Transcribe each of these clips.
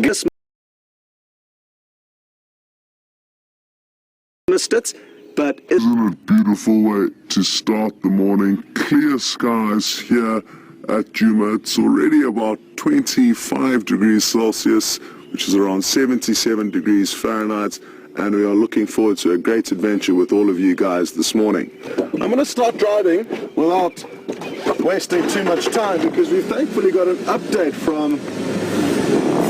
missed it, but isn't it a beautiful way to start the morning? Clear skies here at Djuma. It's already about 25 degrees Celsius, which is around 77 degrees Fahrenheit, and we are looking forward to a great adventure with all of you guys this morning. I'm going to start driving without wasting too much time, because we've thankfully got an update from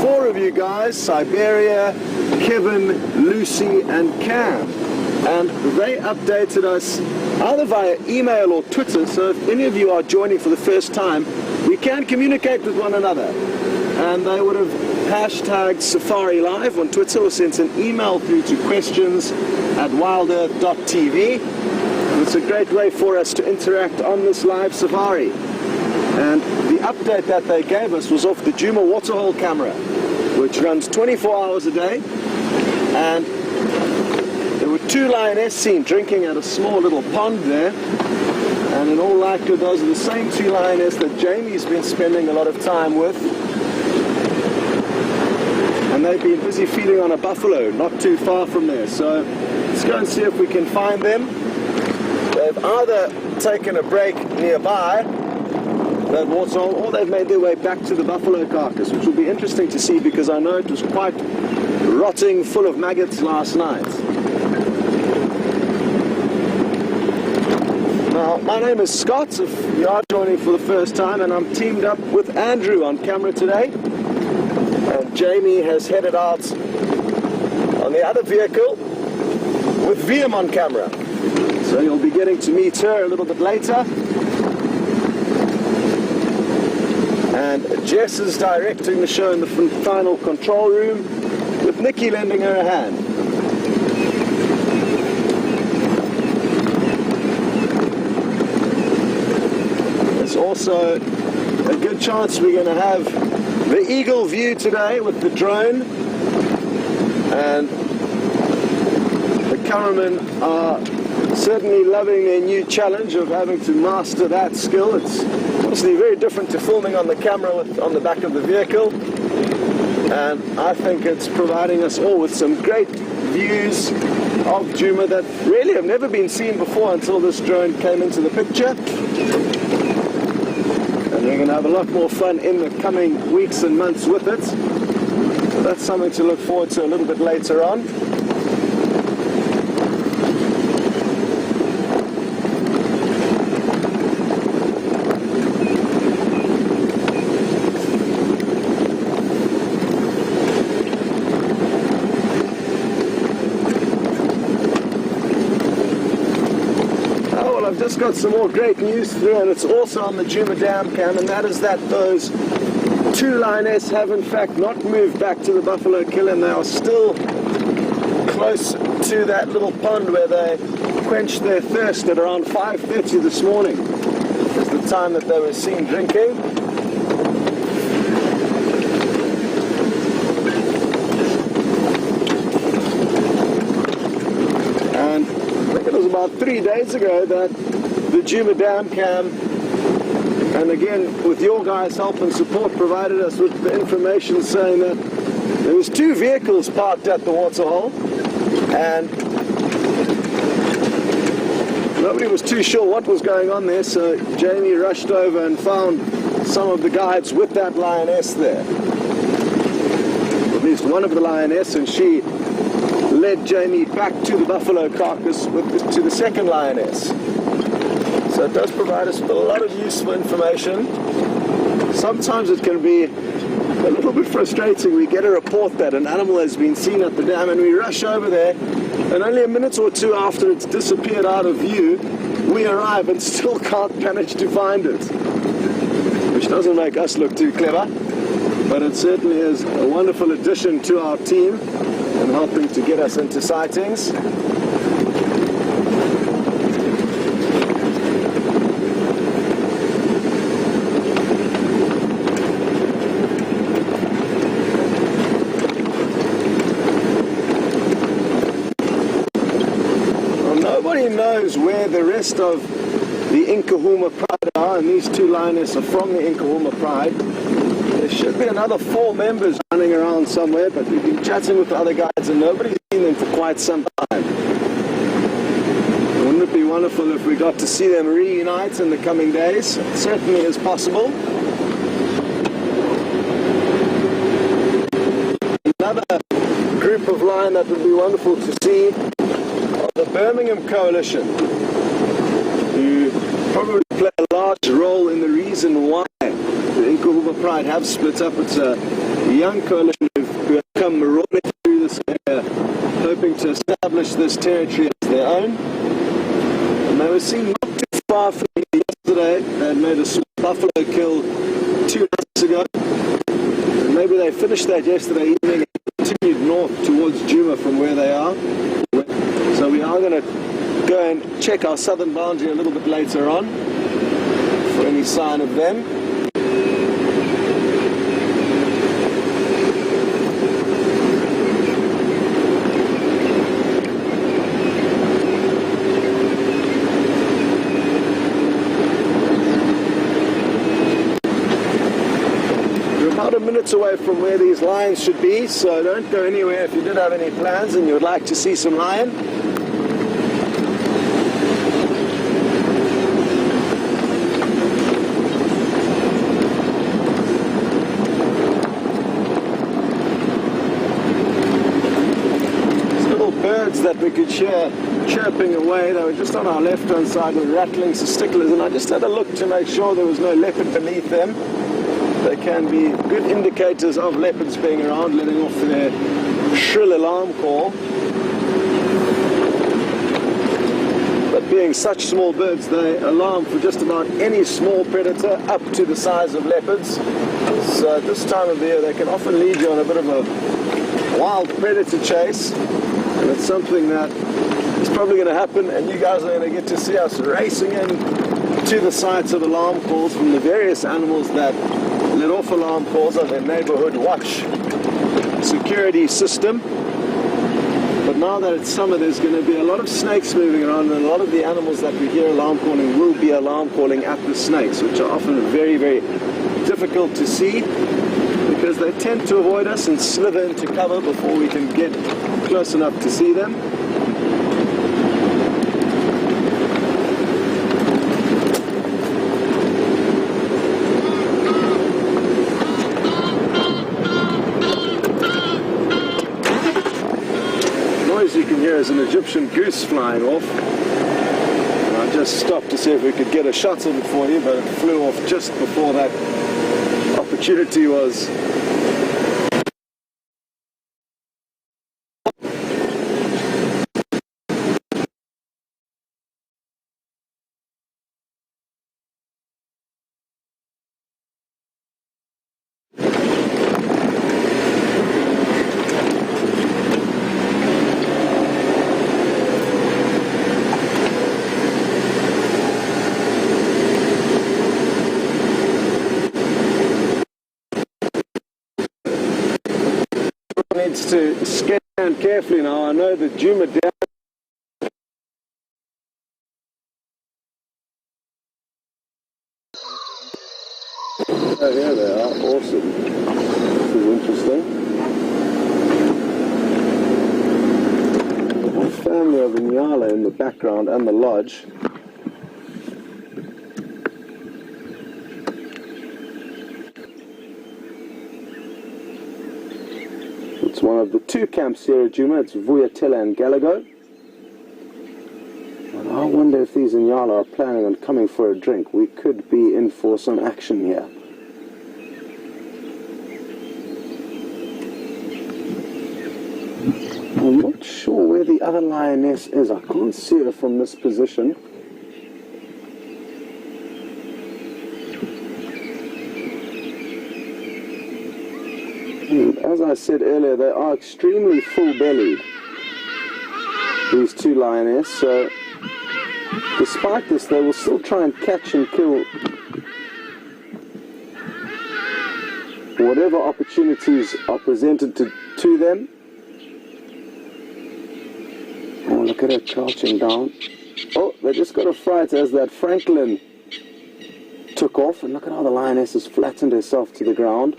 4 of you guys: Siberia, Kevin, Lucy and Cam. And they updated us either via email or Twitter, so if any of you are joining for the first time, we can communicate with one another. And they would have hashtagged Safari Live on Twitter or sent an email through to questions@wildearth.tv. And it's a great way for us to interact on this live safari. And the update that they gave us was off the Djuma waterhole camera, which runs 24 hours a day. And there were 2 lionesses seen drinking at a small little pond there, and in all likelihood those are the same 2 lionesses that Jamie's been spending a lot of time with, and they've been busy feeding on a buffalo not too far from there. So let's go and see if we can find them. They've either taken a break nearby that waterhole, or they've made their way back to the buffalo carcass, which will be interesting to see, because I know it was quite rotting full of maggots last night. Now, my name is Scott, if you are joining for the first time, and I'm teamed up with Andrew on camera today. And Jamie has headed out on the other vehicle with Wium on camera. So you'll be getting to meet her a little bit later. And Jess is directing the show in the final control room, with Nikki lending her a hand. Also, a good chance we're going to have the eagle view today with the drone, and the cameramen are certainly loving their new challenge of having to master that skill. It's obviously very different to filming on the camera on the back of the vehicle, and I think it's providing us all with some great views of Djuma that really have never been seen before until this drone came into the picture. And we're going to have a lot more fun in the coming weeks and months with it. So that's something to look forward to a little bit later on. I've just got some more great news through, and it's also on the Djuma Dam cam, and that is that those 2 lionesses have in fact not moved back to the buffalo kill, and they are still close to that little pond where they quenched their thirst at around 5:30 this morning. Is the time that they were seen drinking. And I think it was about 3 days ago that the Djuma Dam cam, and again with your guys' help and support, provided us with the information saying that there was 2 vehicles parked at the waterhole, and nobody was too sure what was going on there, so Jamie rushed over and found some of the guides with that lioness there. At least one of the lionesses, and she led Jamie back to the buffalo carcass to the second lioness. So it does provide us with a lot of useful information. Sometimes it can be a little bit frustrating. We get a report that an animal has been seen at the dam, and we rush over there, and only a minute or 2 after it's disappeared out of view, we arrive and still can't manage to find it. Which doesn't make us look too clever, but it certainly is a wonderful addition to our team and helping to get us into sightings. Nobody knows where the rest of the Nkahuma Pride are, and these 2 lionesses are from the Nkahuma Pride. There should be another 4 members running around somewhere, but we've been chatting with the other guides and nobody's seen them for quite some time. Wouldn't it be wonderful if we got to see them reunite in the coming days? It certainly is possible. Another group of lion that would be wonderful to see are the Birmingham Coalition, who probably play a large role in the reason why the Inkuhuba Pride have split up. It's a young coalition who have come marauding through this area, hoping to establish this territory as their own. And they were seen not too far from here yesterday. They had made a small buffalo kill 2 nights ago. And maybe they finished that yesterday evening and continued north towards Djuma from where they are. So we are going to go and check our southern boundary a little bit later on for any sign of them. Minutes away from where these lions should be, so don't go anywhere if you did have any plans and you would like to see some lion. These little birds that we could hear chirping away, they were just on our left hand side with rattling sticklers, and I just had a look to make sure there was no leopard beneath them. They can be good indicators of leopards being around, letting off their shrill alarm call. But being such small birds, they alarm for just about any small predator up to the size of leopards. So at this time of the year, they can often lead you on a bit of a wild predator chase. And it's something that is probably going to happen, and you guys are going to get to see us racing in to the sites of alarm calls from the various animals that let off alarm calls on their neighborhood watch security system. But now that it's summer, there's going to be a lot of snakes moving around, and a lot of the animals that we hear alarm calling will be alarm calling at the snakes, which are often very, very difficult to see because they tend to avoid us and slither into cover before we can get close enough to see them. There's an Egyptian goose flying off, and I just stopped to see if we could get a shot of it for you, but it flew off just before that opportunity was. Needs to scan carefully now. I know the Djuma Dam. Oh, here they are. Awesome. This is interesting. A family of Nyala in the background and the lodge. It's one of the 2 camps here at Djuma. It's Vuyatela and Galago. And I wonder if these Nyala are planning on coming for a drink. We could be in for some action here. I'm not sure where the other lioness is. I can't see her from this position. As I said earlier, they are extremely full-bellied, these 2 lionesses, so despite this they will still try and catch and kill whatever opportunities are presented to them. Oh, look at her crouching down. Oh, they just got a fright as that Franklin took off, and look at how the lioness has flattened herself to the ground.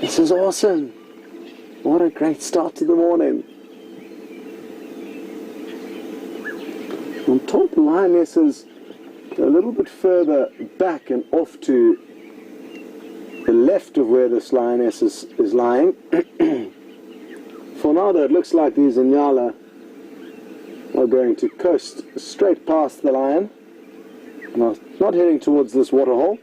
This is awesome. What a great start to the morning. I'm told the lionesses a little bit further back and off to the left of where this lioness is lying. For now though, it looks like these Inyala are going to coast straight past the lion, not heading towards this waterhole.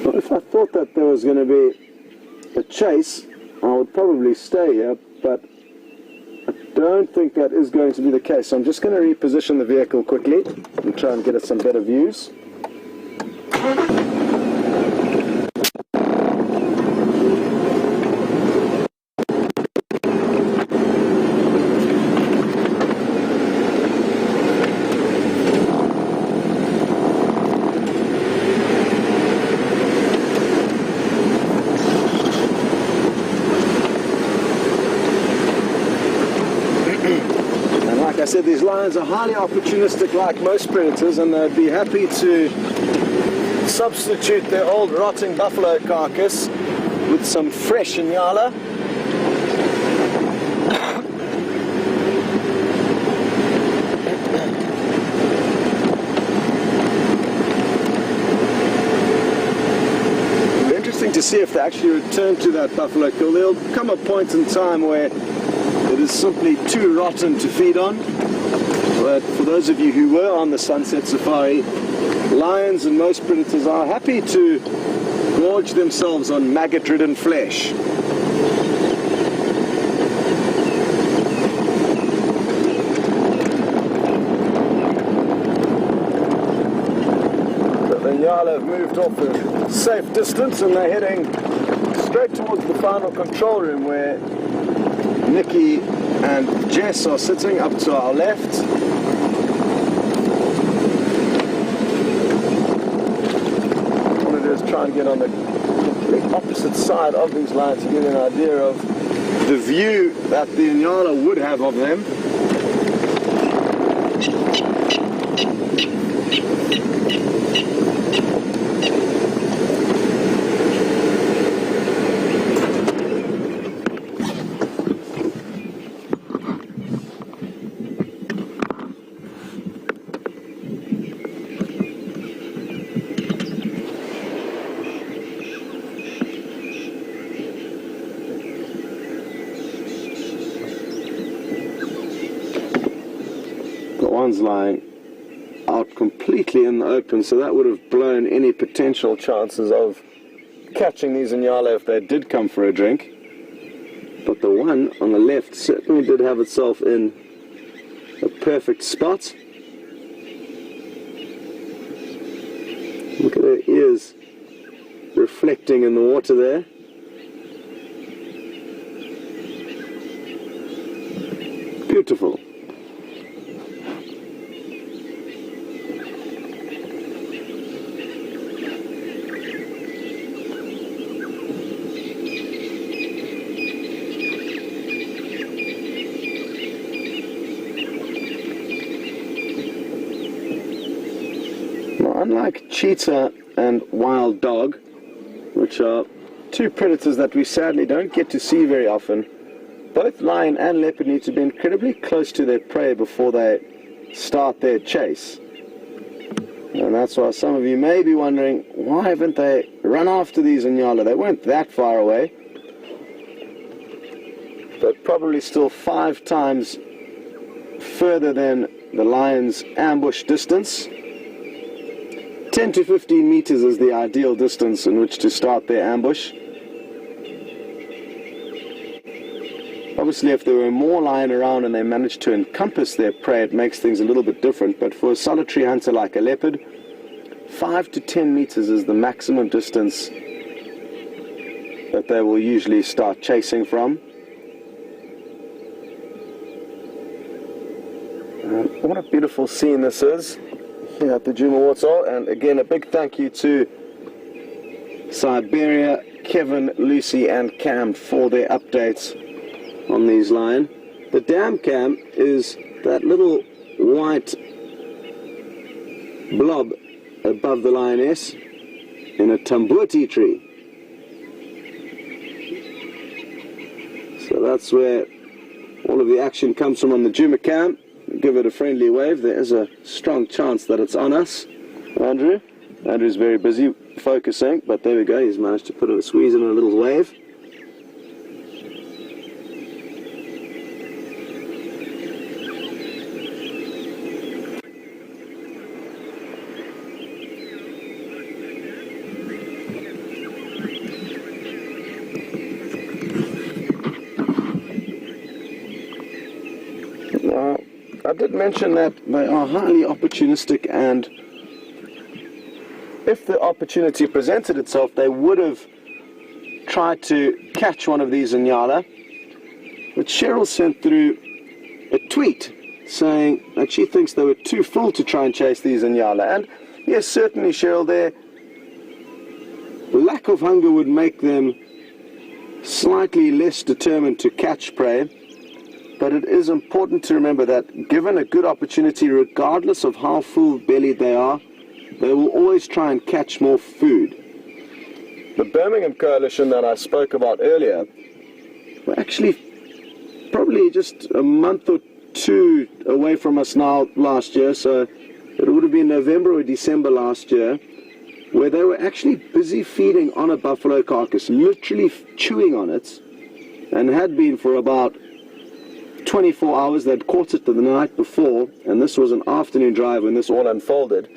Well, if I thought that there was going to be a chase, I would probably stay here, but I don't think that is going to be the case. So I'm just going to reposition the vehicle quickly and try and get us some better views. I said these lions are highly opportunistic like most predators, and they'd be happy to substitute their old rotting buffalo carcass with some fresh Inyala. It'll be interesting to see if they actually return to that buffalo kill. There'll come a point in time where it is simply too rotten to feed on. But for those of you who were on the sunset safari, lions and most predators are happy to gorge themselves on maggot-ridden flesh. But the Inyala have moved off a safe distance and they're heading straight towards the final control room where Nikki and Jess are sitting up to our left. What I'm going to do is try and get on the complete opposite side of these lions to get an idea of the view that the Inyala would have of them. One's lying out completely in the open, so that would have blown any potential chances of catching these Inyala if they did come for a drink. But the one on the left certainly did have itself in a perfect spot. Look at her ears reflecting in the water there. Beautiful. Unlike cheetah and wild dog, which are two predators that we sadly don't get to see very often, both lion and leopard need to be incredibly close to their prey before they start their chase. And that's why some of you may be wondering, why haven't they run after these Inyala? They weren't that far away, but probably still 5 times further than the lion's ambush distance. 10 to 15 meters is the ideal distance in which to start their ambush. Obviously, if there were more lion around and they managed to encompass their prey, it makes things a little bit different. But for a solitary hunter like a leopard, 5 to 10 meters is the maximum distance that they will usually start chasing from. What a beautiful scene this is here at the Djuma Waterhole, and again a big thank you to Siberia, Kevin, Lucy and Cam for their updates on these lion. The dam cam is that little white blob above the lioness in a tambuti tree. So that's where all of the action comes from on the Djuma cam. Give it a friendly wave. There is a strong chance that it's on us. Andrew's very busy focusing, but there we go. He's managed to put a squeeze in a little wave. Now, I did mention that they are highly opportunistic, and if the opportunity presented itself, they would have tried to catch one of these Inyala. But Cheryl sent through a tweet saying that she thinks they were too full to try and chase these Inyala. And yes, certainly, Cheryl, their lack of hunger would make them slightly less determined to catch prey. But it is important to remember that given a good opportunity, regardless of how full-bellied they are, they will always try and catch more food. The Birmingham Coalition that I spoke about earlier were actually probably just a month or two away from us now last year, so it would have been November or December last year, where they were actually busy feeding on a buffalo carcass, literally chewing on it, and had been for about 24 hours. They'd caught it the night before, and this was an afternoon drive when this all unfolded.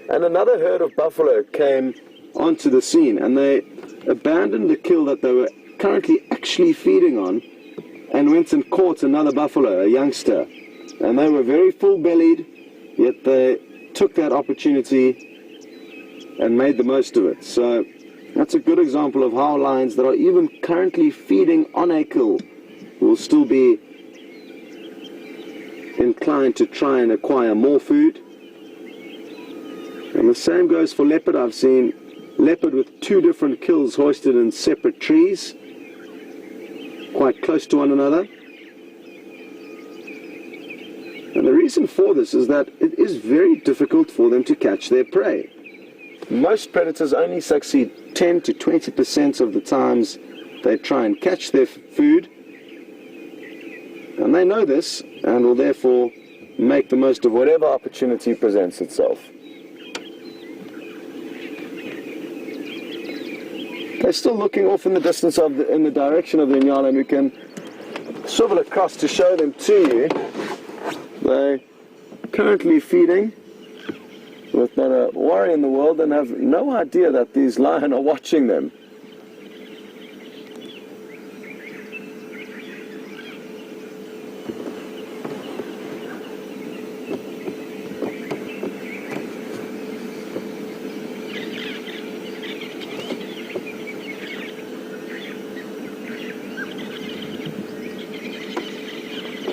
And another herd of buffalo came onto the scene, and they abandoned the kill that they were currently actually feeding on and went and caught another buffalo, a youngster. And they were very full-bellied, yet they took that opportunity and made the most of it. So that's a good example of how lions that are even currently feeding on a kill will still be inclined to try and acquire more food. And the same goes for leopard. I've seen leopard with two different kills hoisted in separate trees, quite close to one another. And the reason for this is that it is very difficult for them to catch their prey. Most predators only succeed 10 to 20% of the times they try and catch their food. And they know this, and will therefore make the most of whatever opportunity presents itself. They're still looking off in the distance in the direction of the Inyala, and we can swivel across to show them to you. They're currently feeding with not a worry in the world and have no idea that these lions are watching them.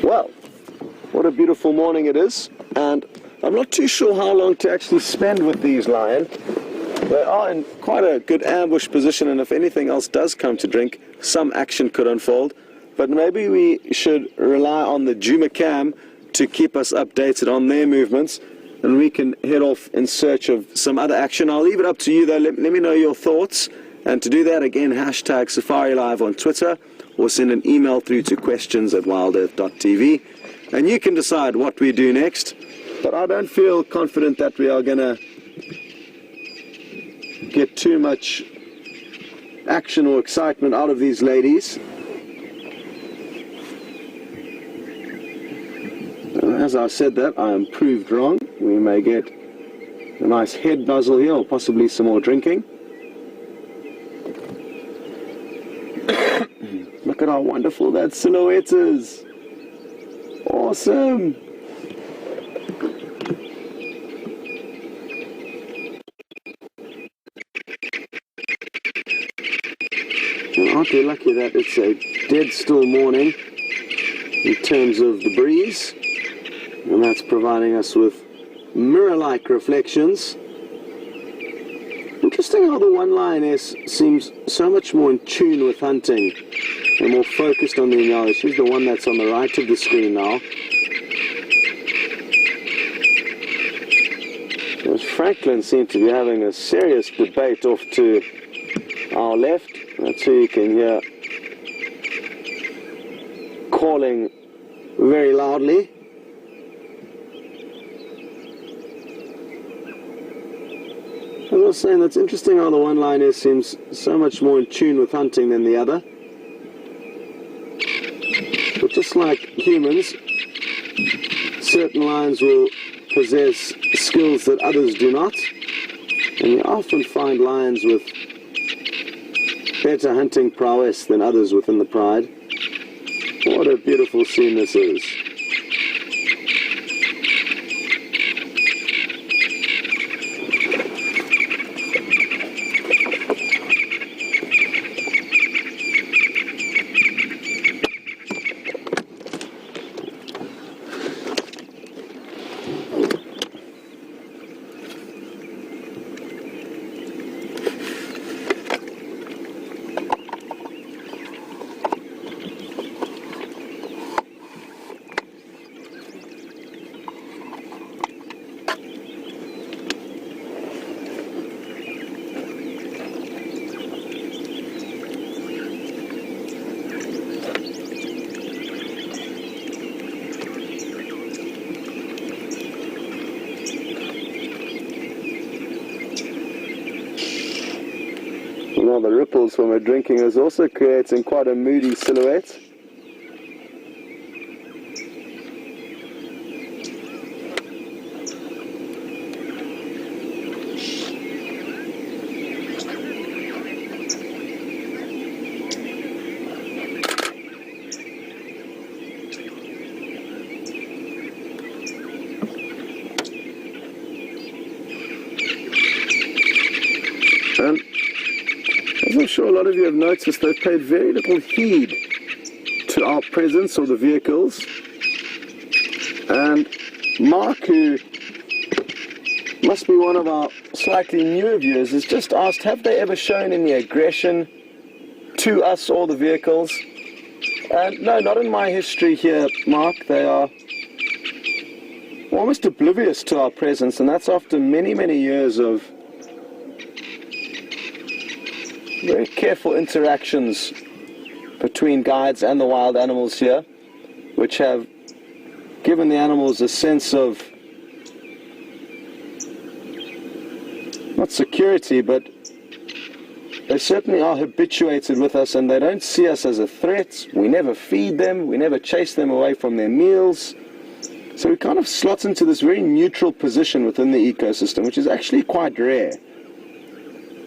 Well, what a beautiful morning it is, and I'm not too sure how long to actually spend with these lions. They are in quite a good ambush position, and if anything else does come to drink, some action could unfold. But maybe we should rely on the Djuma cam to keep us updated on their movements, and we can head off in search of some other action. I'll leave it up to you though. Let me know your thoughts, and to do that, again, hashtag Safari Live on Twitter, or send an email through to questions@wildearth.tv, and you can decide what we do next. But I don't feel confident that we are going to get too much action or excitement out of these ladies. And as I said that, I am proved wrong. We may get a nice head nuzzle here, or possibly some more drinking. Look at how wonderful that silhouette is. Awesome. Aren't we lucky that it's a dead still morning in terms of the breeze, and that's providing us with mirror-like reflections. Interesting how the one lioness seems so much more in tune with hunting We're more focused on the Lionesses, the one that's on the right of the screen now. Those Franklin seem to be having a serious debate off to our left. That's who you can hear calling very loudly. As I was saying, that's interesting how the one lioness seems so much more in tune with hunting than the other. But just like humans, certain lions will possess skills that others do not. And you often find lions with better hunting prowess than others within the pride. What a beautiful scene this is. The ripples when we're drinking is also creating quite a moody silhouette. And as I'm sure a lot of you have noticed, they've paid very little heed to our presence or the vehicles. And Mark, who must be one of our slightly newer viewers, has just asked, have they ever shown any aggression to us or the vehicles? And no, not in my history here, Mark. They are almost oblivious to our presence, and that's after many, many years of very careful interactions between guides and the wild animals here, which have given the animals a sense of not security, but they certainly are habituated with us, and they don't see us as a threat. We never feed them, we never chase them away from their meals. So we kind of slot into this very neutral position within the ecosystem, which is actually quite rare.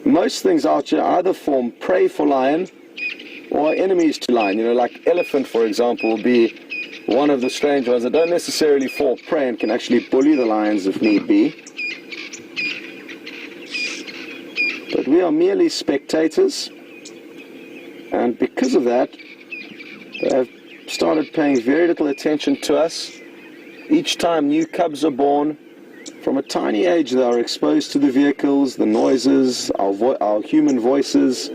Most things out here either form prey for lion or enemies to lion. You know, like elephant, for example, will be one of the strange ones that don't necessarily fall prey and can actually bully the lions if need be. But we are merely spectators, and because of that, they have started paying very little attention to us. Each time new cubs are born, from a tiny age they are exposed to the vehicles, the noises, our human voices.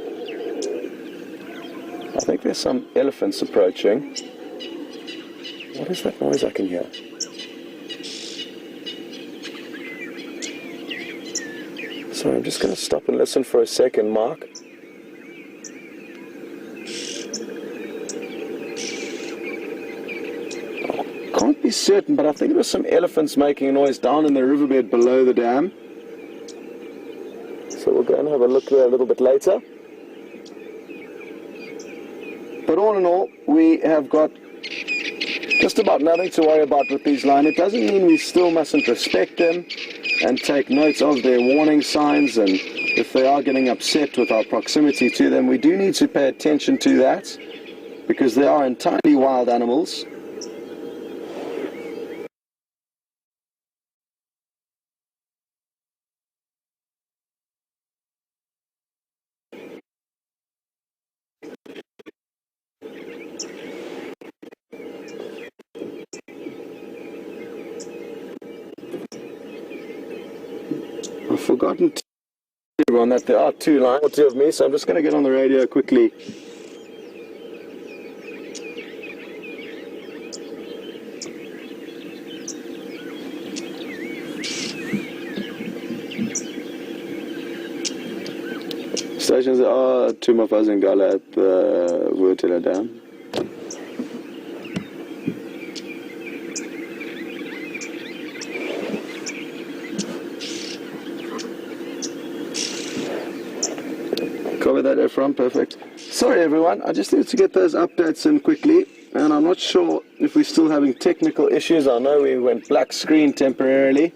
I think there's some elephants approaching. What is that noise I can hear? Sorry, I'm just going to stop and listen for a second, Mark. Can't be certain, but I think there were some elephants making a noise down in the riverbed below the dam. So we'll go and have a look there a little bit later. But all in all, we have got just about nothing to worry about with these lions. It doesn't mean we still mustn't respect them and take note of their warning signs, and if they are getting upset with our proximity to them, we do need to pay attention to that, because they are entirely wild animals. I've forgotten to tell everyone that there are two lions of me, so I'm just going to get on the radio quickly Stations are two mofas in Gala at the Wisteria Dam. Cover that Ephraim, perfect. Sorry everyone, I just needed to get those updates in quickly, and I'm not sure if we're still having technical issues. I know we went black screen temporarily,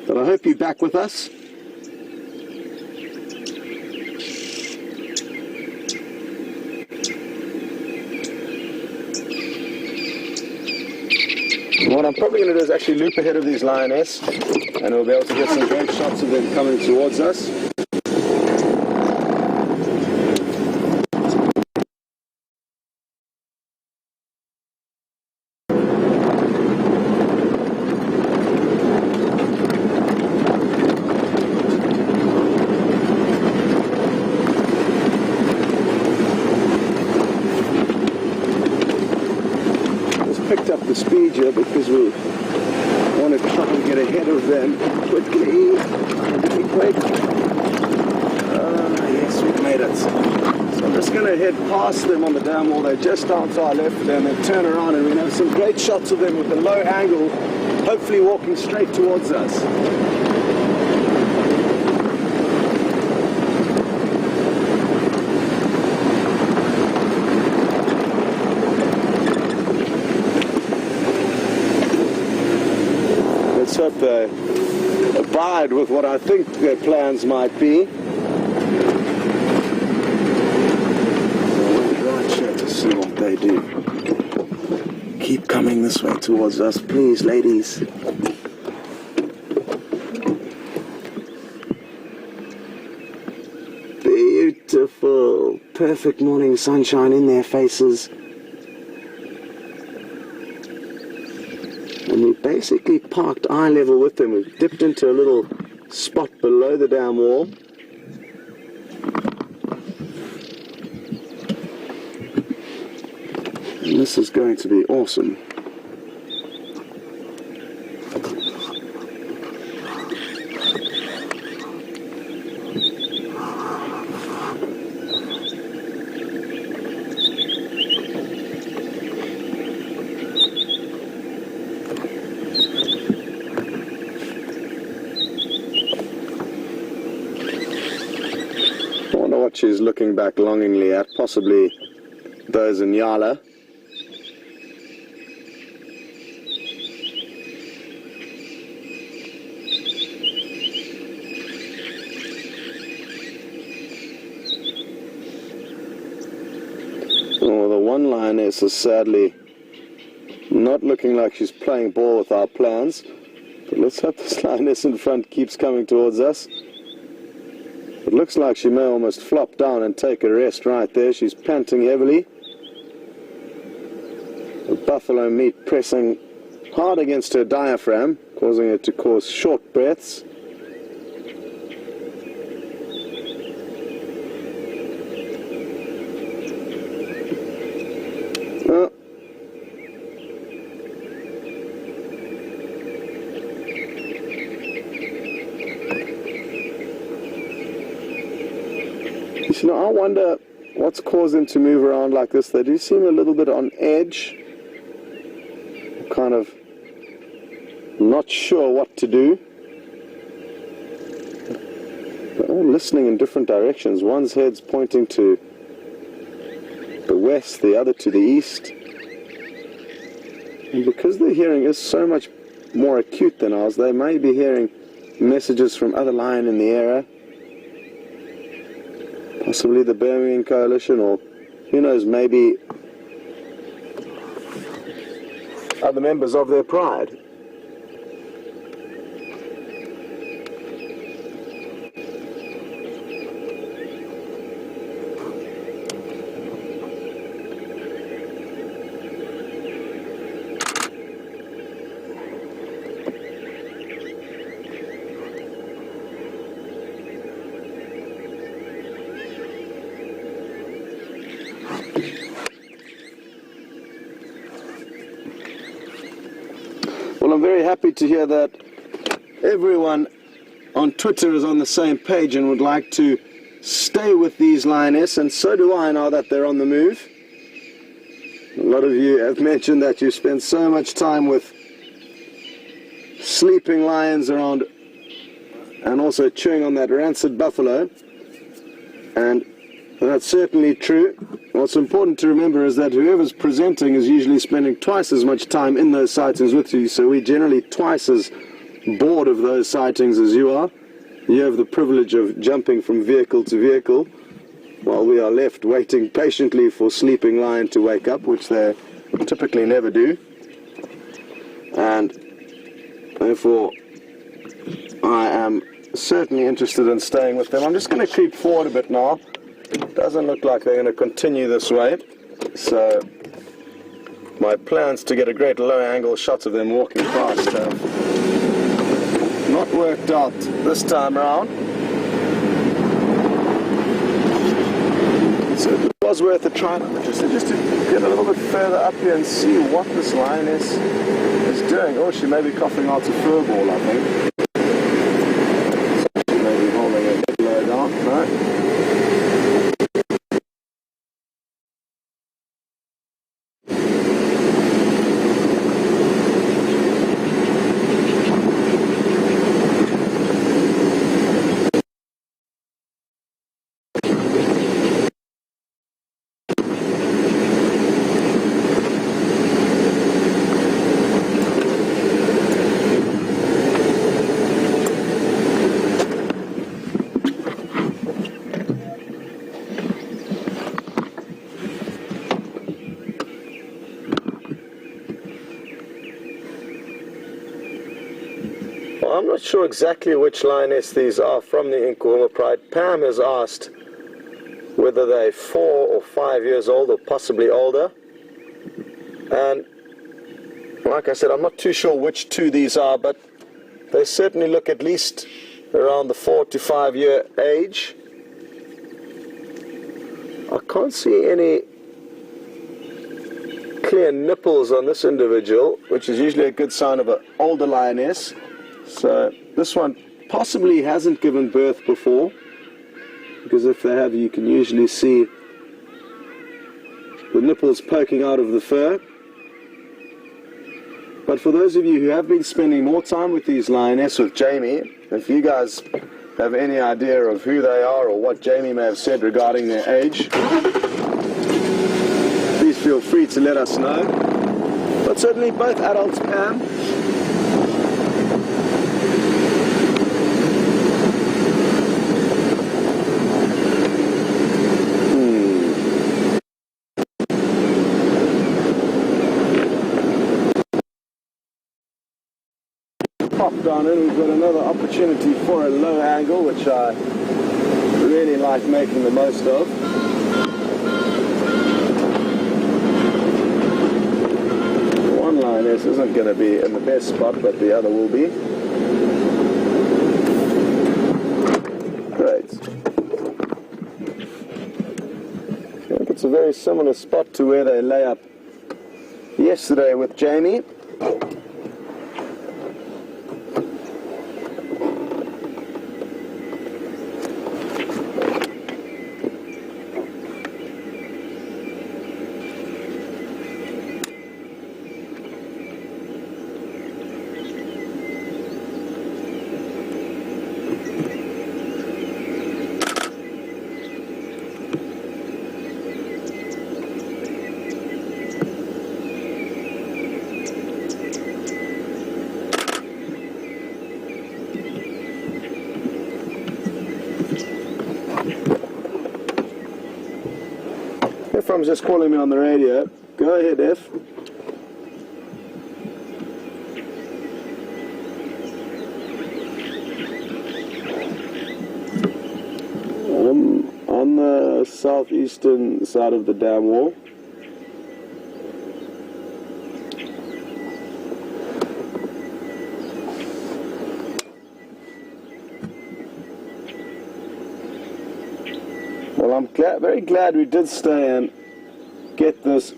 but I hope you're back with us. What I'm probably going to do is actually loop ahead of these lionesses, and we'll be able to get some great shots of them coming towards us. Picked up the speed here because we want to try and get ahead of them quickly. Did we break? Yes, we've made it. So I'm just going to head past them on the dam wall. They're just down to our left and then turn around, and we have some great shots of them with a low angle, hopefully walking straight towards us. Let's hope they abide with what I think their plans might be. Right here to see what they do. Keep coming this way towards us, please, ladies. Beautiful. Perfect morning sunshine in their faces. And we basically parked eye level with them. We've dipped into a little spot below the dam wall. And this is going to be awesome. What she's looking back longingly at, possibly those in Yala. Oh, the one lioness is sadly not looking like she's playing ball with our plans, but let's hope this lioness in front keeps coming towards us. It looks like she may almost flop down and take a rest right there. She's panting heavily. The buffalo meat pressing hard against her diaphragm, causing her to cause short breaths. Oh. You know, I wonder what's caused them to move around like this. They do seem a little bit on edge, kind of not sure what to do. They're all listening in different directions. One's head's pointing to the west, the other to the east. And because their hearing is so much more acute than ours, they may be hearing messages from other lion in the area. Possibly the Birmingham Coalition, or who knows, maybe other members of their pride. Well, I'm very happy to hear that everyone on Twitter is on the same page and would like to stay with these lionesses, and so do I now that they're on the move. A lot of you have mentioned that you spend so much time with sleeping lions around and also chewing on that rancid buffalo, and that's certainly true. What's important to remember is that whoever's presenting is usually spending twice as much time in those sightings with you, so we're generally twice as bored of those sightings as you are. You have the privilege of jumping from vehicle to vehicle while we are left waiting patiently for sleeping lion to wake up, which they typically never do. And therefore, I am certainly interested in staying with them. I'm just going to creep forward a bit now. Doesn't look like they're going to continue this way. So my plans to get a great low-angle shot of them walking past have not worked out this time around. So it was worth a try. I'm interested just to get a little bit further up here and see what this lioness is doing. Oh, she may be coughing out a fur ball, I think. So she may be holding her head low down. No. I'm not sure exactly which lioness these are from the Nkuhuma Pride. Pam has asked whether they're 4 or 5 years old or possibly older. And like I said, I'm not too sure which two these are, but they certainly look at least around the 4 to 5 year age. I can't see any clear nipples on this individual, which is usually a good sign of an older lioness. So this one possibly hasn't given birth before, because if they have, you can usually see the nipples poking out of the fur. But for those of you who have been spending more time with these lionesses with Jamie, if you guys have any idea of who they are or what Jamie may have said regarding their age, please feel free to let us know. But certainly both adults, Pam. Pop down in, we've got another opportunity for a low angle, which I really like making the most of. One lioness isn't going to be in the best spot, but the other will be. Great. I think it's a very similar spot to where they lay up yesterday with Jamie. Ephraim's just calling me on the radio. Go ahead, F. On the southeastern side of the dam wall. Well, I'm very glad we did stay and get this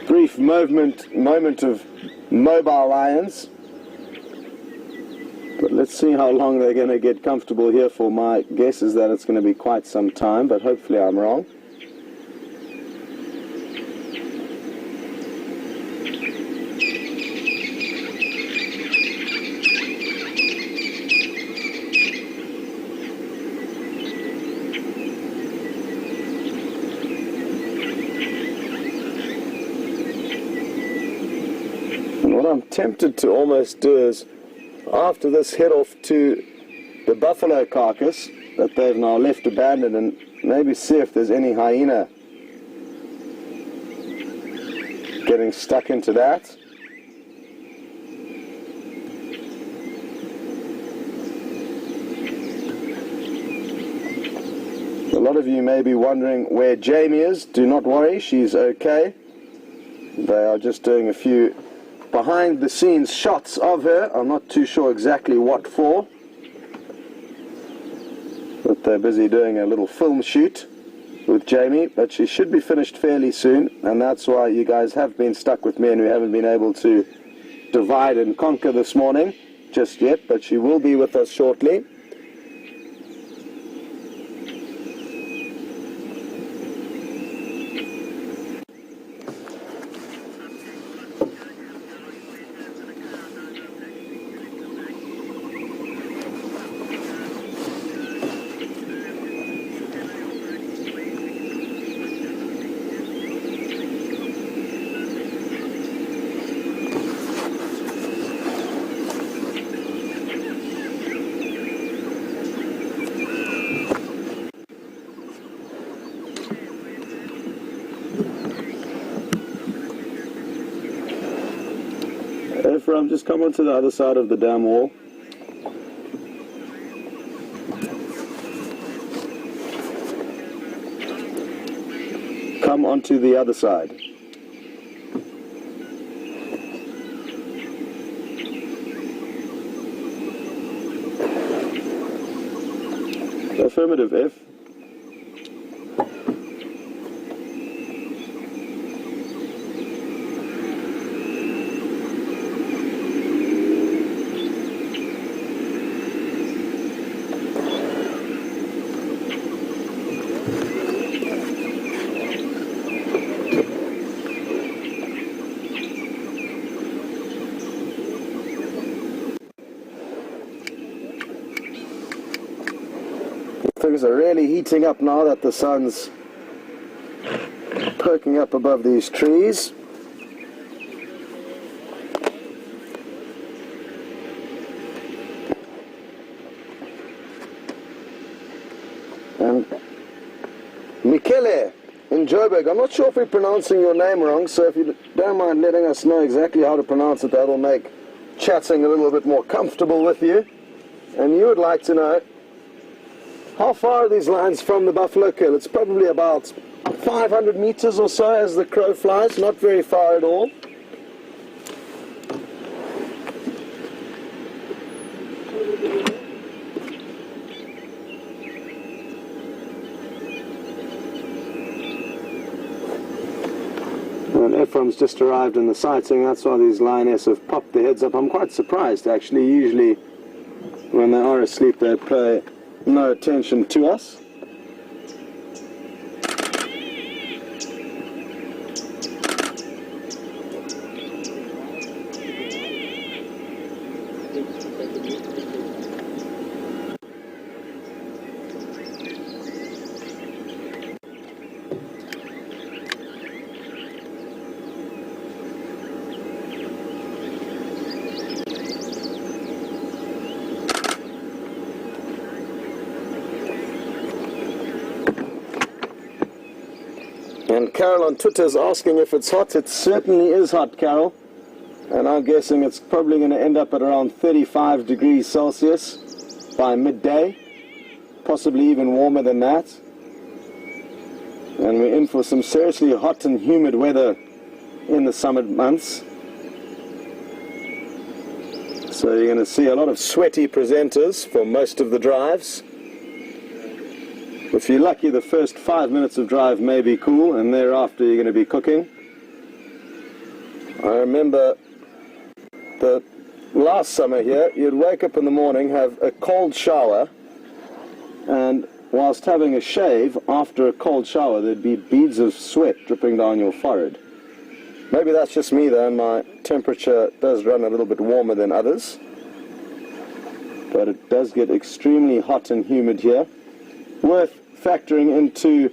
brief moment of mobile lions. But let's Let's see how long they're going to get comfortable here for. My guess is that it's going to be quite some time, but hopefully I'm wrong. And what I'm tempted to almost do is, after this, head off to the buffalo carcass that they've now left abandoned and maybe see if there's any hyena getting stuck into that. A lot of you may be wondering where Jamie is. Do not worry, she's okay. They are just doing a few behind the scenes shots of her. I'm not too sure exactly what for, but they're busy doing a little film shoot with Jamie, but she should be finished fairly soon, and that's why you guys have been stuck with me and we haven't been able to divide and conquer this morning just yet, but she will be with us shortly. Ephraim, just come onto the other side of the dam wall. Come onto the other side. Affirmative, F. Things are really heating up now that the sun's poking up above these trees. And Michele in Joburg, I'm not sure if we're pronouncing your name wrong, so if you don't mind letting us know exactly how to pronounce it, that'll make chatting a little bit more comfortable with you. And you would like to know, how far are these lines from the buffalo kill? It's probably about 500 meters or so as the crow flies, not very far at all. And Ephraim's just arrived in the sighting, that's why these lionesses have popped their heads up. I'm quite surprised actually. Usually when they are asleep they pay no attention to us. And Carol on Twitter is asking if it's hot. It certainly is hot, Carol. And I'm guessing it's probably going to end up at around 35 degrees Celsius by midday. Possibly even warmer than that. And we're in for some seriously hot and humid weather in the summer months. So you're going to see a lot of sweaty presenters for most of the drives. If you're lucky, the first 5 minutes of drive may be cool, and thereafter you're going to be cooking. I remember the last summer here, you'd wake up in the morning, have a cold shower, and whilst having a shave, after a cold shower, there'd be beads of sweat dripping down your forehead. Maybe that's just me though, and my temperature does run a little bit warmer than others. But it does get extremely hot and humid here. Worth factoring into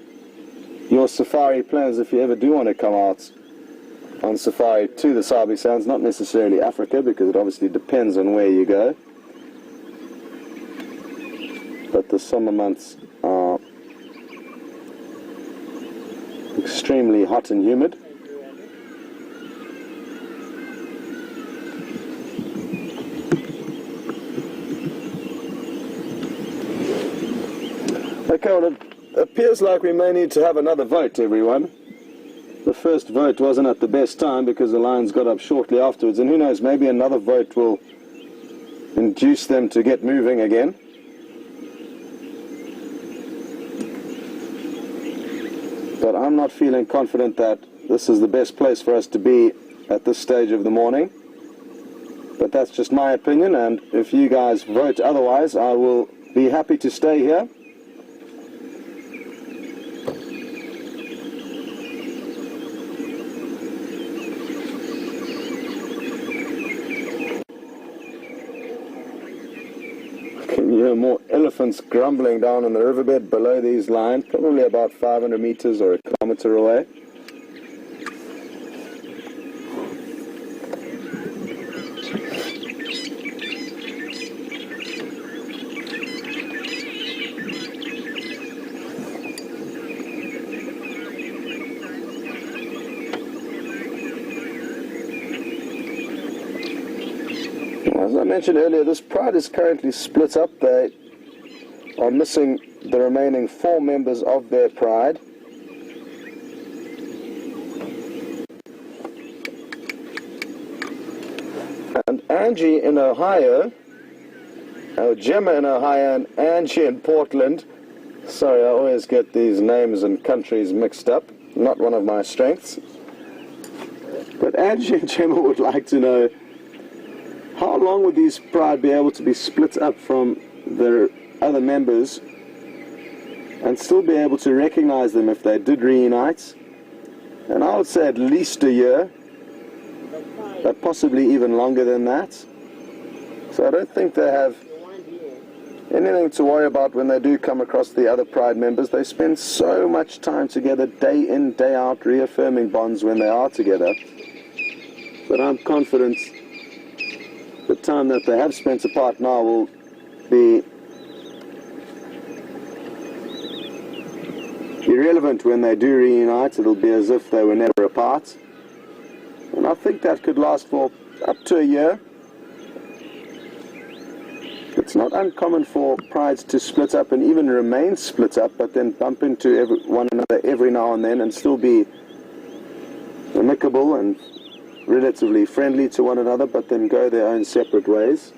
your safari plans if you ever do want to come out on safari to the Sabi Sands, not necessarily Africa, because it obviously depends on where you go. But the summer months are extremely hot and humid. Okay, well, it appears like we may need to have another vote, everyone. The first vote wasn't at the best time because the lions got up shortly afterwards, and who knows, maybe another vote will induce them to get moving again. But I'm not feeling confident that this is the best place for us to be at this stage of the morning. But that's just my opinion, and if you guys vote otherwise, I will be happy to stay here. You hear more elephants grumbling down on the riverbed below these lions, probably about 500 meters or a kilometer away. As I mentioned earlier, this pride is currently split up. They are missing the remaining 4 members of their pride. And Angie in Ohio, Djuma in Ohio, and Angie in Portland. Sorry, I always get these names and countries mixed up. Not one of my strengths. But Angie and Djuma would like to know, how long would these pride be able to be split up from their other members and still be able to recognize them if they did reunite? And I would say at least a year, but possibly even longer than that. So I don't think they have anything to worry about when they do come across the other pride members. They spend so much time together, day in, day out, reaffirming bonds when they are together. But I'm confident the time that they have spent apart now will be irrelevant when they do reunite. It'll be as if they were never apart. And I think that could last for up to a year. It's not uncommon for prides to split up and even remain split up, but then bump into one another every now and then and still be amicable and relatively friendly to one another, but then go their own separate ways.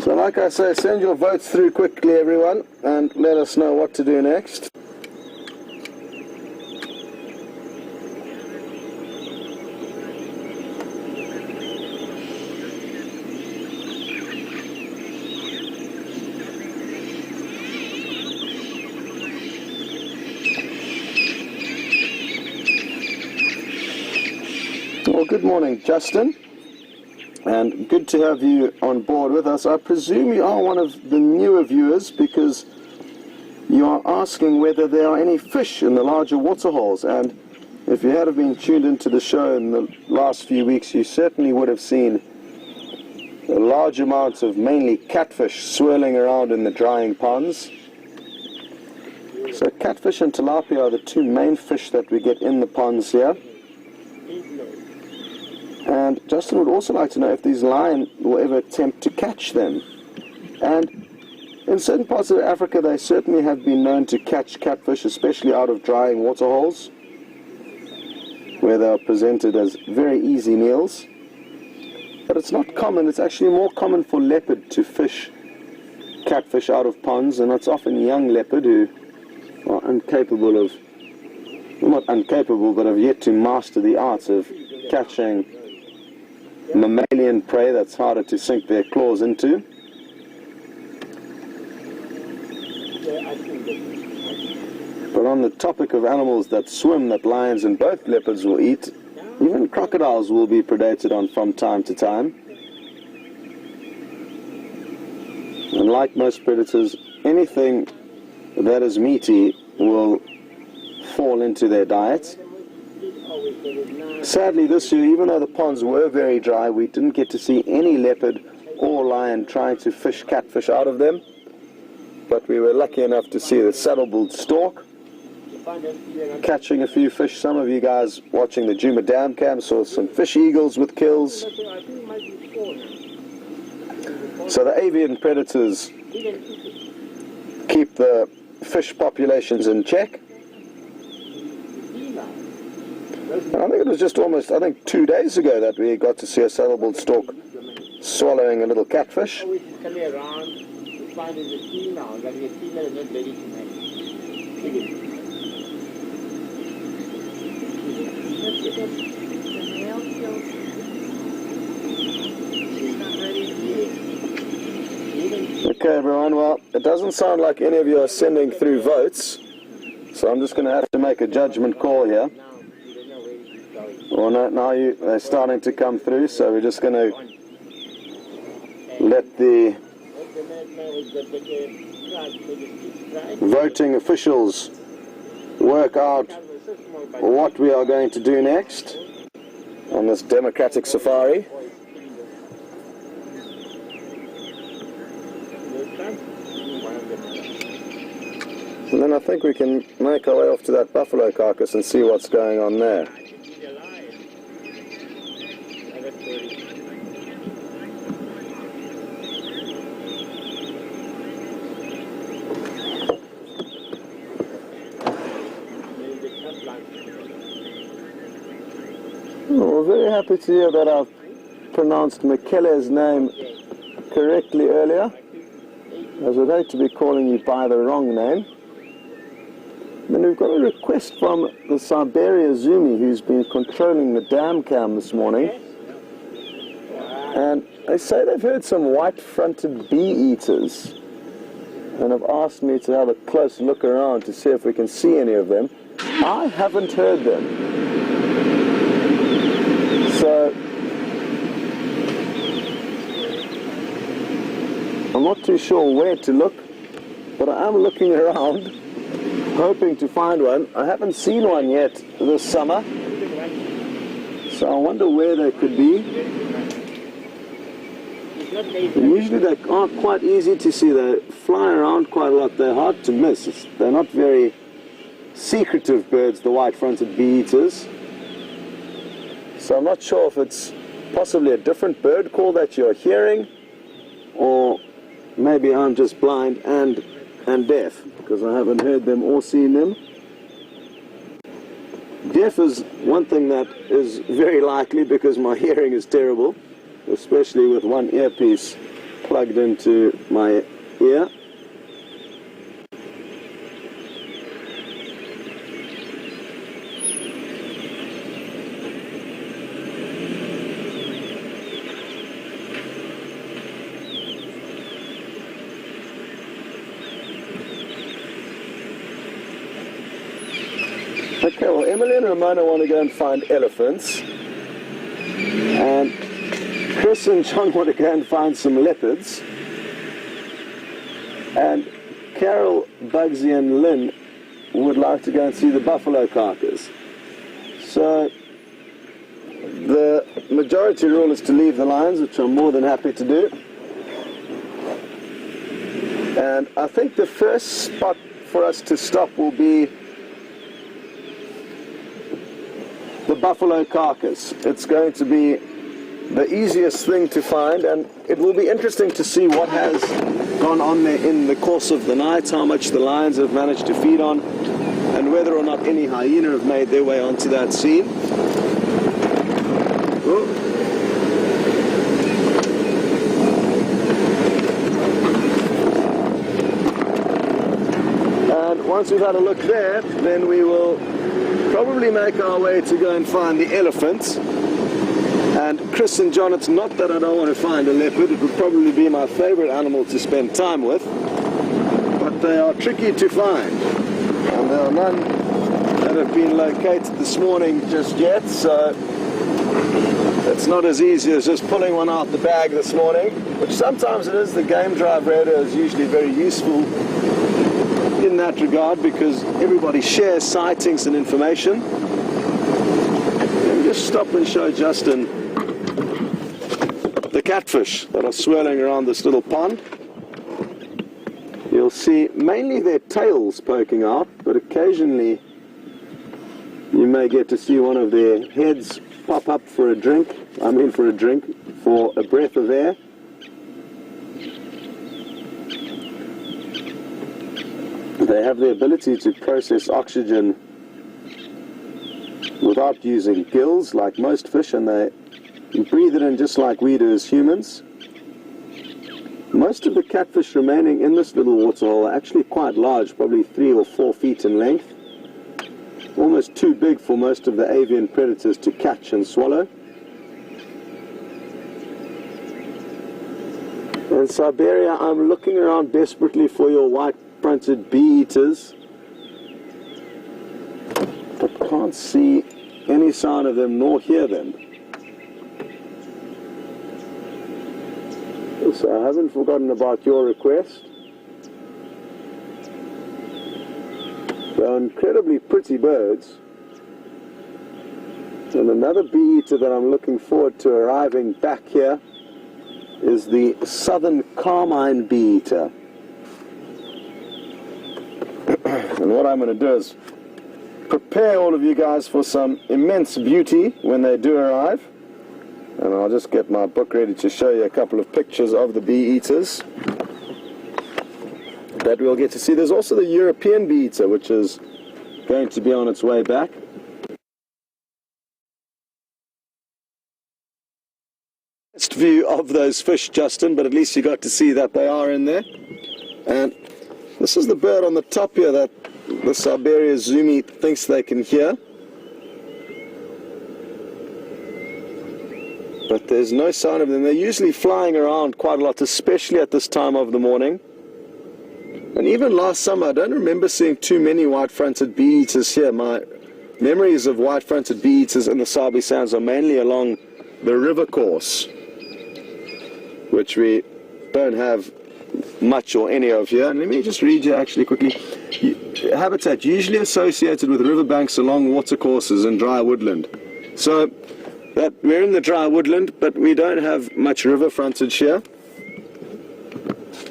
So like I say, send your votes through quickly, everyone, and let us know what to do next. Well, good morning, Justin. And good to have you on board with us. I presume you are one of the newer viewers because you are asking whether there are any fish in the larger waterholes. And if you had been tuned into the show in the last few weeks, you certainly would have seen a large amounts of mainly catfish swirling around in the drying ponds. So catfish and tilapia are the two main fish that we get in the ponds here. And Justin would also like to know if these lions will ever attempt to catch them. And in certain parts of Africa, they certainly have been known to catch catfish, especially out of drying waterholes, where they are presented as very easy meals. But it's not common. It's actually more common for leopard to fish catfish out of ponds, and it's often young leopard who are incapable of, well, not incapable, but have yet to master the art of catching mammalian prey that's harder to sink their claws into. But on the topic of animals that swim that lions and both leopards will eat, even crocodiles will be predated on from time to time. And like most predators, anything that is meaty will fall into their diet. Sadly this year, even though the ponds were very dry, we didn't get to see any leopard or lion trying to fish catfish out of them. But we were lucky enough to see the saddle-billed stork catching a few fish. Some of you guys watching the Djuma Dam cam saw some fish eagles with kills. So the avian predators keep the fish populations in check. And I think it was just almost, 2 days ago that we got to see a saddle-billed stork swallowing a little catfish. Okay everyone, well, it doesn't sound like any of you are sending through votes, so I'm just going to have to make a judgment call here. Well, no, now they're starting to come through, so we're just going to let the voting officials work out what we are going to do next on this democratic safari. And then I think we can make our way off to that buffalo carcass and see what's going on there. Well, we're very happy to hear that I've pronounced Mekele's name correctly earlier, as I'd hate to be calling you by the wrong name. Then we've got a request from the Siberia Zumi, who's been controlling the dam cam this morning. And they say they've heard some white-fronted bee-eaters and have asked me to have a close look around to see if we can see any of them. I haven't heard them. So I'm not too sure where to look, but I am looking around, hoping to find one. I haven't seen one yet this summer, so I wonder where they could be. Usually they aren't quite easy to see. They fly around quite a lot. They're hard to miss. They're not very secretive birds, the white-fronted bee-eaters. So I'm not sure if it's possibly a different bird call that you're hearing, or maybe I'm just blind and deaf, because I haven't heard them or seen them. Deaf is one thing that is very likely, because my hearing is terrible, especially with one earpiece plugged into my ear. Okay, well, Emily and Ramona want to go and find elephants, and Chris and John want to go and find some leopards, and Carol, Bugsy and Lynn would like to go and see the buffalo carcass. So the majority rule is to leave the lions, which I'm more than happy to do. And I think the first spot for us to stop will be the buffalo carcass. It's going to be the easiest thing to find, and it will be interesting to see what has gone on there in the course of the night, how much the lions have managed to feed on, and whether or not any hyena have made their way onto that scene. Oh. And once we've had a look there, then we will probably make our way to go and find the elephants. And Chris and John, it's not that I don't want to find a leopard, it would probably be my favorite animal to spend time with, but they are tricky to find, and there are none that have been located this morning just yet, so it's not as easy as just pulling one out the bag this morning, which sometimes it is. The game drive radar is usually very useful in that regard because everybody shares sightings and information. Let me just stop and show Justin the catfish that are swirling around this little pond. You'll see mainly their tails poking out, but occasionally you may get to see one of their heads pop up for a drink. For a breath of air. They have the ability to process oxygen without using gills like most fish, and they breathe it in just like we do as humans. Most of the catfish remaining in this little waterhole are actually quite large, probably 3 or 4 feet in length. Almost too big for most of the avian predators to catch and swallow. In Siberia, I'm looking around desperately for your white-fronted bee-eaters, but can't see any sign of them nor hear them. So I haven't forgotten about your request. They're incredibly pretty birds. And another bee-eater that I'm looking forward to arriving back here is the southern carmine bee-eater. And what I'm going to do is prepare all of you guys for some immense beauty when they do arrive. And I'll just get my book ready to show you a couple of pictures of the bee-eaters that we'll get to see. There's also the European bee-eater, which is going to be on its way back. Best view of those fish, Justin, but at least you got to see that they are in there. And this is the bird on the top here that the Siberia zoomy thinks they can hear. But there's no sign of them. They're usually flying around quite a lot, especially at this time of the morning. And even last summer, I don't remember seeing too many white-fronted bee-eaters here. My memories of white-fronted bee-eaters in the Sabi Sands are mainly along the river course, which we don't have much or any of here. And let me just read you actually quickly. Habitat usually associated with riverbanks along watercourses and dry woodland. So that we're in the dry woodland, but we don't have much river frontage here.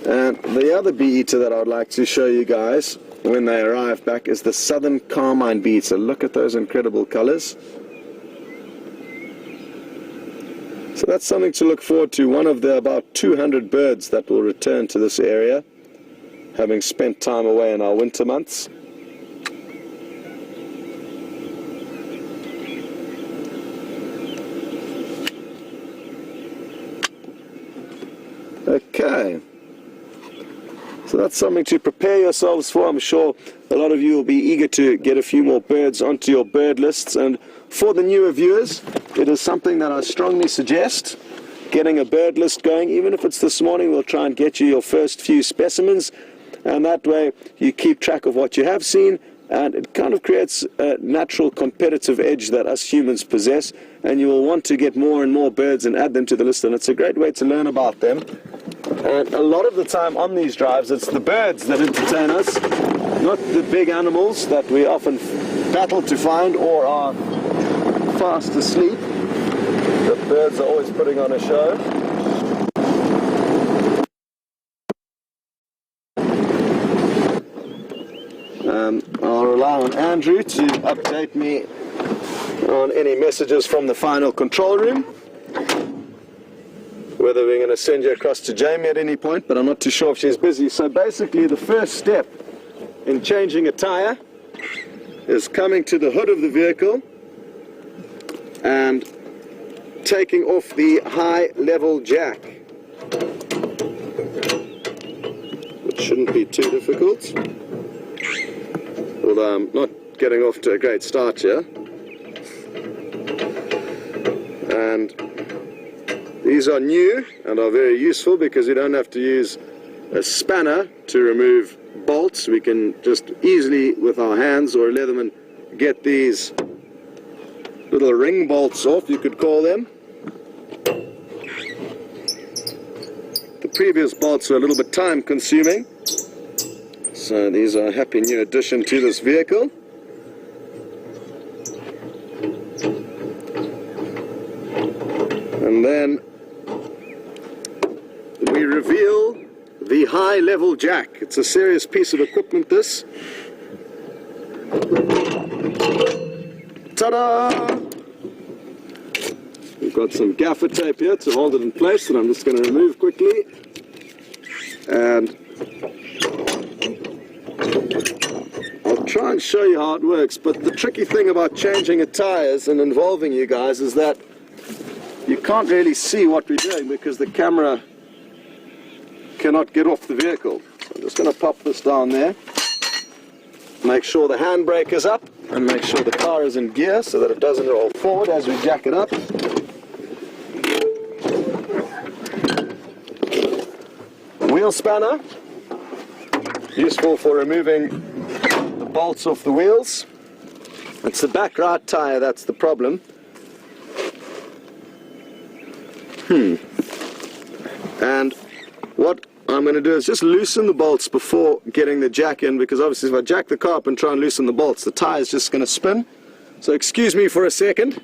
And the other bee-eater that I would like to show you guys when they arrive back is the southern carmine bee-eater. Look at those incredible colors. So that's something to look forward to. One of the about 200 birds that will return to this area, having spent time away in our winter months. Okay. So that's something to prepare yourselves for. I'm sure a lot of you will be eager to get a few more birds onto your bird lists. And for the newer viewers, it is something that I strongly suggest, getting a bird list going. Even if it's this morning, we'll try and get you your first few specimens. And that way you keep track of what you have seen. And it kind of creates a natural competitive edge that us humans possess. And you will want to get more and more birds and add them to the list. And it's a great way to learn about them. And a lot of the time on these drives, it's the birds that entertain us, not the big animals that we often battle to find or are fast asleep. The birds are always putting on a show. I'll rely on Andrew to update me on any messages from the final control room. whether we're going to send you across to Jamie at any point, but I'm not too sure if she's busy. So basically the first step in changing a tire is coming to the hood of the vehicle and taking off the high level jack, which shouldn't be too difficult, although I'm not getting off to a great start here. And these are new and are very useful because you don't have to use a spanner to remove bolts. We can just easily with our hands or a Leatherman get these little ring bolts off, you could call them. The previous bolts are a little bit time consuming, so these are a happy new addition to this vehicle. And then we reveal the high level jack. It's a serious piece of equipment, this. Ta-da! We've got some gaffer tape here to hold it in place that I'm just going to remove quickly. And I'll try and show you how it works, but the tricky thing about changing a tires and involving you guys is that you can't really see what we're doing because the camera cannot get off the vehicle. So I'm just going to pop this down there, make sure the handbrake is up, and make sure the car is in gear so that it doesn't roll forward as we jack it up. Wheel spanner, useful for removing the bolts off the wheels. It's the back right tire that's the problem. And what I'm going to do is just loosen the bolts before getting the jack in, because obviously if I jack the car up and try and loosen the bolts, the tire is just going to spin. So excuse me for a second.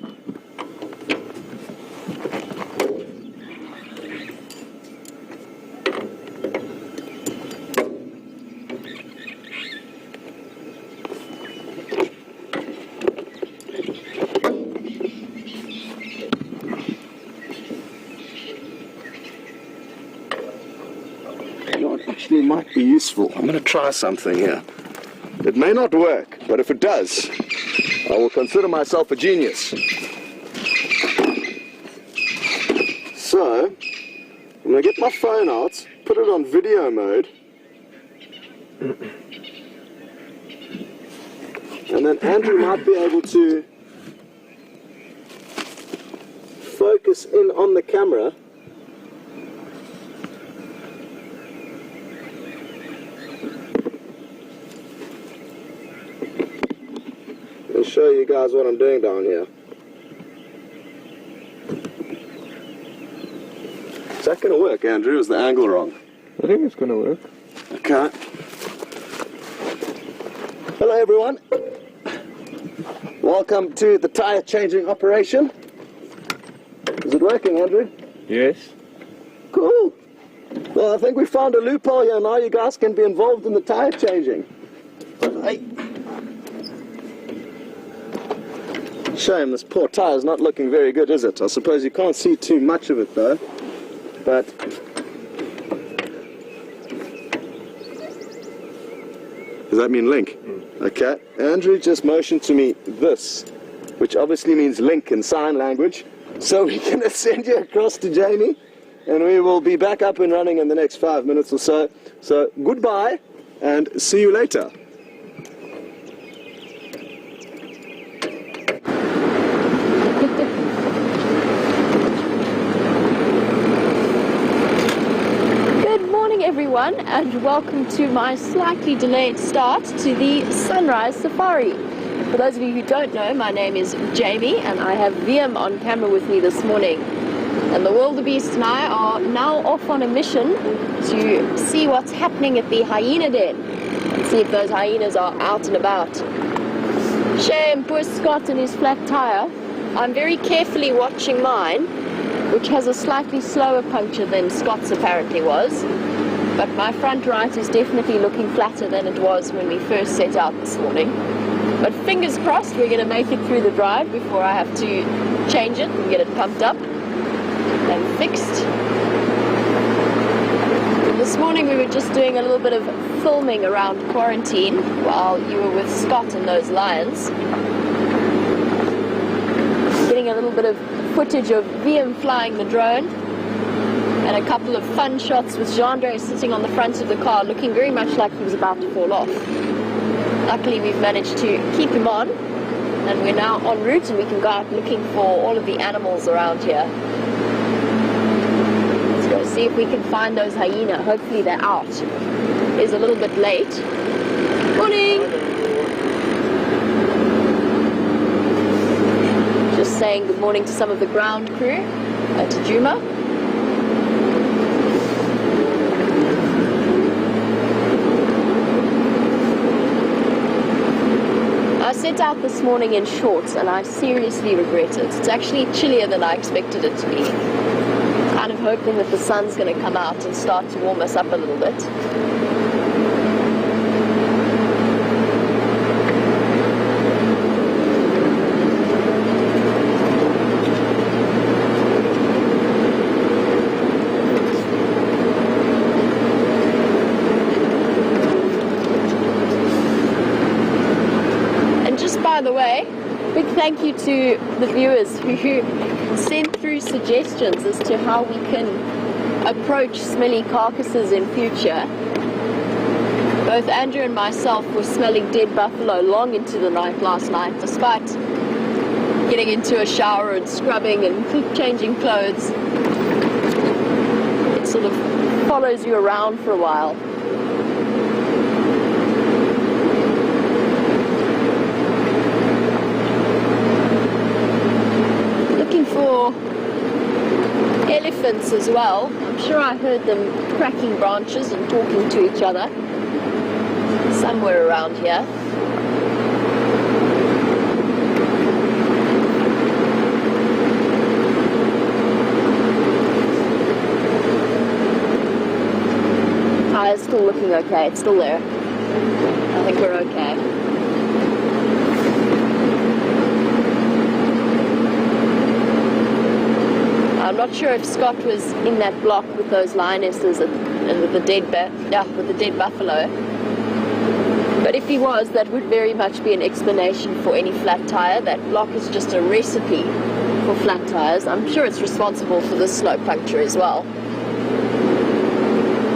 Actually might be useful. I'm going to try something here. It may not work, but if it does, I will consider myself a genius. So, I'm going to get my phone out, put it on video mode, and then Andrew might be able to focus in on the camera. Show you guys what I'm doing down here. Is that going to work, Andrew? Is the angle wrong? I think it's going to work. Okay. Hello everyone. Welcome to the tire changing operation. Is it working, Andrew? Yes. Cool. Well, I think we found a loophole here. Now you guys can be involved in the tire changing. Hey. Shame, this poor tire is not looking very good, is it? I suppose you can't see too much of it though, but does that mean link? Okay, Andrew just motioned to me this, which obviously means link in sign language, so we're going to send you across to Jamie, and we will be back up and running in the next 5 minutes or so. So goodbye, and see you later. Everyone, and welcome to my slightly delayed start to the Sunrise Safari. For those of you who don't know, my name is Jamie and I have Wium on camera with me this morning. And the wildebeest and I are now off on a mission to see what's happening at the hyena den and see if those hyenas are out and about. Shame, poor Scott and his flat tire. I'm very carefully watching mine, which has a slightly slower puncture than Scott's apparently was. But my front right is definitely looking flatter than it was when we first set out this morning. But fingers crossed we're going to make it through the drive before I have to change it and get it pumped up and fixed. This morning we were just doing a little bit of filming around quarantine while you were with Scott and those lions. Getting a little bit of footage of Wium flying the drone and a couple of fun shots with Gendre sitting on the front of the car looking very much like he was about to fall off. Luckily we've managed to keep him on and we're now en route and we can go out looking for all of the animals around here. Let's go see if we can find those hyena. Hopefully they're out. It's a little bit late. Morning! Just saying good morning to some of the ground crew at Djuma. I set out this morning in shorts and I seriously regret it. It's actually chillier than I expected it to be. Kind of hoping that the sun's going to come out and start to warm us up a little bit. By the way, big thank you to the viewers who sent through suggestions as to how we can approach smelly carcasses in future. Both Andrew and myself were smelling dead buffalo long into the night last night, despite getting into a shower and scrubbing and changing clothes. It sort of follows you around for a while. For elephants as well. I'm sure I heard them cracking branches and talking to each other somewhere around here. It's still looking okay. It's still there. I think we're okay. I'm not sure if Scott was in that block with those lionesses and with the dead buffalo. But if he was, that would very much be an explanation for any flat tire. That block is just a recipe for flat tires. I'm sure it's responsible for this slow puncture as well.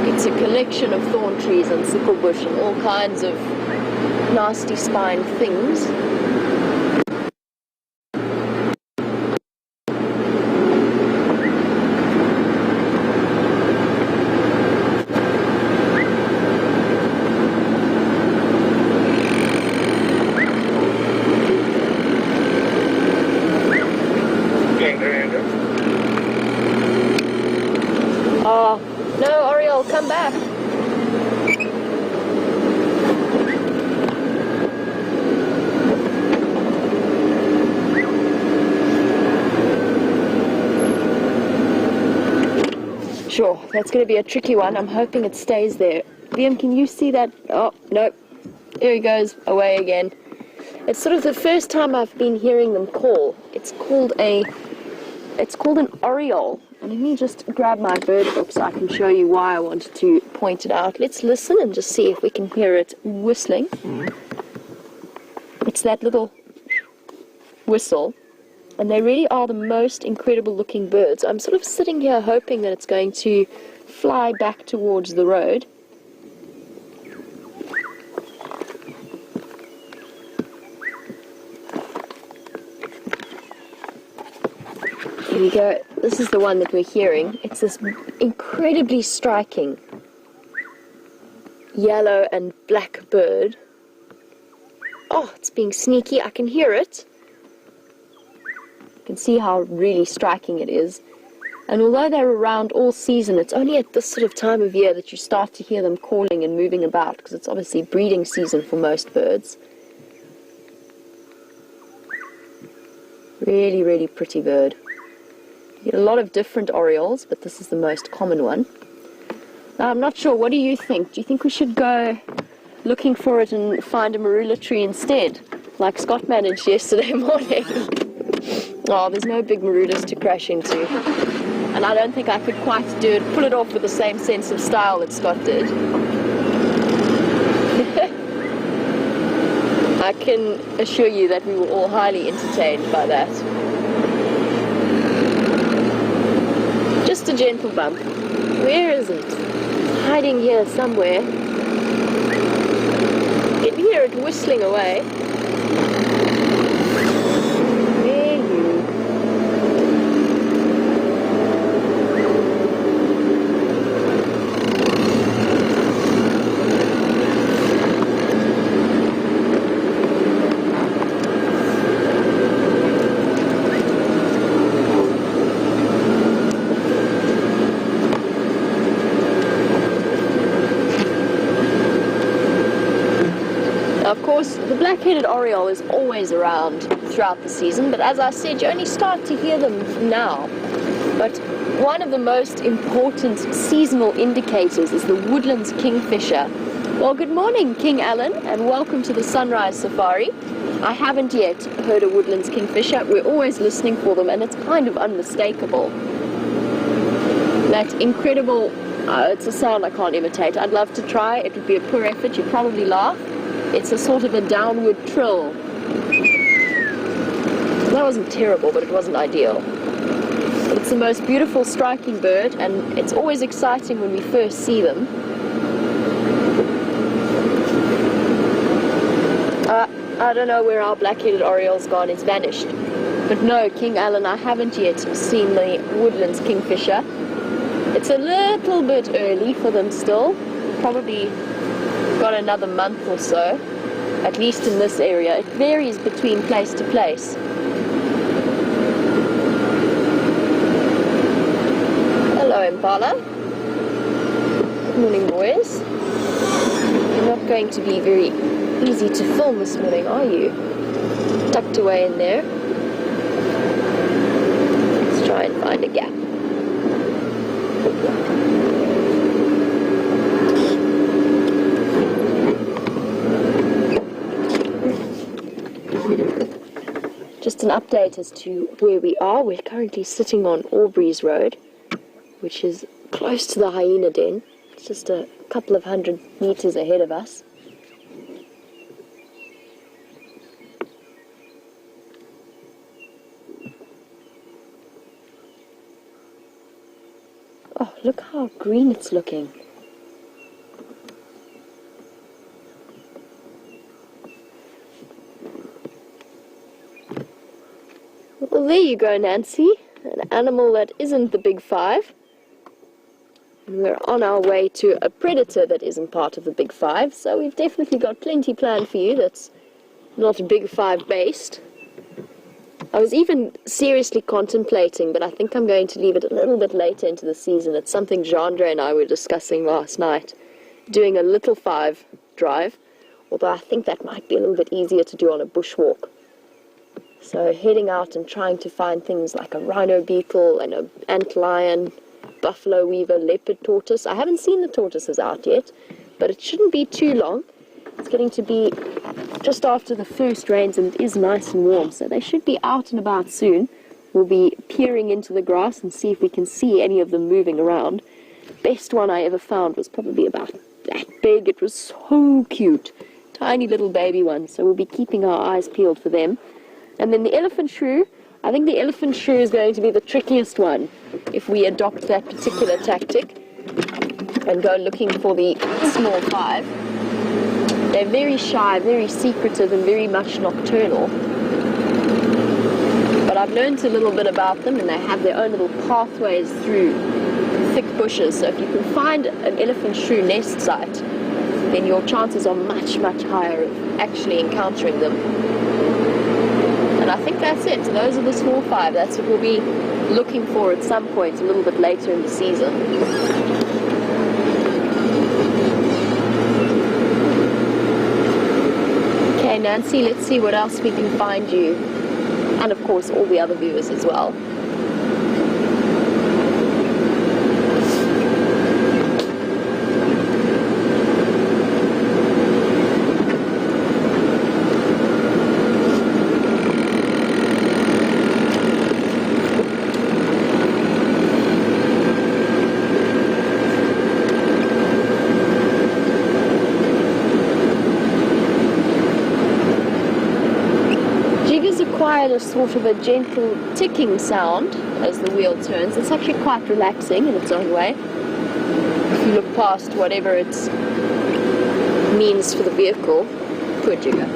It's a collection of thorn trees and sickle bush and all kinds of nasty spine things. Come back. Sure, that's going to be a tricky one. I'm hoping it stays there. Liam, can you see that? Oh, nope. There he goes, away again. It's sort of the first time I've been hearing them call. It's called an oriole. And let me just grab my bird book so I can show you why I wanted to point it out. Let's listen and just see if we can hear it whistling. It's that little whistle. And they really are the most incredible looking birds. I'm sort of sitting here hoping that it's going to fly back towards the road. Here we go. This is the one that we're hearing. It's this incredibly striking yellow and black bird. Oh, it's being sneaky. I can hear it. You can see how really striking it is. And although they're around all season, it's only at this sort of time of year that you start to hear them calling and moving about, because it's obviously breeding season for most birds. Really, really pretty bird. You get a lot of different orioles, but this is the most common one. Now, I'm not sure. What do you think? Do you think we should go looking for it and find a marula tree instead, like Scott managed yesterday morning? Oh, there's no big marulas to crash into. and I don't think I could quite pull it off with the same sense of style that Scott did. I can assure you that we were all highly entertained by that. Just a gentle bump. Where is it? It's hiding here somewhere. You can hear it whistling away. There you. Of course, the black-headed oriole is always around throughout the season, but as I said, you only start to hear them now. But one of the most important seasonal indicators is the woodlands kingfisher. Well, good morning, King Alan, and welcome to the Sunrise Safari. I haven't yet heard a woodlands kingfisher. We're always listening for them, and it's kind of unmistakable. That incredible, it's a sound I can't imitate. I'd love to try. It would be a poor effort. You'd probably laugh. It's a sort of a downward trill. That wasn't terrible, but it wasn't ideal. It's the most beautiful, striking bird, and it's always exciting when we first see them. I don't know where our black-headed oriole's gone. It's vanished. But no, King Alan, I haven't yet seen the woodlands kingfisher. It's a little bit early for them still. Probably got another month or so, at least in this area. It varies between place to place. Hello, Impala. Good morning, boys. You're not going to be very easy to film this morning, are you? Tucked away in there. Let's try and find a gap. Just an update as to where we are. We're currently sitting on Aubrey's Road, which is close to the hyena den. It's just a couple of 100 meters ahead of us. Oh, look how green it's looking. Well, there you go, Nancy. An animal that isn't the big five. And we're on our way to a predator that isn't part of the big five, so we've definitely got plenty planned for you that's not big five based. I was even seriously contemplating, but I think I'm going to leave it a little bit later into the season. It's something Jandre and I were discussing last night, doing a little five drive, although I think that might be a little bit easier to do on a bushwalk. So heading out and trying to find things like a rhino beetle and an antlion, buffalo weaver, leopard tortoise. I haven't seen the tortoises out yet, but it shouldn't be too long. It's getting to be just after the first rains and it is nice and warm, so they should be out and about soon. We'll be peering into the grass and see if we can see any of them moving around. Best one I ever found was probably about that big. It was so cute. Tiny little baby one, so we'll be keeping our eyes peeled for them. And then the elephant shrew, I think the elephant shrew is going to be the trickiest one if we adopt that particular tactic and go looking for the small five. They're very shy, very secretive, and very much nocturnal. But I've learned a little bit about them, and they have their own little pathways through thick bushes. So if you can find an elephant shrew nest site, then your chances are much, much higher of actually encountering them. And I think that's it. Those are the small five. That's what we'll be looking for at some point a little bit later in the season. Okay, Nancy, let's see what else we can find you. And of course, all the other viewers as well. provide a sort of a gentle ticking sound as the wheel turns. It's actually quite relaxing in its own way. If you look past whatever it means for the vehicle, poor jigger.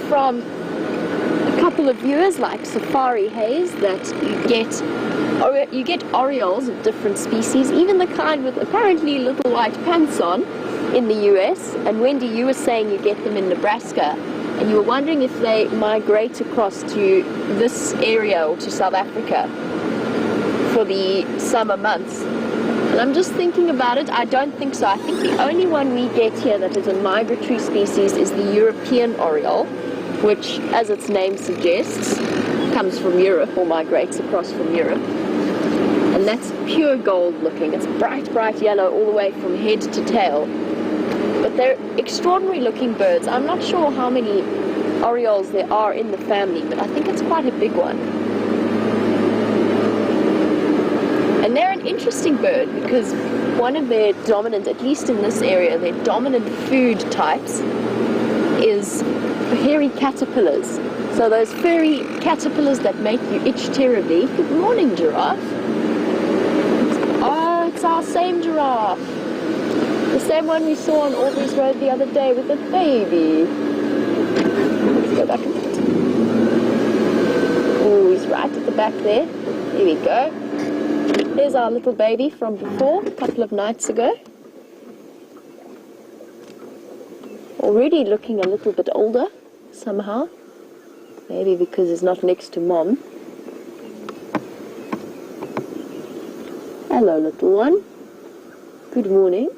From a couple of viewers like Safari Haze that you get orioles of different species, even the kind with apparently little white pants on in the US. And Wendy, you were saying you get them in Nebraska, and you were wondering if they migrate across to this area or to South Africa for the summer months. And I'm just thinking about it. I don't think so. I think the only one we get here that is a migratory species is the European oriole, which, as its name suggests, comes from Europe or migrates across from Europe. And that's pure gold looking. It's bright, bright yellow all the way from head to tail. But they're extraordinary looking birds. I'm not sure how many orioles there are in the family, but I think it's quite a big one. And they're an interesting bird because one of their dominant, at least in this area, their dominant food types is hairy caterpillars. So those furry caterpillars that make you itch terribly. Good morning, Giraffe. Oh, it's our same giraffe. The same one we saw on Aubrey's Road the other day with the baby. Let's go back and look. Oh, he's right at the back there. Here we go. There's our little baby from before, a couple of nights ago. Already looking a little bit older, somehow. Maybe because he's not next to Mom. Hello, little one. Good morning.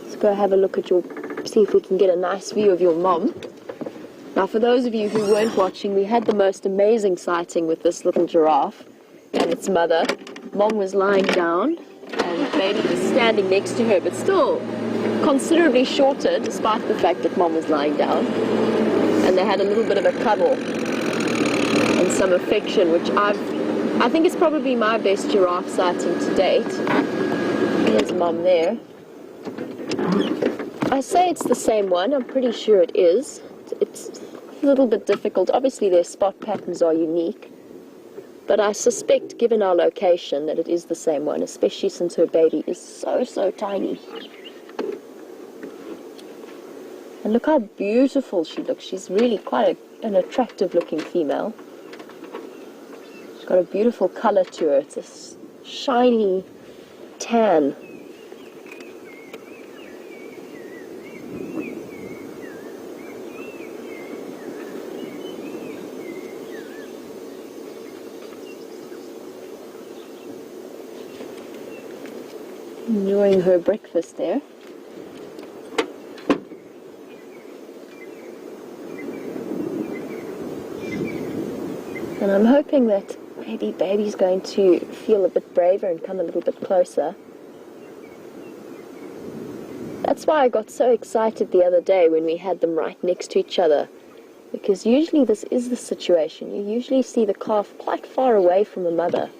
Let's go have a look at see if we can get a nice view of your Mom. Now, for those of you who weren't watching, we had the most amazing sighting with this little giraffe and its mother. Mom was lying down and baby was standing next to her, but still considerably shorter despite the fact that Mom was lying down. And they had a little bit of a cuddle and some affection, which I think is probably my best giraffe sighting to date. There's Mom there. I say it's the same one. I'm pretty sure it is. It's a little bit difficult. Obviously their spot patterns are unique, but I suspect, given our location, that it is the same one, especially since her baby is so tiny. And look how beautiful she looks. She's really quite an attractive looking female. She's got a beautiful color to her. It's a shiny tan. Enjoying her breakfast there. And I'm hoping that maybe baby's going to feel a bit braver and come a little bit closer. That's why I got so excited the other day when we had them right next to each other. Because usually this is the situation. You usually see the calf quite far away from the mother.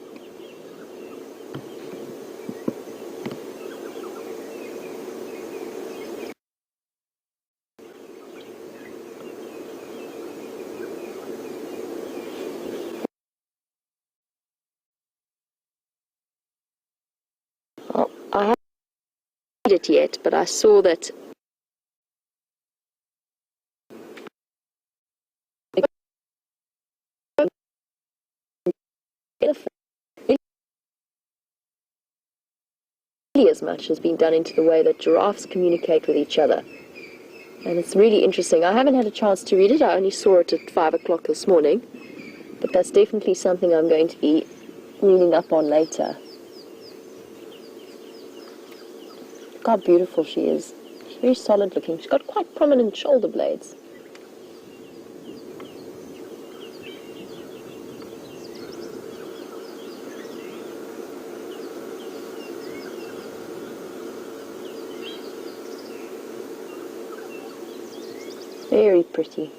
I haven't read it yet, but I saw that as much has been done into the way that giraffes communicate with each other. And it's really interesting. I haven't had a chance to read it. I only saw it at 5 o'clock this morning. But that's definitely something I'm going to be reading up on later. Look how beautiful she is. She Very solid looking. She's got quite prominent shoulder blades. Very pretty.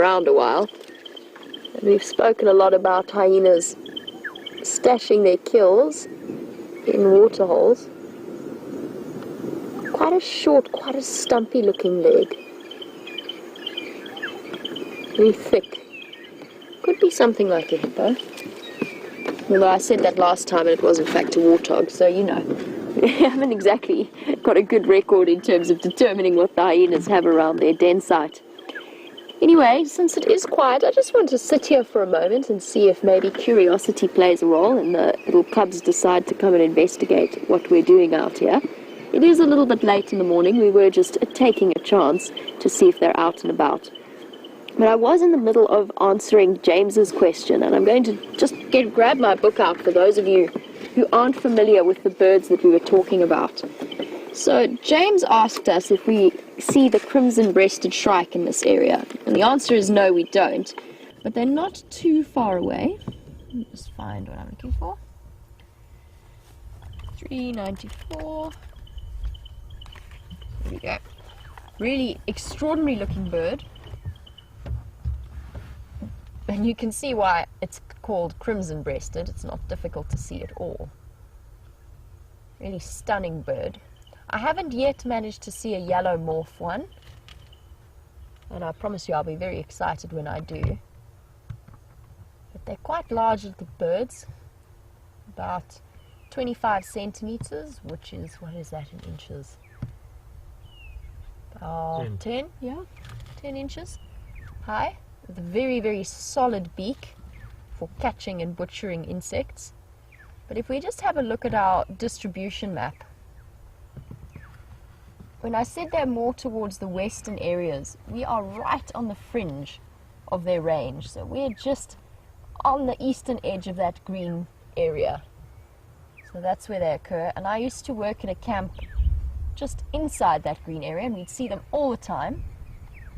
around a while. And we've spoken a lot about hyenas stashing their kills in water holes. Quite a short, quite a stumpy looking leg. Very thick. Could be something like a hippo. Although I said that last time and it was in fact a warthog, so you know. We haven't exactly got a good record in terms of determining what the hyenas have around their den site. Anyway, since it is quiet, I just want to sit here for a moment and see if maybe curiosity plays a role and the little cubs decide to come and investigate what we're doing out here. It is a little bit late in the morning. We were just taking a chance to see if they're out and about. But I was in the middle of answering James's question, and I'm going to just grab my book out for those of you who aren't familiar with the birds that we were talking about. So James asked us if we see the crimson-breasted shrike in this area, and the answer is no, we don't. But they're not too far away. Let me just find what I'm looking for. 394. There we go. Really extraordinary looking bird. And you can see why it's called crimson-breasted. It's not difficult to see at all. Really stunning bird. I haven't yet managed to see a yellow morph one. And I promise you I'll be very excited when I do. But they're quite large little birds. About 25 centimeters, which is, what is that in inches? About 10, yeah, 10 inches high. With a very, very solid beak for catching and butchering insects. But if we just have a look at our distribution map, when I said they're more towards the western areas, we are right on the fringe of their range. So we're just on the eastern edge of that green area. So that's where they occur. And I used to work at a camp just inside that green area, and we'd see them all the time.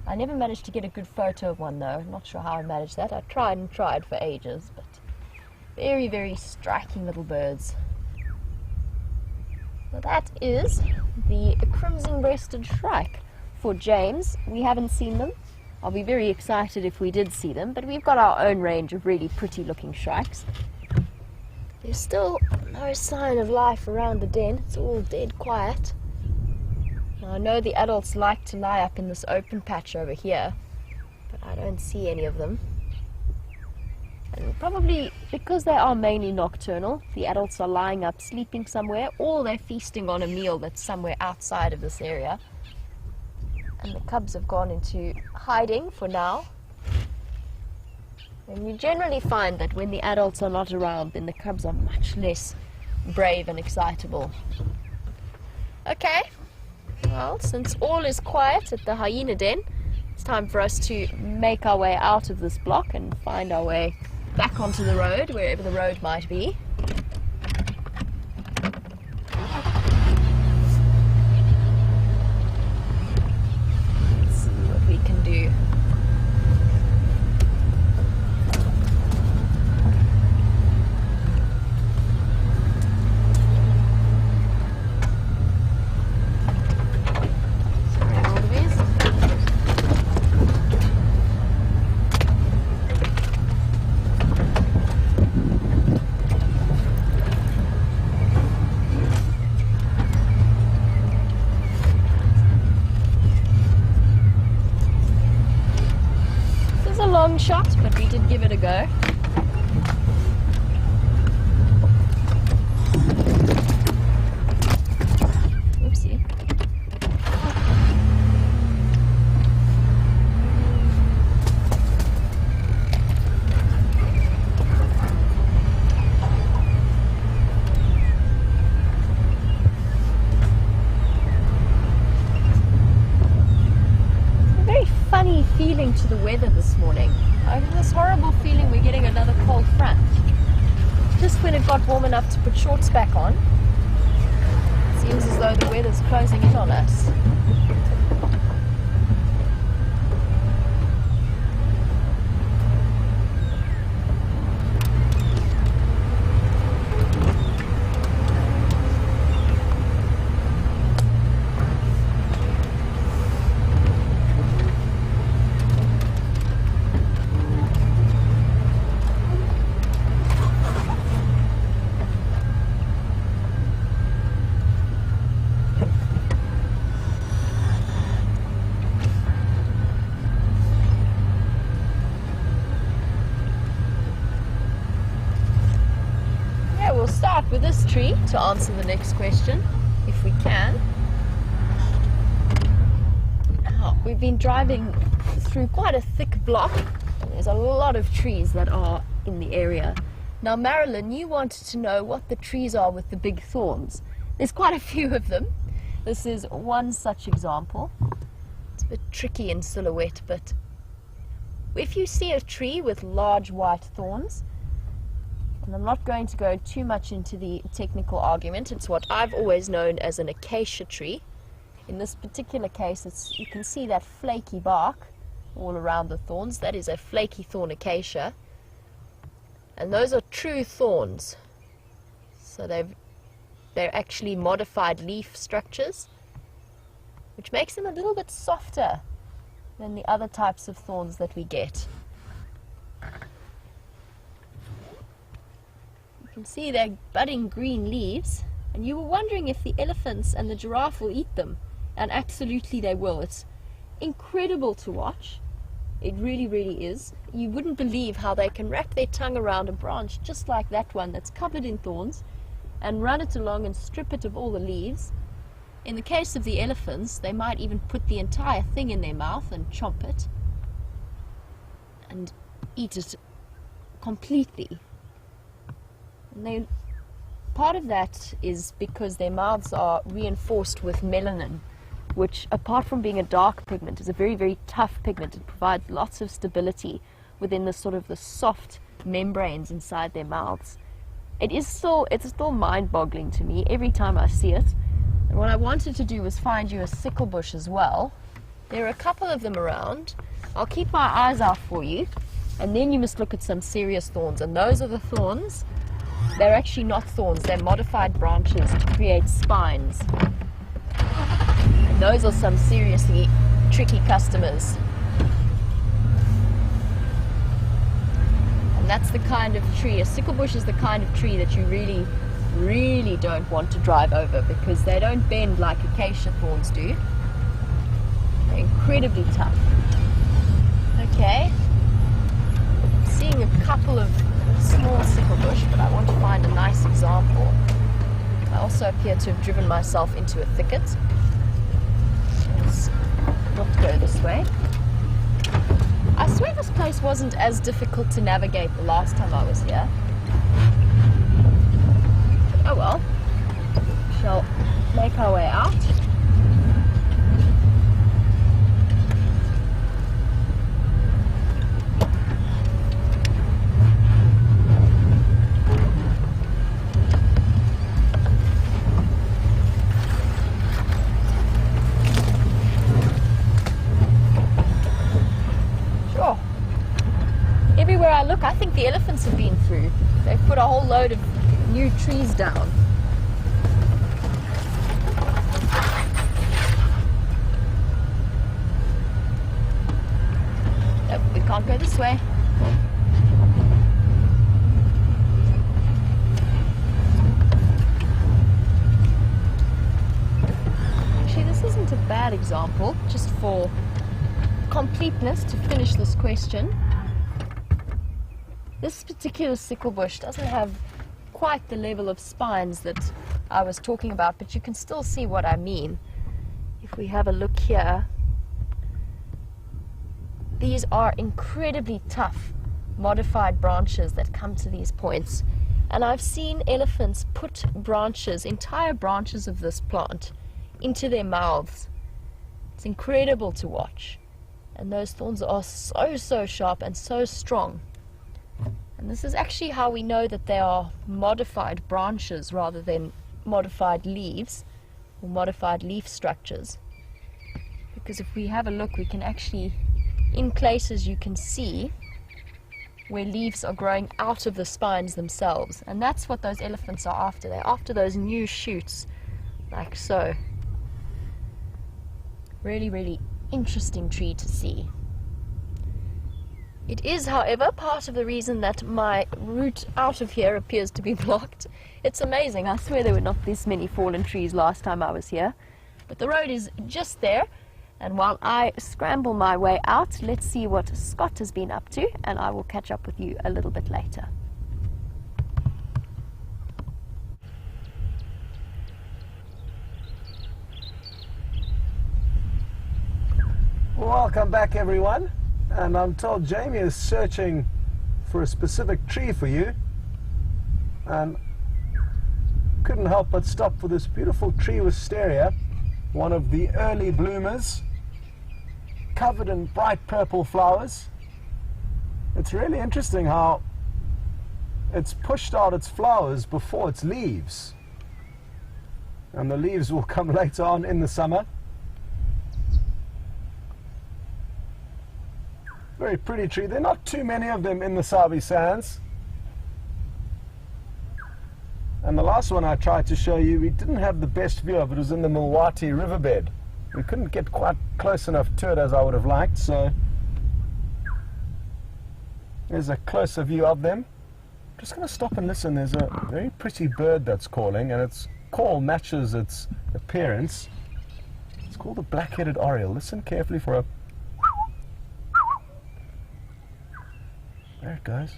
I never managed to get a good photo of one though. Not sure how I managed that. I tried and tried for ages, but very, very striking little birds. So that is the crimson-breasted shrike. For James, we haven't seen them. I'll be very excited if we did see them, but we've got our own range of really pretty looking shrikes. There's still no sign of life around the den. It's all dead quiet. Now, I know the adults like to lie up in this open patch over here, but I don't see any of them. And probably because they are mainly nocturnal, the adults are lying up sleeping somewhere, or they're feasting on a meal that's somewhere outside of this area. And the cubs have gone into hiding for now. And you generally find that when the adults are not around, then the cubs are much less brave and excitable. Okay. Well, since all is quiet at the hyena den, it's time for us to make our way out of this block and find our way back onto the road, wherever the road might be. Let's see what we can do. Shot, but we did give it a go. Oopsie. A very funny feeling to the weather this morning. I have this horrible feeling we're getting another cold front. Just when it got warm enough to put shorts back on, it seems as though the weather's closing in on us. this tree to answer the next question, if we can. Now, we've been driving through quite a thick block, and there's a lot of trees that are in the area. Now, Marilyn, you wanted to know what the trees are with the big thorns. There's quite a few of them. This is one such example. It's a bit tricky in silhouette, but if you see a tree with large white thorns, and I'm not going to go too much into the technical argument, it's what I've always known as an acacia tree. In this particular case, you can see that flaky bark all around the thorns. That is a flaky thorn acacia. And those are true thorns. So they're actually modified leaf structures, which makes them a little bit softer than the other types of thorns that we get. You can see they're budding green leaves, and you were wondering if the elephants and the giraffe will eat them, and absolutely they will. It's incredible to watch. It really, really is. You wouldn't believe how they can wrap their tongue around a branch just like that one that's covered in thorns and run it along and strip it of all the leaves. In the case of the elephants, they might even put the entire thing in their mouth and chomp it and eat it completely. And part of that is because their mouths are reinforced with melanin, which, apart from being a dark pigment, is a very, very tough pigment. It provides lots of stability within the sort of the soft membranes inside their mouths. It's still mind-boggling to me every time I see it. And what I wanted to do was find you a sickle bush as well. There are a couple of them around. I'll keep my eyes out for you, and then you must look at some serious thorns. And those are the thorns. They're actually not thorns, they're modified branches to create spines. And those are some seriously tricky customers. And that's the kind of tree, a sickle bush is the kind of tree that you really, really don't want to drive over, because they don't bend like acacia thorns do. They're incredibly tough. Okay, I'm seeing a couple of small sickle bush, but I want to find a nice example. I also appear to have driven myself into a thicket. Let's not go this way. I swear this place wasn't as difficult to navigate the last time I was here. Oh well. We shall make our way out. Everywhere I look, I think the elephants have been through. They've put a whole load of new trees down. Nope, we can't go this way. Actually, this isn't a bad example, just for completeness to finish this question. This particular sickle bush doesn't have quite the level of spines that I was talking about, but you can still see what I mean. If we have a look here, these are incredibly tough modified branches that come to these points. And I've seen elephants put branches, entire branches of this plant, into their mouths. It's incredible to watch. And those thorns are so sharp and so strong. And this is actually how we know that they are modified branches rather than modified leaves or modified leaf structures. Because if we have a look, we can actually, in places you can see where leaves are growing out of the spines themselves. And that's what those elephants are after. They're after those new shoots, like so. Really, really interesting tree to see. It is, however, part of the reason that my route out of here appears to be blocked. It's amazing. I swear there were not this many fallen trees last time I was here. But the road is just there. And while I scramble my way out, let's see what Scott has been up to, and I will catch up with you a little bit later. Welcome back, everyone. And I'm told Jamie is searching for a specific tree for you, and couldn't help but stop for this beautiful tree wisteria, one of the early bloomers, covered in bright purple flowers. It's really interesting how it's pushed out its flowers before its leaves, and the leaves will come later on in the summer. Very pretty tree. There are not too many of them in the Sabi Sands. And the last one I tried to show you, we didn't have the best view of it. It was in the Milwati riverbed. We couldn't get quite close enough to it as I would have liked, so there's a closer view of them. I'm just going to stop and listen. There's a very pretty bird that's calling, and its call matches its appearance. It's called the black-headed oriole. Listen carefully for a... There it goes.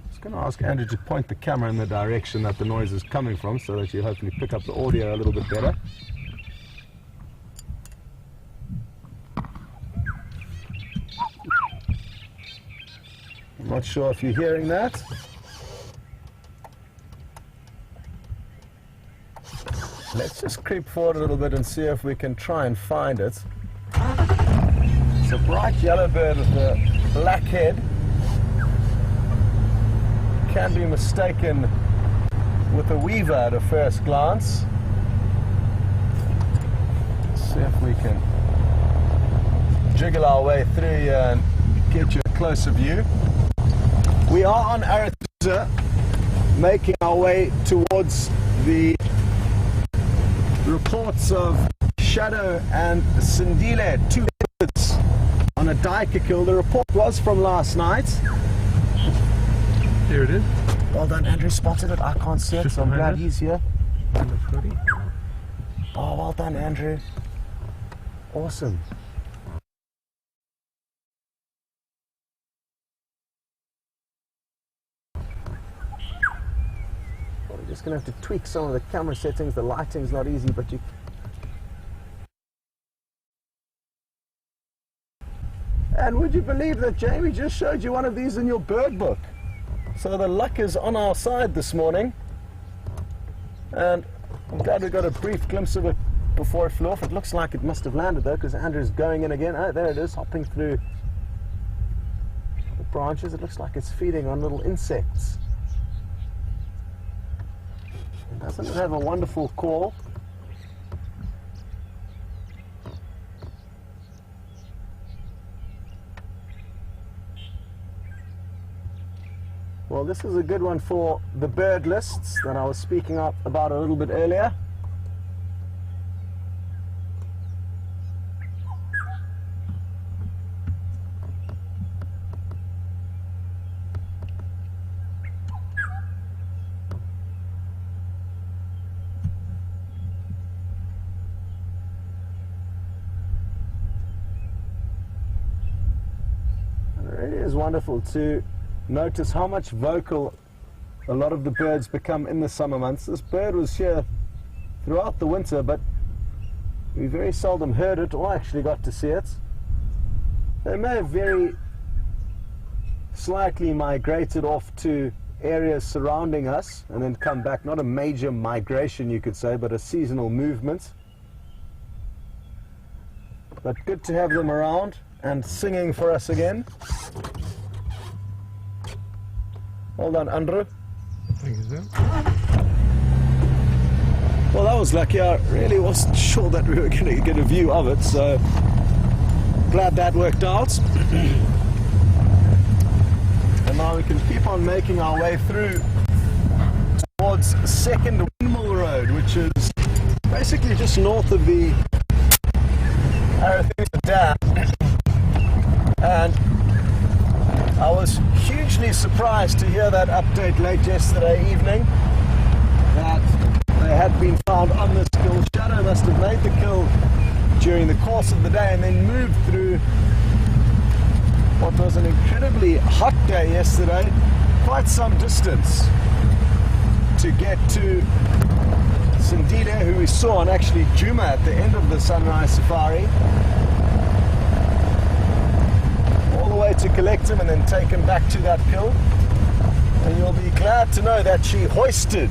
Just going to ask Andrew to point the camera in the direction that the noise is coming from, so that you hopefully pick up the audio a little bit better. I'm not sure if you're hearing that. Let's just creep forward a little bit and see if we can try and find it. It's a bright yellow bird with a black head. Can be mistaken with a weaver at a first glance. Let's see if we can jiggle our way through here and get you a closer view. We are on Arathusa, making our way towards the reports of Shadow and Sindile, two leopards on a duiker kill. The report was from last night. There it is. Well done, Andrew. Spotted it. I can't see it, so I'm glad he's here. Oh, well done, Andrew. Awesome. We're just going to have to tweak some of the camera settings. The lighting's not easy, but you... And would you believe that Jamie just showed you one of these in your bird book? So the luck is on our side this morning. And I'm glad we got a brief glimpse of it before it flew off. It looks like it must have landed though, because Andrew's going in again. Oh, there it is, hopping through the branches. It looks like it's feeding on little insects. Doesn't it have a wonderful call? Well, this is a good one for the bird lists that I was speaking about a little bit earlier. It is wonderful to notice how much vocal a lot of the birds become in the summer months. This bird was here throughout the winter, but we very seldom heard it or actually got to see it. They may have very slightly migrated off to areas surrounding us and then come back. Not a major migration, you could say, but a seasonal movement. But good to have them around and singing for us again. Well done, Andrew. Thank you, sir. Well, that was lucky. I really wasn't sure that we were going to get a view of it, so glad that worked out. And now we can keep on making our way through towards Second Windmill Road, which is basically just north of the Arathusa Dam. And I was hugely surprised to hear that update late yesterday evening that they had been found on this kill. Shadow must have made the kill during the course of the day and then moved through what was an incredibly hot day yesterday quite some distance to get to Sindile, who we saw on actually Djuma at the end of the sunrise safari, all the way to collect him and then take him back to that kill. And you'll be glad to know that she hoisted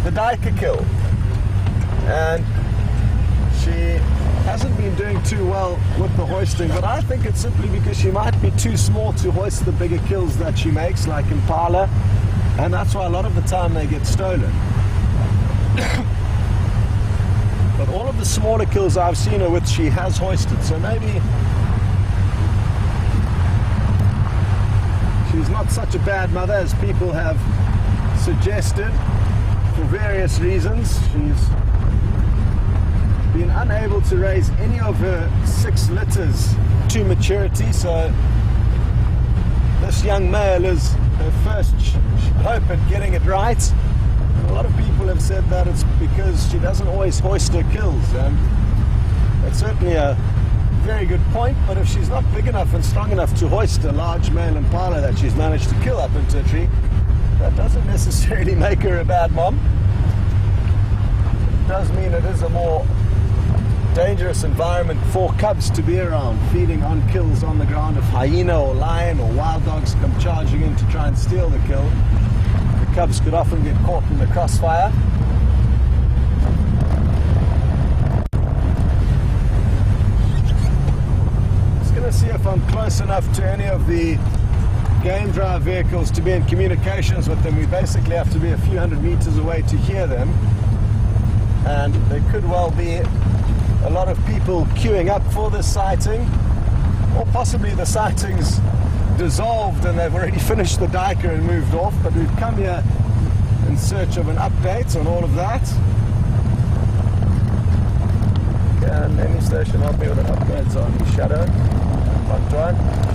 the duiker kill, and she hasn't been doing too well with the hoisting, but I think it's simply because she might be too small to hoist the bigger kills that she makes, like impala, and that's why a lot of the time they get stolen. But all of the smaller kills I've seen her with, she has hoisted, so maybe she's not such a bad mother as people have suggested for various reasons. She's been unable to raise any of her 6 litters to maturity, so this young male is her first hope at getting it right. And a lot of people have said that it's because she doesn't always hoist her kills, and that's certainly a very good point. But if she's not big enough and strong enough to hoist a large male impala that she's managed to kill up into a tree, that doesn't necessarily make her a bad mom. It does mean it is a more dangerous environment for cubs to be around, feeding on kills on the ground. If hyena or lion or wild dogs come charging in to try and steal the kill, the cubs could often get caught in the crossfire. Just going to see if I'm close enough to any of the game drive vehicles to be in communications with them. We basically have to be a few hundred meters away to hear them, and there could well be a lot of people queuing up for this sighting, or possibly the sighting's dissolved and they've already finished the duiker and moved off. But we've come here in search of an update on all of that. Can any station help me with an update on Shadow? Antoine?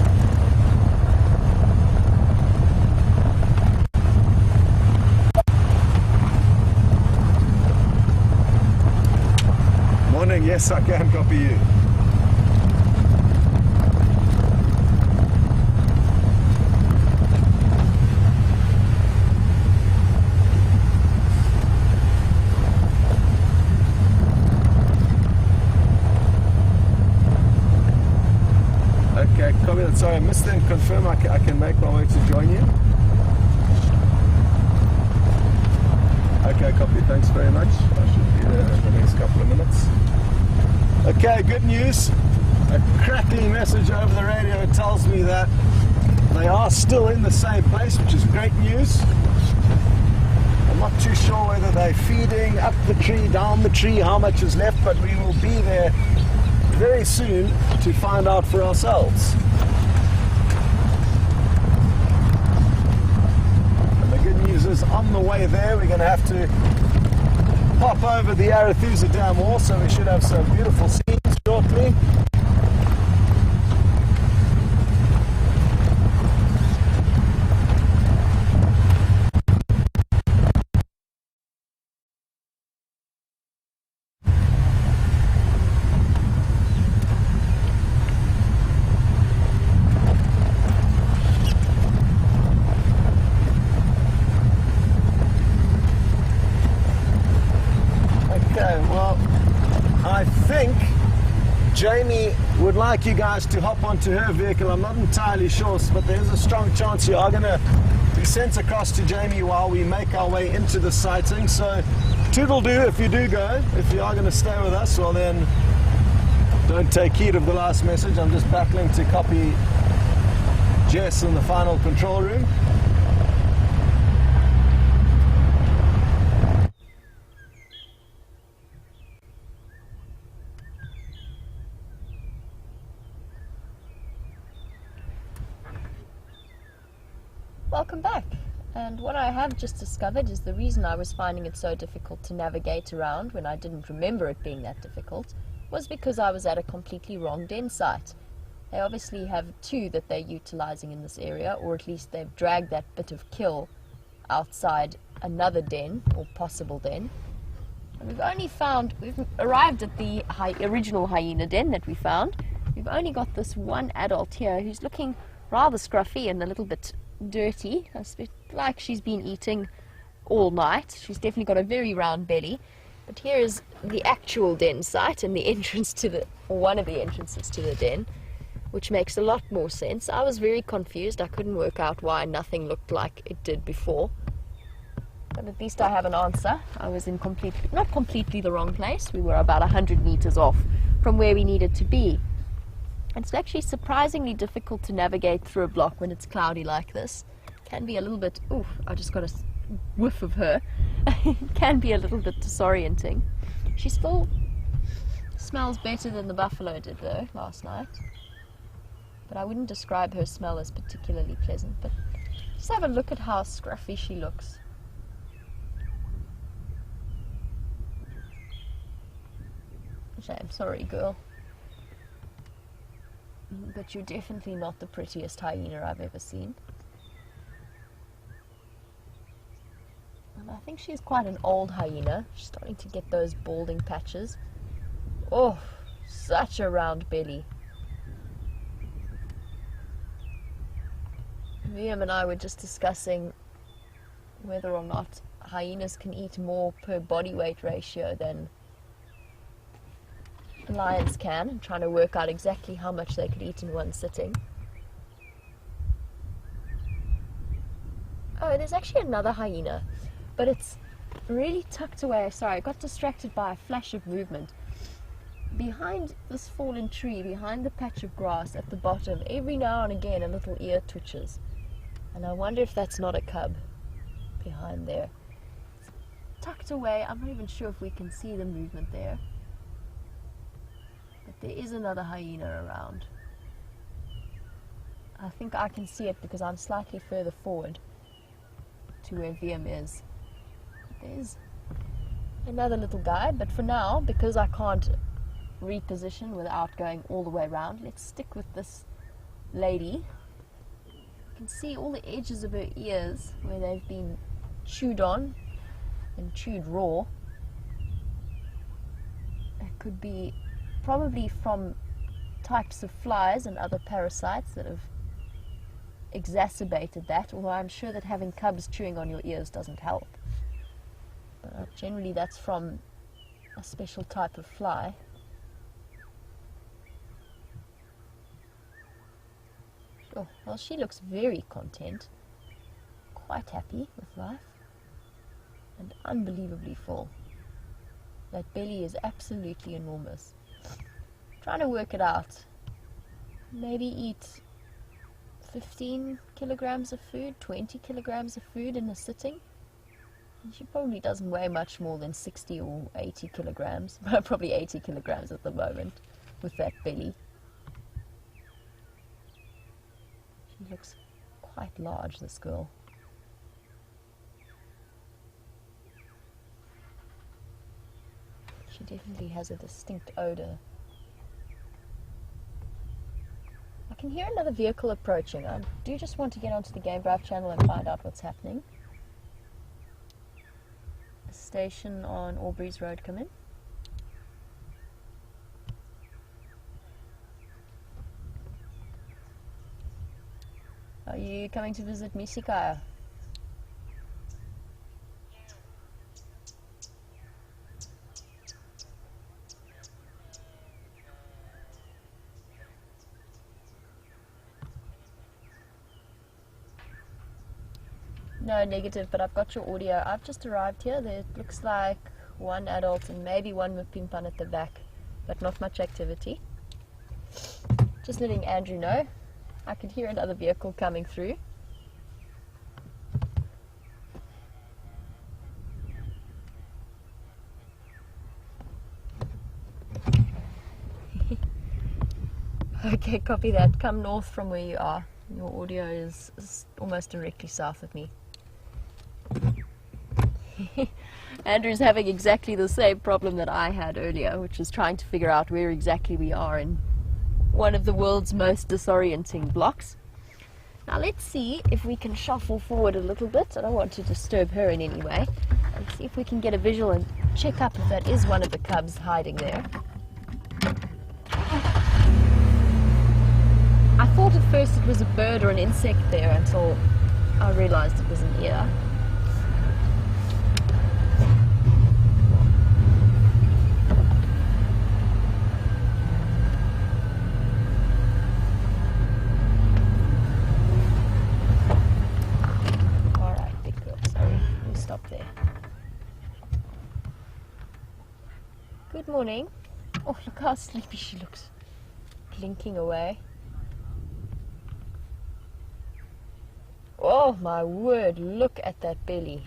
Morning, yes, I can copy you. Okay, copy that. Sorry, I missed them. Confirm I can make my way to join you. Okay, copy. Thanks very much. I should be there in the next couple of minutes. Okay, good news. A crackling message over the radio tells me that they are still in the same place, which is great news. I'm not too sure whether they're feeding up the tree, down the tree, how much is left, but we will be there very soon to find out for ourselves. And the good news is, on the way there, we're going to have to pop over the Gowrie Dam also. We should have some beautiful scenes shortly. I think Jamie would like you guys to hop onto her vehicle. I'm not entirely sure, but there's a strong chance you are going to be sent across to Jamie while we make our way into the sighting. So toodle-doo if you do go. If you are going to stay with us, well then don't take heed of the last message. I'm just battling to copy Jess in the final control room. Welcome back. And what I have just discovered is the reason I was finding it so difficult to navigate around when I didn't remember it being that difficult was because I was at a completely wrong den site. They obviously have two that they're utilizing in this area, or at least they've dragged that bit of kill outside another den or possible den. And we've arrived at the original hyena den that we found. We've only got this one adult here who's looking rather scruffy and a little bit dirty, like she's been eating all night. She's definitely got a very round belly. But here is the actual den site and the entrance to the, or one of the entrances to the den, which makes a lot more sense. I was very confused. I couldn't work out why nothing looked like it did before. But at least I have an answer. I was in not completely the wrong place. We were about 100 meters off from where we needed to be. And it's actually surprisingly difficult to navigate through a block when it's cloudy like this. It can be a little bit, ooh, I just got a whiff of her. It can be a little bit disorienting. She still smells better than the buffalo did though last night. But I wouldn't describe her smell as particularly pleasant. But just have a look at how scruffy she looks. Shame, sorry girl. But you're definitely not the prettiest hyena I've ever seen. And I think she's quite an old hyena. She's starting to get those balding patches. Oh, such a round belly. Wium and I were just discussing whether or not hyenas can eat more per body weight ratio than lions can, and trying to work out exactly how much they could eat in one sitting. Oh, there's actually another hyena, but it's really tucked away. Sorry, I got distracted by a flash of movement. Behind this fallen tree, behind the patch of grass at the bottom, every now and again a little ear twitches. And I wonder if that's not a cub behind there. It's tucked away. I'm not even sure if we can see the movement there. But there is another hyena around. I think I can see it because I'm slightly further forward to where Wium is. There's another little guy, but for now, because I can't reposition without going all the way around, let's stick with this lady. You can see all the edges of her ears where they've been chewed on and chewed raw. It could be probably from types of flies and other parasites that have exacerbated that, although I'm sure that having cubs chewing on your ears doesn't help. But generally that's from a special type of fly. Oh, well, she looks very content, quite happy with life, and unbelievably full. That belly is absolutely enormous. Trying to work it out. Maybe eat 15 kilograms of food, 20 kilograms of food in a sitting. And she probably doesn't weigh much more than 60 or 80 kilograms. Probably 80 kilograms at the moment with that belly. She looks quite large, this girl. She definitely has a distinct odor. I can hear another vehicle approaching. I do just want to get onto the Game Drive channel and find out what's happening. A station on Aubrey's Road, come in. Are you coming to visit Misikaya? No, negative, but I've got your audio. I've just arrived here. There looks like one adult and maybe one Mpimpan at the back, but not much activity. Just letting Andrew know. I could hear another vehicle coming through. Okay, copy that. Come north from where you are. Your audio is almost directly south of me. Andrew's having exactly the same problem that I had earlier, which is trying to figure out where exactly we are in one of the world's most disorienting blocks. Now let's see if we can shuffle forward a little bit. I don't want to disturb her in any way. And see if we can get a visual and check up if that is one of the cubs hiding there. I thought at first it was a bird or an insect there until I realized it was an ear. Alright, big girl, sorry. We'll stop there. Good morning. Oh, look how sleepy she looks. Blinking away. Oh my word, look at that belly.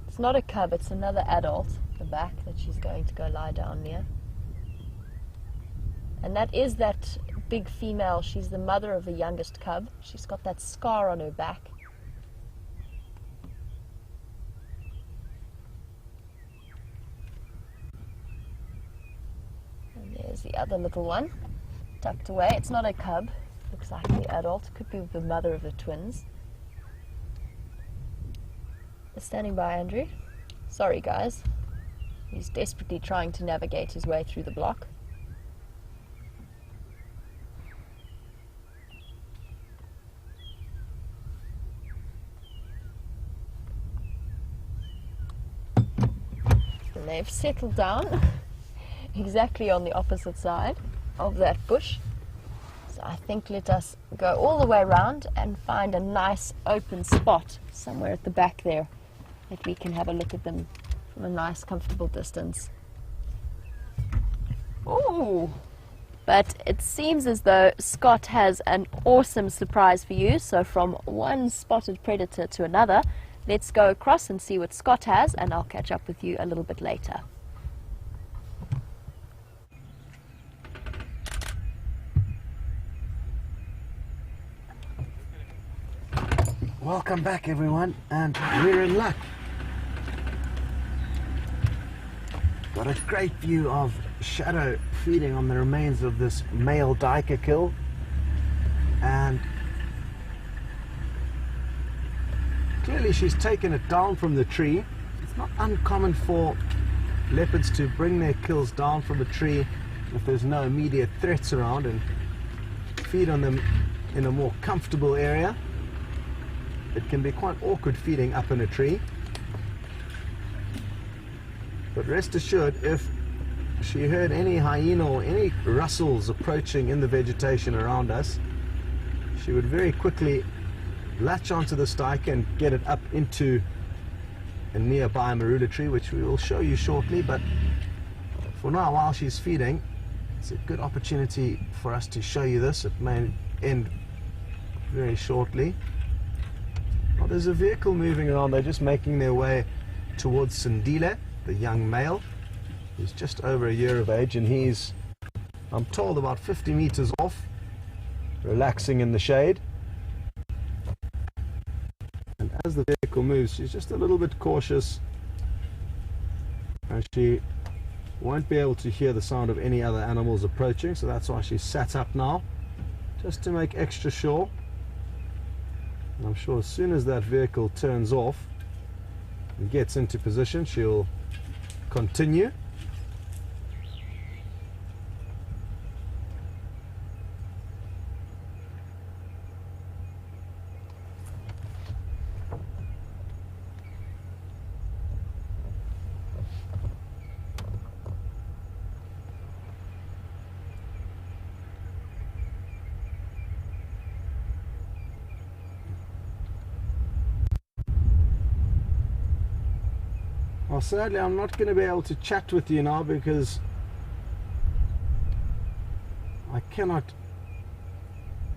It's not a cub, it's another adult, the back that she's going to go lie down near. And that is that big female. She's the mother of the youngest cub. She's got that scar on her back. And there's the other little one, tucked away. It's not a cub. Looks like the adult. Could be the mother of the twins. Standing by, Andrew. Sorry, guys. He's desperately trying to navigate his way through the block. And they've settled down exactly on the opposite side of that bush. I think let us go all the way around and find a nice open spot somewhere at the back there that we can have a look at them from a nice comfortable distance. Oh, but it seems as though Scott has an awesome surprise for you. So from one spotted predator to another, let's go across and see what Scott has, and I'll catch up with you a little bit later. Welcome back, everyone, and we're in luck. Got a great view of Shadow feeding on the remains of this male duiker kill, and clearly she's taken it down from the tree. It's not uncommon for leopards to bring their kills down from a tree if there's no immediate threats around and feed on them in a more comfortable area. It can be quite awkward feeding up in a tree, but rest assured, if she heard any hyena or any rustles approaching in the vegetation around us, she would very quickly latch onto the duiker and get it up into a nearby marula tree, which we will show you shortly. But for now, while she's feeding, it's a good opportunity for us to show you this. It may end very shortly. Well, there's a vehicle moving around. They're just making their way towards Sindile, the young male. He's just over a year of age, and he's, I'm told, about 50 meters off, relaxing in the shade. And as the vehicle moves, she's just a little bit cautious, and she won't be able to hear the sound of any other animals approaching, so that's why she's sat up now, just to make extra sure. And I'm sure as soon as that vehicle turns off and gets into position, she'll continue. Well, sadly, I'm not going to be able to chat with you now because I cannot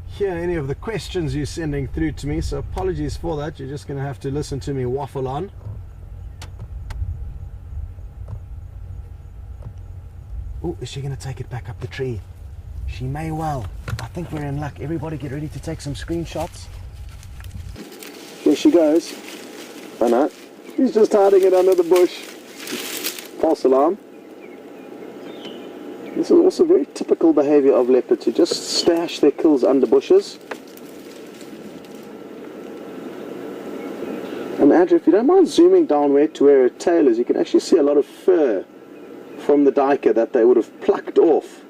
hear any of the questions you're sending through to me, so apologies for that. You're just going to have to listen to me waffle on. Oh, is she going to take it back up the tree? She may well. I think we're in luck. Everybody get ready to take some screenshots. Here she goes. Oh no, she's just hiding it under the bush. False alarm. This is also very typical behavior of leopards, to just stash their kills under bushes. And Andrew, if you don't mind zooming down to where her tail is, you can actually see a lot of fur from the duiker that they would have plucked off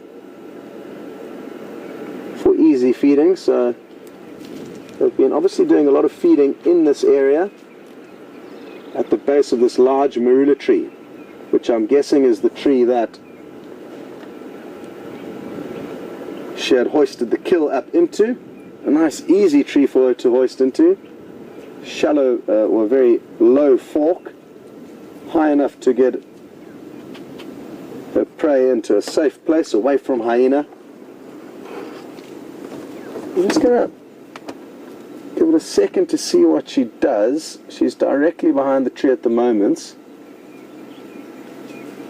for easy feeding. So They've been obviously doing a lot of feeding in this area at the base of this large marula tree, which I'm guessing is the tree that she had hoisted the kill up into. A nice easy tree for her to hoist into. Shallow or very low fork, high enough to get her prey into a safe place away from hyena. I'm just going to give it a second to see what she does. She's directly behind the tree at the moment,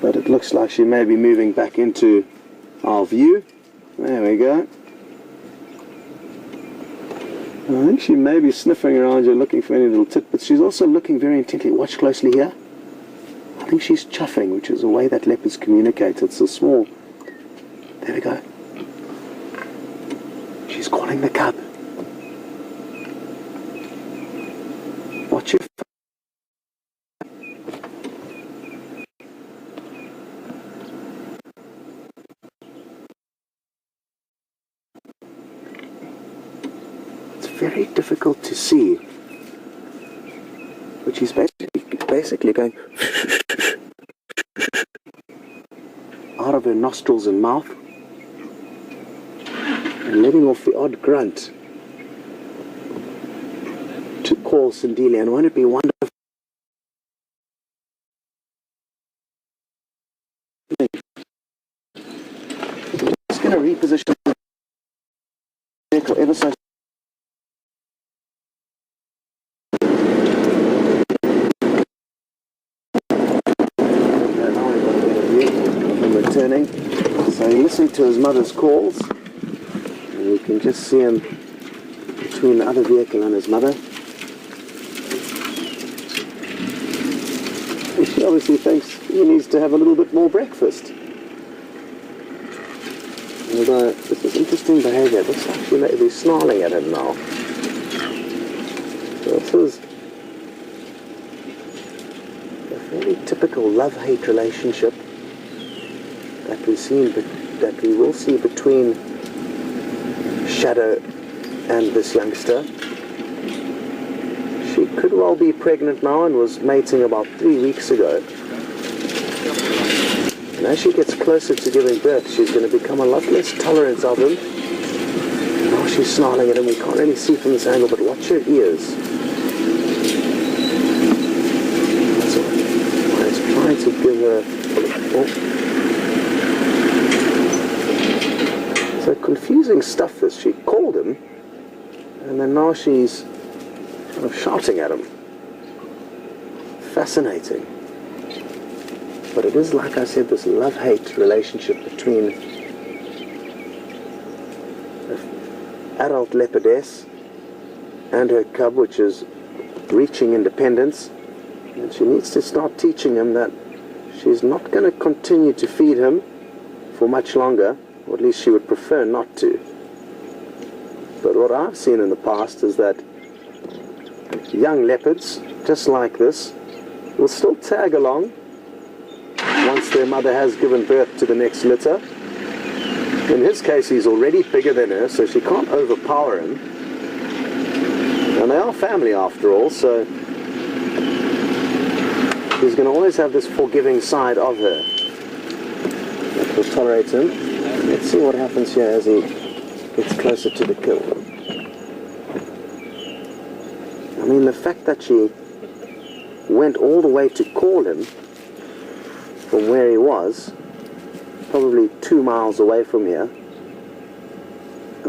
but it looks like she may be moving back into our view. There we go. I think she may be sniffing around here looking for any little tidbits. She's also looking very intently. Watch closely here. I think she's chuffing, which is a way that leopards communicate. It's a small... There we go. She's calling the cub. Watch your... Very difficult to see, but she's basically going out of her nostrils and mouth and letting off the odd grunt to call Sindile. And won't it be wonderful? I'm just going to reposition the vehicle ever so. Turning, so he listened to his mother's calls, and you can just see him between the other vehicle and his mother. And she obviously thinks he needs to have a little bit more breakfast. Although this is interesting behaviour. It looks like she may be snarling at him now. So this is a fairly typical love-hate relationship that we will see between Shadow and this youngster. She could well be pregnant now and was mating about 3 weeks ago. And as she gets closer to giving birth, she's going to become a lot less tolerant of him. Now she's snarling at him. We can't really see from this angle, but watch her ears. That's all. He's trying to give her... Oh. So confusing stuff this. She called him, and then now she's kind of shouting at him. Fascinating. But it is, like I said, this love-hate relationship between an adult leopardess and her cub, which is reaching independence. And she needs to start teaching him that she's not going to continue to feed him for much longer. Or at least she would prefer not to. But what I've seen in the past is that young leopards, just like this, will still tag along once their mother has given birth to the next litter. In his case, he's already bigger than her, so she can't overpower him. And they are family after all, so he's going to always have this forgiving side of her that will tolerate him. Let's see what happens here as he gets closer to the kill. I mean, the fact that she went all the way to call him from where he was, probably 2 miles away from here,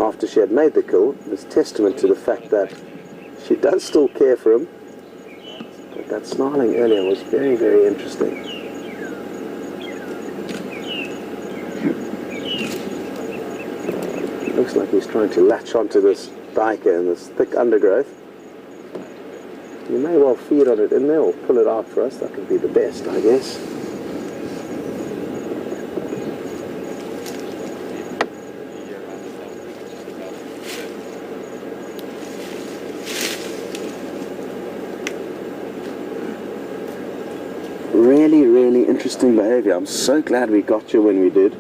after she had made the kill, is testament to the fact that she does still care for him. But that snarling earlier was very, very interesting. Looks like he's trying to latch onto this duiker in this thick undergrowth. You may well feed on it in there or pull it out for us. That could be the best, I guess. Really, really interesting behavior. I'm so glad we got you when we did.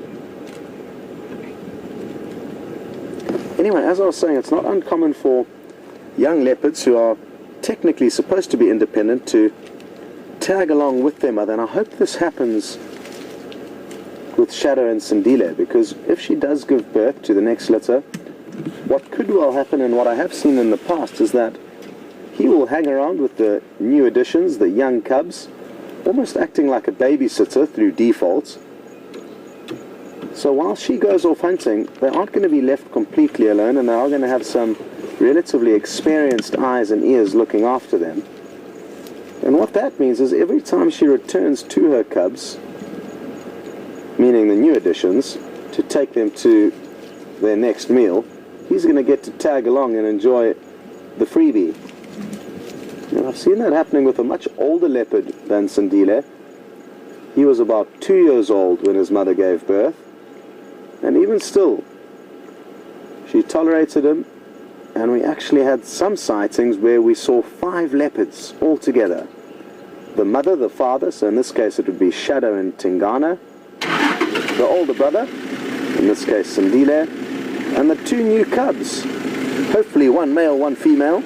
Anyway, as I was saying, it's not uncommon for young leopards who are technically supposed to be independent to tag along with their mother. And I hope this happens with Shadow and Sindile, because if she does give birth to the next litter, what could well happen, and what I have seen in the past, is that he will hang around with the new additions, the young cubs, almost acting like a babysitter through default. So while she goes off hunting, they aren't going to be left completely alone, and they are going to have some relatively experienced eyes and ears looking after them. And what that means is every time she returns to her cubs, meaning the new additions, to take them to their next meal, he's going to get to tag along and enjoy the freebie. And I've seen that happening with a much older leopard than Sindile. He was about 2 years old when his mother gave birth, and even still, she tolerated him, and we actually had some sightings where we saw 5 leopards all together. The mother, the father, so in this case it would be Shadow and Tingana, the older brother, in this case Sindile, and the 2 new cubs, hopefully one male, one female.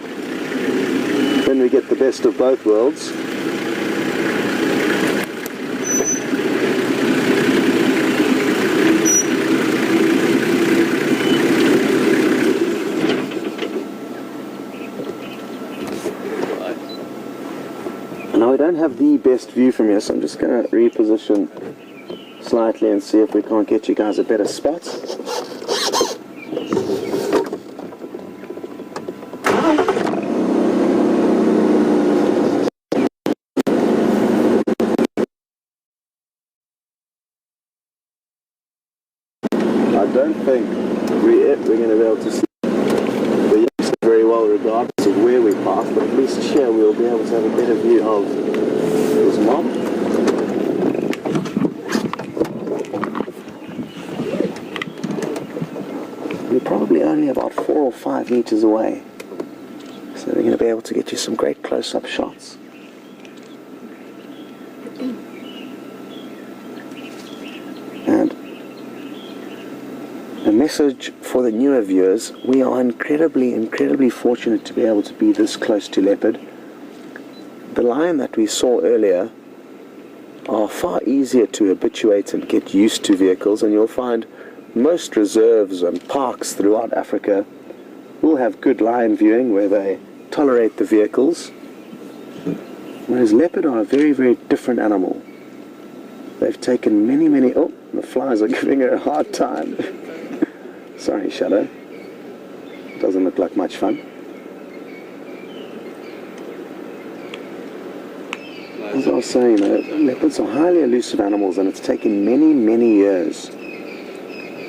Then we get the best of both worlds. Now we don't have the best view from here, so I'm just going to reposition slightly and see if we can't get you guys a better spot. I don't think we're going to be able to see the youngster very well regardless of where we pass, but at least here we'll be able to have a better view of his mom. We're probably only about 4 or 5 meters away, so we're going to be able to get you some great close-up shots. And a message for the newer viewers: we are incredibly fortunate to be able to be this close to leopard. The lion that we saw earlier are far easier to habituate and get used to vehicles, and you'll find most reserves and parks throughout Africa will have good lion viewing where they tolerate the vehicles, whereas leopard are a very different animal. They've taken many... Oh, the flies are giving her a hard time. Sorry, Shadow. Doesn't look like much fun. As I was saying, leopards are highly elusive animals, and it's taken many years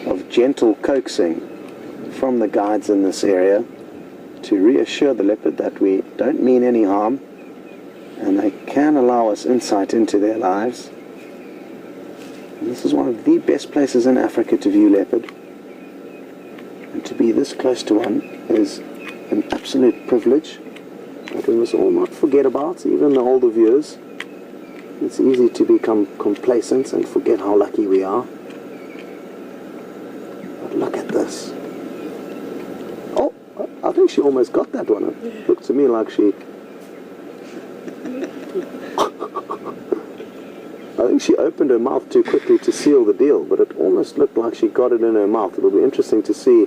of gentle coaxing from the guides in this area to reassure the leopard that we don't mean any harm and they can allow us insight into their lives. And this is one of the best places in Africa to view leopard, and to be this close to one is an absolute privilege that we must all not forget about, even the older viewers. It's easy to become complacent and forget how lucky we are. But look at this. Oh, I think she almost got that one. It looked to me like she... I think she opened her mouth too quickly to seal the deal, but it almost looked like she got it in her mouth. It'll be interesting to see.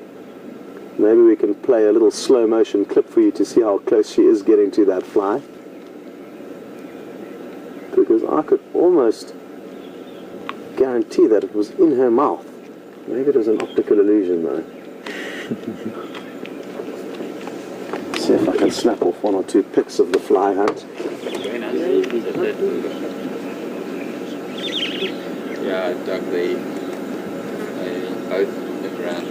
Maybe we can play a little slow motion clip for you to see how close she is getting to that fly. Because I could almost guarantee that it was in her mouth. Maybe it was an optical illusion though. See if I can snap off 1 or 2 pics of the fly hunt. Yeah, Doug, they both look around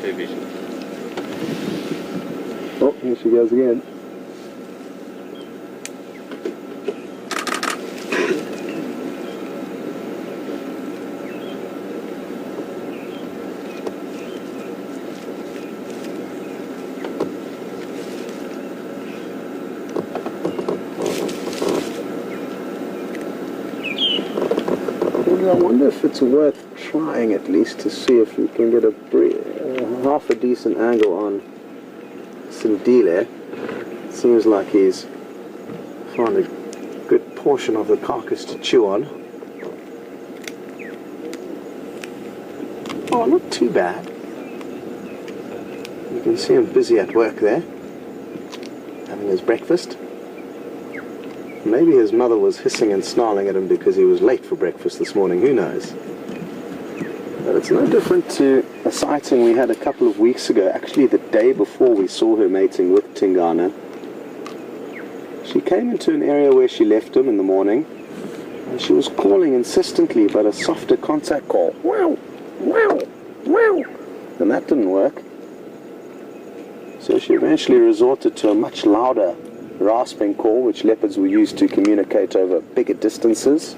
clear vision. Oh, here she goes again. I wonder if it's worth trying at least to see if you can get a half a decent angle on Sindile. Seems like he's found a good portion of the carcass to chew on. Oh, not too bad. You can see him busy at work there, having his breakfast. Maybe his mother was hissing and snarling at him because he was late for breakfast this morning, who knows? But it's no different to a sighting we had a couple of weeks ago, actually the day before we saw her mating with Tingana. She came into an area where she left him in the morning, and she was calling insistently, but a softer contact call. Wow, wow, wow. And that didn't work. So she eventually resorted to a much louder rasping call, which leopards will use to communicate over bigger distances.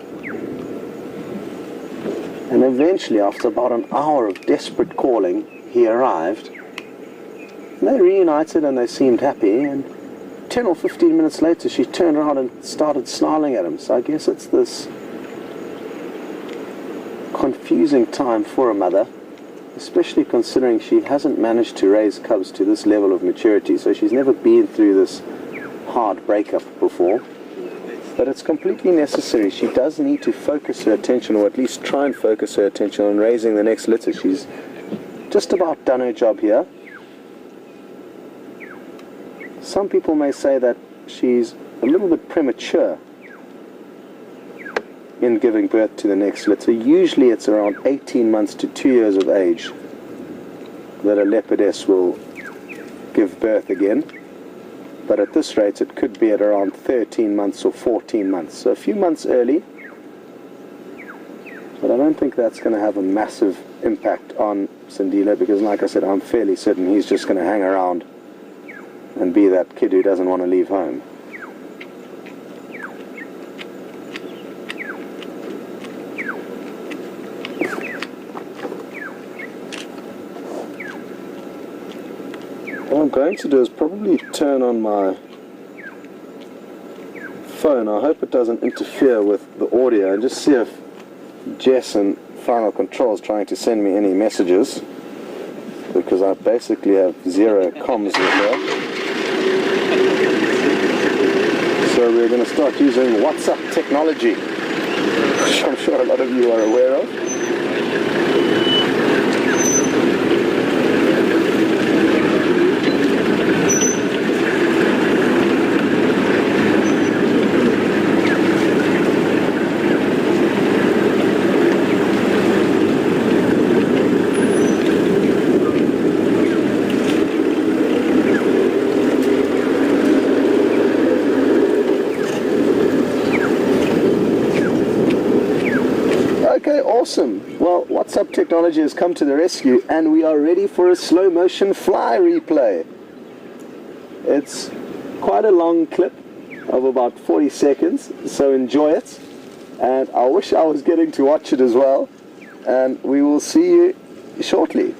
And eventually, after about an hour of desperate calling, he arrived. And they reunited and they seemed happy, and 10 or 15 minutes later she turned around and started snarling at him. So I guess it's this confusing time for a mother, especially considering she hasn't managed to raise cubs to this level of maturity, so she's never been through this hard breakup before. But it's completely necessary. She does need to focus her attention, or at least try and focus her attention on raising the next litter. She's just about done her job here. Some people may say that she's a little bit premature in giving birth to the next litter. Usually it's around 18 months to 2 years of age that a leopardess will give birth again. But at this rate it could be at around 13 months or 14 months. So a few months early. But I don't think that's going to have a massive impact on Sindile, because like I said, I'm fairly certain he's just going to hang around and be that kid who doesn't want to leave home. What I'm going to do is probably turn on my phone. I hope it doesn't interfere with the audio, and just see if Jess and Final Control is trying to send me any messages, because I basically have zero comms with her. So we're going to start using WhatsApp technology, which I'm sure a lot of you are aware of. Awesome. Well, WhatsApp technology has come to the rescue, and we are ready for a slow motion fly replay. It's quite a long clip of about 40 seconds, so enjoy it. And I wish I was getting to watch it as well. And we will see you shortly.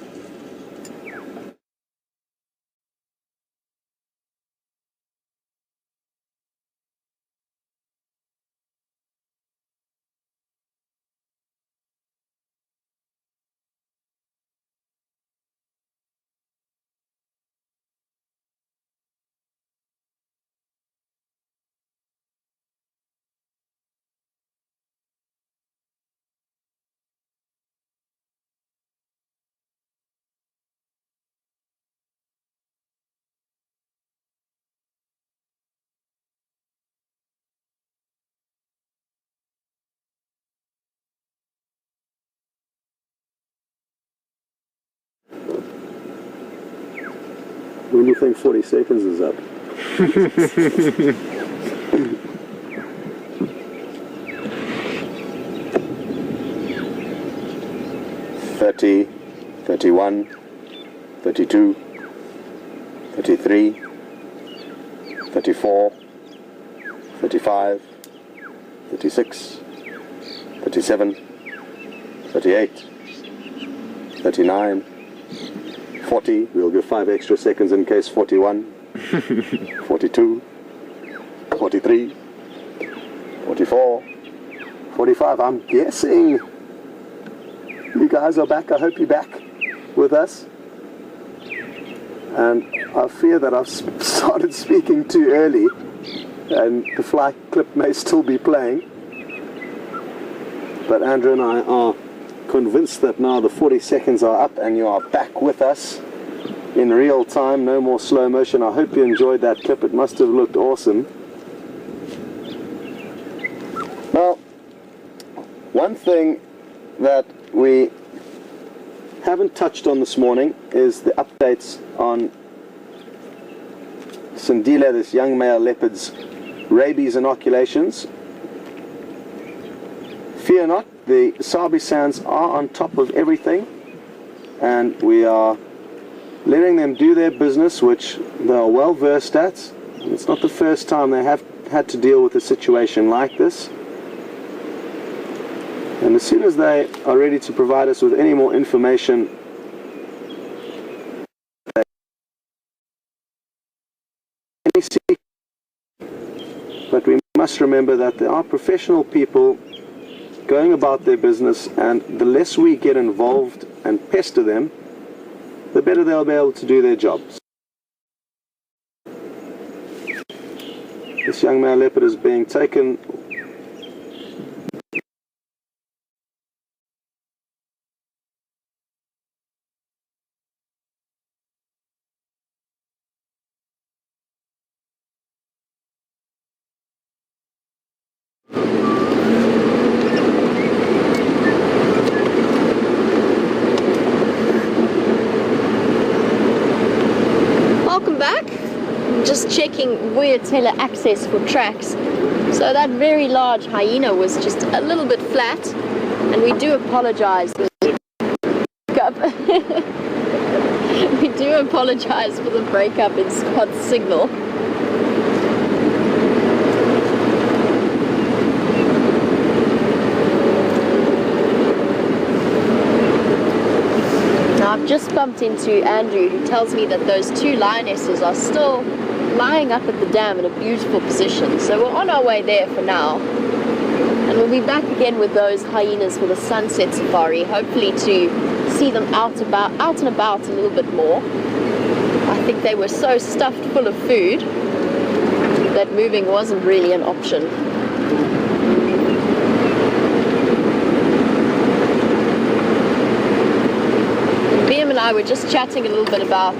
When do you think 40 seconds is up? 30, 31, 32, 33, 34, 35, 36, 37, 38, 39, 40, we'll give 5 extra seconds in case 41, 42, 43, 44, 45, I'm guessing. You guys are back, I hope you're back with us. And I fear that I've started speaking too early and the fly clip may still be playing. But Andrew and I are convinced that now the 40 seconds are up and you are back with us in real time, no more slow motion. I hope you enjoyed that clip. It must have looked awesome. Now, one thing that we haven't touched on this morning is the updates on Sindile, this young male leopard's rabies inoculations. Fear not, the Sabi Sands are on top of everything, and we are letting them do their business, which they are well versed at. It's not the first time they have had to deal with a situation like this. And as soon as they are ready to provide us with any more information, but we must remember that there are professional people going about their business, and the less we get involved and pester them, the better they'll be able to do their jobs. This young male leopard is being taken checking wisteria access for tracks. So that very large hyena was just a little bit flat, and we do apologize. We do apologize for the breakup in Scott's signal. Now I've just bumped into Andrew, who tells me that those two lionesses are still lying up at the dam in a beautiful position. So we're on our way there for now, and we'll be back again with those hyenas for the sunset safari, hopefully to see them out and about a little bit more. I think they were so stuffed full of food that moving wasn't really an option. Wium and I were just chatting a little bit about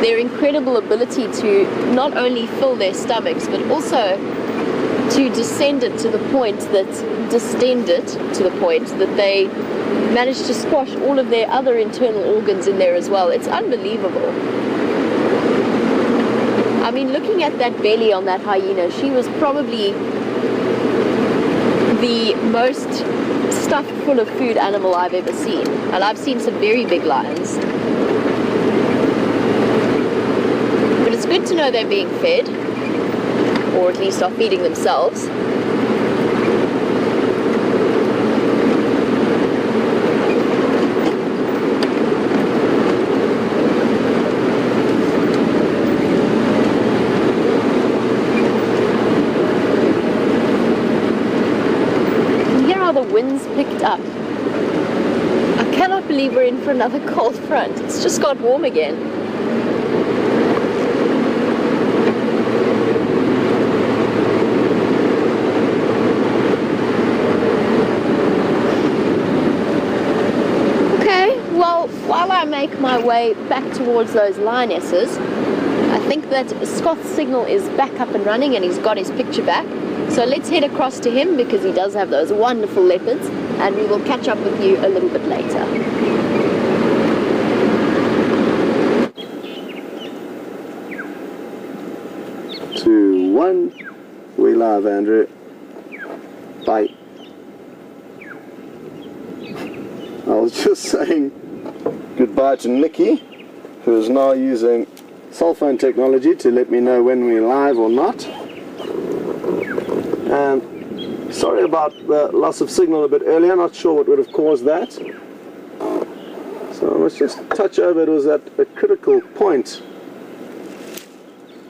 their incredible ability to not only fill their stomachs, but also to distend it to the point that they managed to squash all of their other internal organs in there as well. It's unbelievable. I mean, looking at that belly on that hyena, she was probably the most stuffed full of food animal I've ever seen. And I've seen some very big lions. It's good to know they're being fed, or at least are feeding themselves. And here are the winds picked up. I cannot believe we're in for another cold front. It's just got warm again. While I make my way back towards those lionesses, I think that Scott's signal is back up and running and he's got his picture back. So let's head across to him, because he does have those wonderful leopards, and we will catch up with you a little bit later. 2, 1, we live, Andrew. Bye. I was just saying goodbye to Nikki, who is now using cell phone technology to let me know when we're live or not. And sorry about the loss of signal a bit earlier, not sure what would have caused that. So I must just touch over, it was at a critical point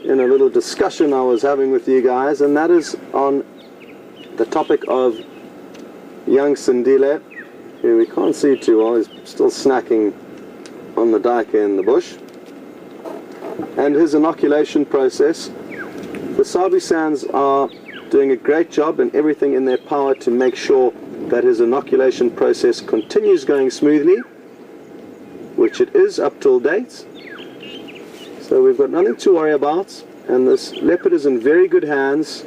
in a little discussion I was having with you guys, and that is on the topic of young Sindile, who we can't see too well, he's still snacking on the duiker in the bush. and his inoculation process. The Sabi Sands are doing a great job and everything in their power to make sure that his inoculation process continues going smoothly, which it is up till date. So we've got nothing to worry about, and this leopard is in very good hands.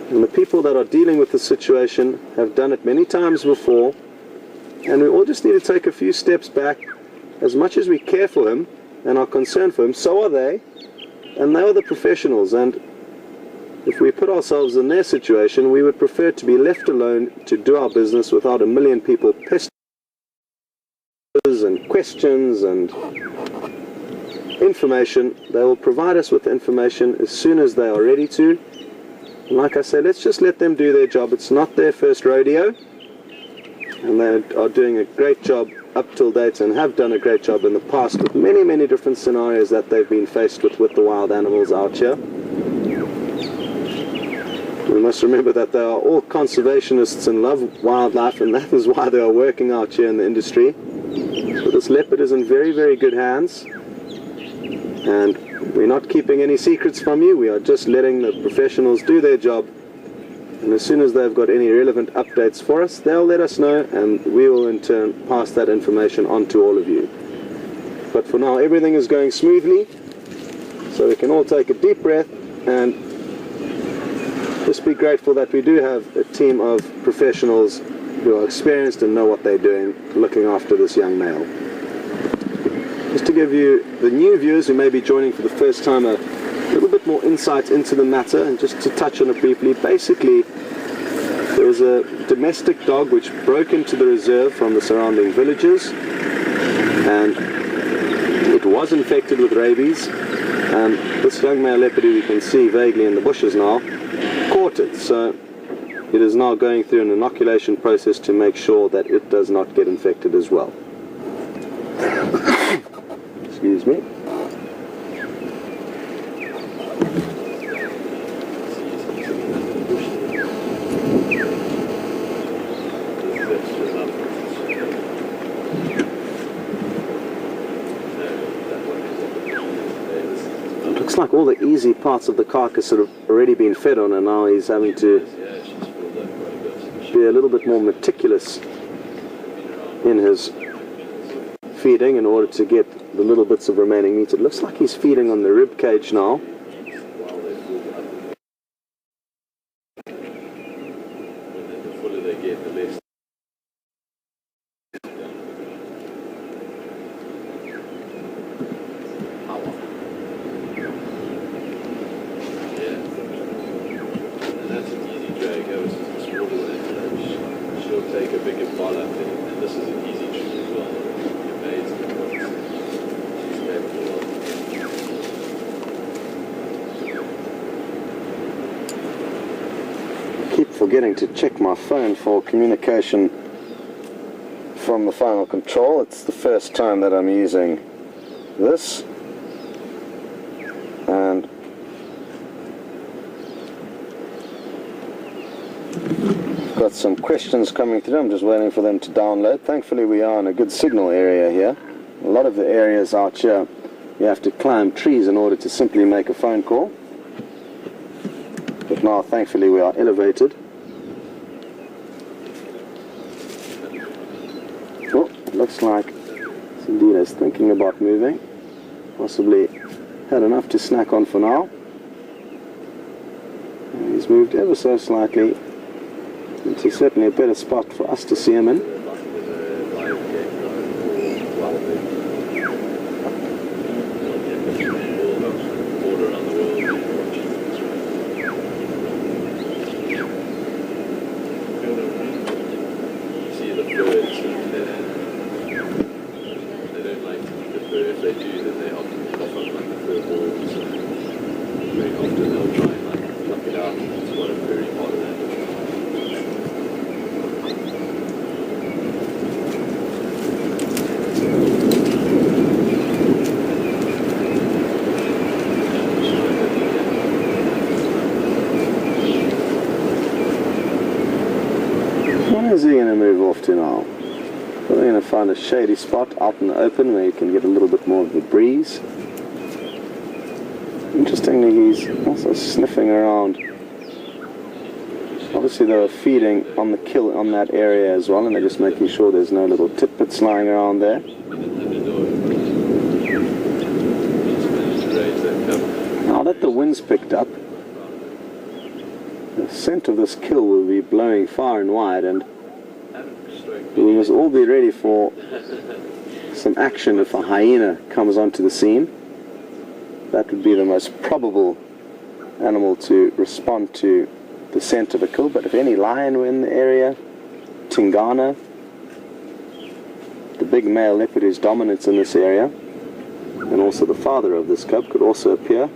And the people that are dealing with the situation have done it many times before, and we all just need to take a few steps back. As much as we care for him and are concerned for him, so are they, and they are the professionals. And if we put ourselves in their situation, we would prefer to be left alone to do our business without a million people pestering and questions and information. They will provide us with information as soon as they are ready to. And like I say, let's just let them do their job. It's not their first rodeo, and they are doing a great job up till date and have done a great job in the past with many, many different scenarios that they've been faced with the wild animals out here. We must remember that they are all conservationists and love wildlife, and that is why they are working out here in the industry. But this leopard is in very, very good hands, and we're not keeping any secrets from you. We are just letting the professionals do their job, and as soon as they've got any relevant updates for us, they'll let us know, and we will in turn pass that information on to all of you. But for now, everything is going smoothly, so we can all take a deep breath and just be grateful that we do have a team of professionals who are experienced and know what they're doing, looking after this young male. Just to give you, the new viewers who may be joining for the first time, a little bit more insight into the matter, and just to touch on it briefly. Basically, there was a domestic dog which broke into the reserve from the surrounding villages, and it was infected with rabies, and this young male leopard, who you can see vaguely in the bushes now, caught it. So it is now going through an inoculation process to make sure that it does not get infected as well. Excuse me. Looks like all the easy parts of the carcass have already been fed on, and now he's having to be a little bit more meticulous in his feeding in order to get the little bits of remaining meat. It looks like he's feeding on the rib cage now. Forgetting to check my phone for communication from the final control. It's the first time that I'm using this, and got some questions coming through. I'm just waiting for them to download. Thankfully we are in a good signal area here. A lot of the areas out here you have to climb trees in order to simply make a phone call, but now thankfully we are elevated. Looks like Sindile is thinking about moving, possibly had enough to snack on for now. And he's moved ever so slightly into certainly a better spot for us to see him in. Where's he going to move off to now? We're going to find a shady spot out in the open where you can get a little bit more of the breeze. Interestingly, he's also sniffing around. Obviously they were feeding on the kill on that area as well, and they're just making sure there's no little tidbits lying around there. Now that the wind's picked up, the scent of this kill will be blowing far and wide, and we must all be ready for some action if a hyena comes onto the scene. That would be the most probable animal to respond to the scent of a kill, but if any lion were in the area, Tingana, the big male leopard who's dominant in this area, and also the father of this cub, could also appear.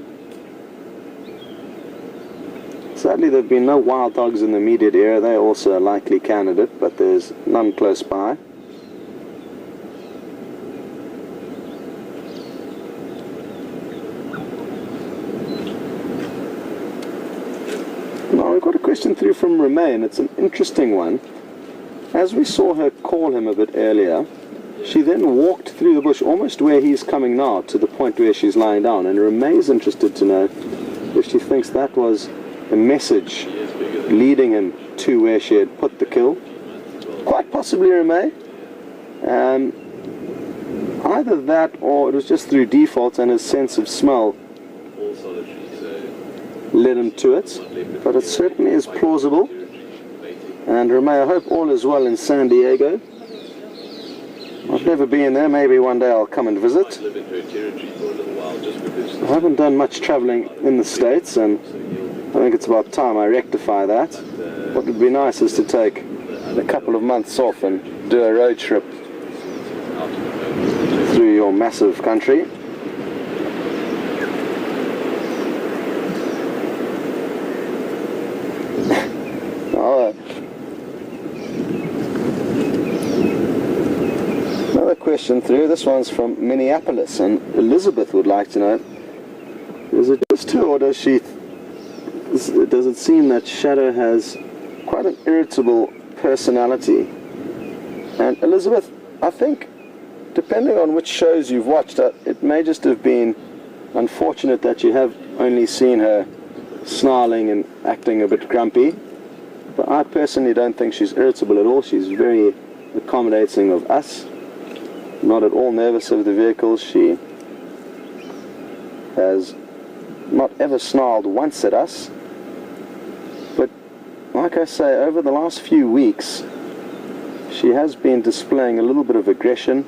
Sadly, there have been no wild dogs in the immediate area. They're also a likely candidate, but there's none close by. Now, we've got a question through from Romaine. It's an interesting one. As we saw her call him a bit earlier, she then walked through the bush almost where he's coming now, to the point where she's lying down, and Romaine's interested to know if she thinks that was a message leading him to where she had put the kill. Quite possibly, Romaine. Either that, or it was just through default and his sense of smell led him to it, but it certainly is plausible. And Romaine, I hope all is well in San Diego. I've never been there. Maybe one day I'll come and visit. I haven't done much traveling in the States, and I think it's about time I rectify that. What would be nice is to take a couple of months off and do a road trip through your massive country. Another question through. This one's from Minneapolis, and Elizabeth would like to know, is it just her, or does it seem that Shadow has quite an irritable personality? And Elizabeth, I think, depending on which shows you've watched, it may just have been unfortunate that you have only seen her snarling and acting a bit grumpy. But I personally don't think she's irritable at all. She's very accommodating of us, not at all nervous of the vehicle. She has not ever snarled once at us. But like I say, over the last few weeks, she has been displaying a little bit of aggression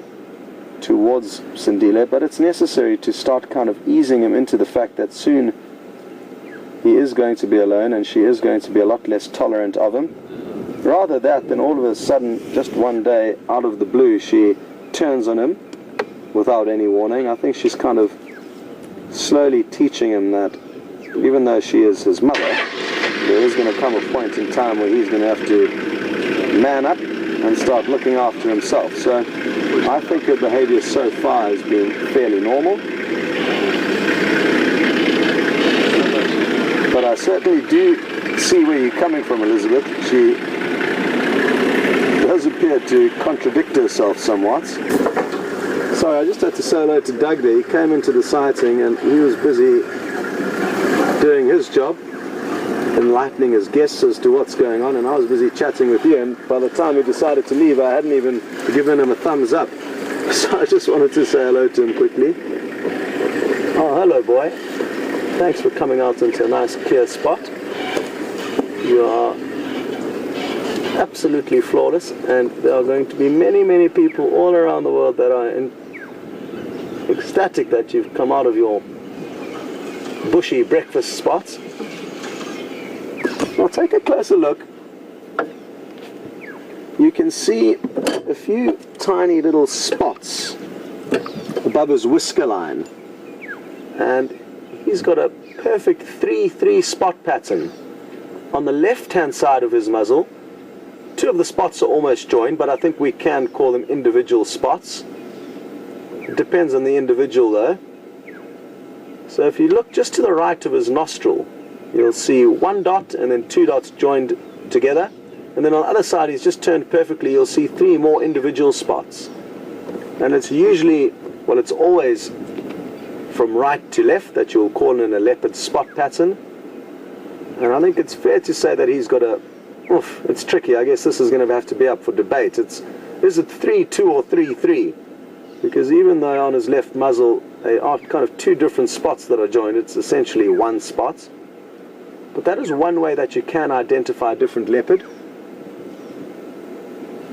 towards Sindile, but it's necessary to start kind of easing him into the fact that soon he is going to be alone, and she is going to be a lot less tolerant of him. Rather that than all of a sudden, just one day, out of the blue, she turns on him without any warning. I think she's kind of slowly teaching him that even though she is his mother, there is going to come a point in time where he's going to have to man up and start looking after himself. So I think her behavior so far has been fairly normal. But I certainly do see where you're coming from, Elizabeth. She does appear to contradict herself somewhat. Sorry, I just had to say hello to Doug there. He came into the sighting and he was busy doing his job, enlightening his guests as to what's going on, and I was busy chatting with you, and by the time he decided to leave, I hadn't even given him a thumbs up. So I just wanted to say hello to him quickly. Oh, hello, boy. Thanks for coming out into a nice clear spot. You are absolutely flawless, and there are going to be many, many people all around the world that are ecstatic that you've come out of your bushy breakfast spots. Now take a closer look. You can see a few tiny little spots above his whisker line, and he's got a perfect 3-3 spot pattern. On the left-hand side of his muzzle, two of the spots are almost joined, but I think we can call them individual spots. It depends on the individual though. So if you look just to the right of his nostril, you'll see one dot and then two dots joined together. And then on the other side, he's just turned perfectly, you'll see three more individual spots. And it's usually, well, it's always from right to left that you'll call in a leopard spot pattern. And I think it's fair to say that he's got a, it's tricky. I guess this is going to have to be up for debate. Is it 3-2 or 3-3? Because even though on his left muzzle they are kind of two different spots that are joined, it's essentially one spot. But that is one way that you can identify a different leopard.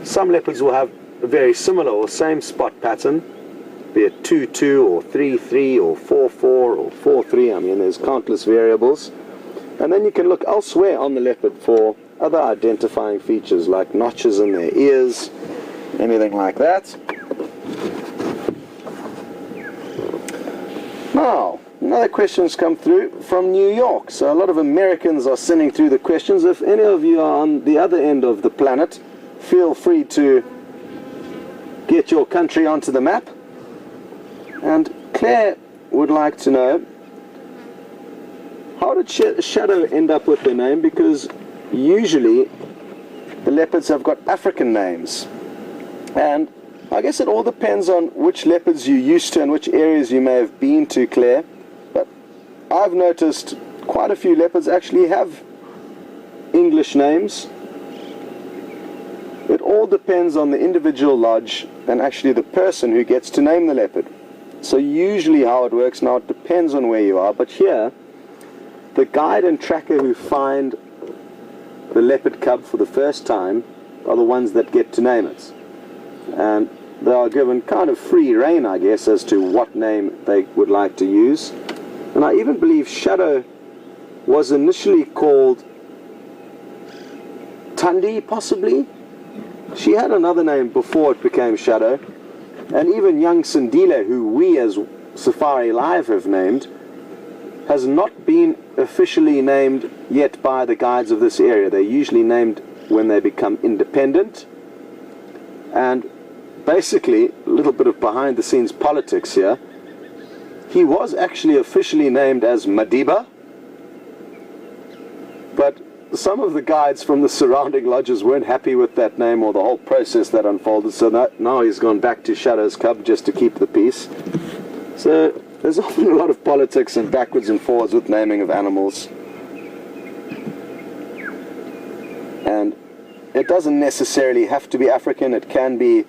Some leopards will have a very similar or same spot pattern, be it 2-2 or 3-3 or 4-4 or 4-3. I mean, there's countless variables. And then you can look elsewhere on the leopard for other identifying features like notches in their ears, anything like that. Now, another question's come through from New York. So a lot of Americans are sending through the questions. If any of you are on the other end of the planet, feel free to get your country onto the map. And Claire would like to know, how did Shadow end up with their name? Because usually the leopards have got African names. And I guess it all depends on which leopards you're used to and which areas you may have been to, Claire. But I've noticed quite a few leopards actually have English names. It all depends on the individual lodge and actually the person who gets to name the leopard. So usually how it works now, it depends on where you are. But here, the guide and tracker who find the leopard cub for the first time are the ones that get to name it. And they are given kind of free rein, I guess, as to what name they would like to use. And I even believe Shadow was initially called Tundi, possibly. She had another name before it became Shadow. And even young Sindile, who we as Safari Live have named, has not been officially named yet by the guides of this area. They're usually named when they become independent. And basically, a little bit of behind the scenes politics here. He was actually officially named as Madiba, but some of the guides from the surrounding lodges weren't happy with that name or the whole process that unfolded, so now he's gone back to Shadow's cub just to keep the peace. So there's often a lot of politics and backwards and forwards with naming of animals. And it doesn't necessarily have to be African. It can be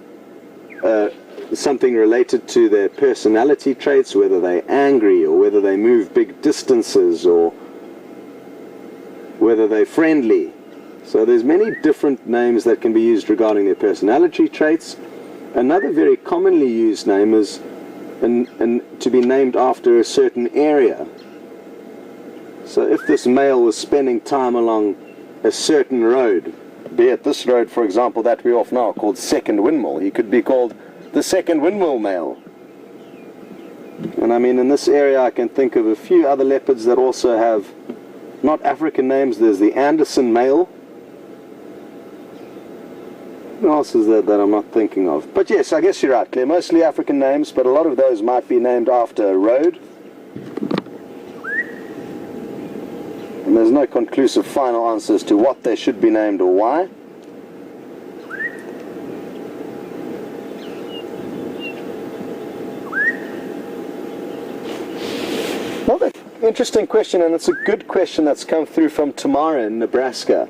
something related to their personality traits, whether they're angry or whether they move big distances or whether they're friendly. So there's many different names that can be used regarding their personality traits. Another very commonly used name is to be named after a certain area. So if this male was spending time along a certain road, be it this road, for example, that we're off now, called Second Windmill, he could be called the Second Windmill male. And I mean, in this area I can think of a few other leopards that also have not African names. There's the Anderson male. What else is there that I'm not thinking of? But yes, I guess you're right, Claire. Mostly African names, but a lot of those might be named after a road. And there's no conclusive final answers to what they should be named or why. Another interesting question, and it's a good question that's come through from Tamara in Nebraska.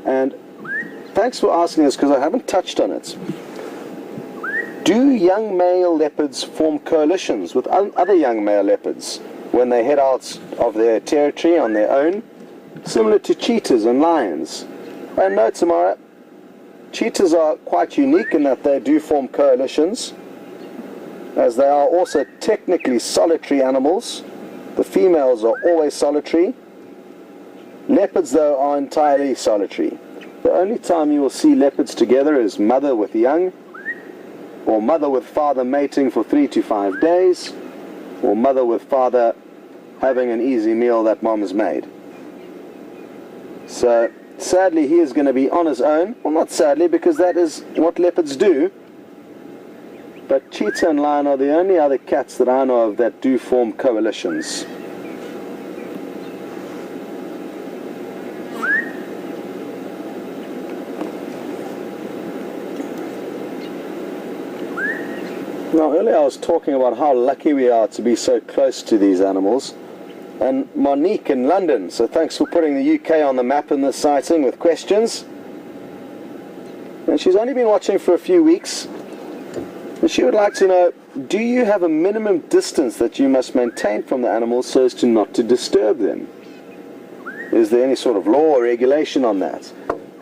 And thanks for asking this, because I haven't touched on it. Do young male leopards form coalitions with other young male leopards when they head out of their territory on their own, similar to cheetahs and lions? And no, Tamara, cheetahs are quite unique in that they do form coalitions, as they are also technically solitary animals. The females are always solitary. Leopards, though, are entirely solitary. The only time you will see leopards together is mother with young, or mother with father mating for 3 to 5 days, or mother with father having an easy meal that mom has made. So sadly he is going to be on his own. Well, not sadly, because that is what leopards do. But cheetah and lion are the only other cats that I know of that do form coalitions. Now, earlier I was talking about how lucky we are to be so close to these animals. And Monique in London, so thanks for putting the UK on the map in this sighting with questions. And she's only been watching for a few weeks. And she would like to know, do you have a minimum distance that you must maintain from the animals so as to not to disturb them? Is there any sort of law or regulation on that?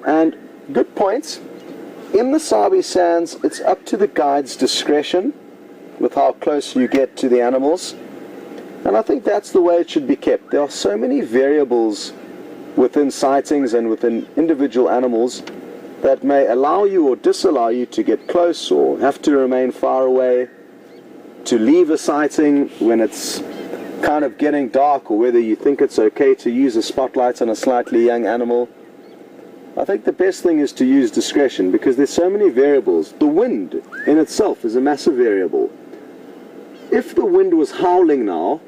And good point. In the Sabi Sands, it's up to the guide's discretion with how close you get to the animals. And I think that's the way it should be kept. There are so many variables within sightings and within individual animals that may allow you or disallow you to get close or have to remain far away, to leave a sighting when it's kind of getting dark, or whether you think it's okay to use a spotlight on a slightly young animal. I think the best thing is to use discretion because there's so many variables. The wind in itself is a massive variable. If the wind was howling now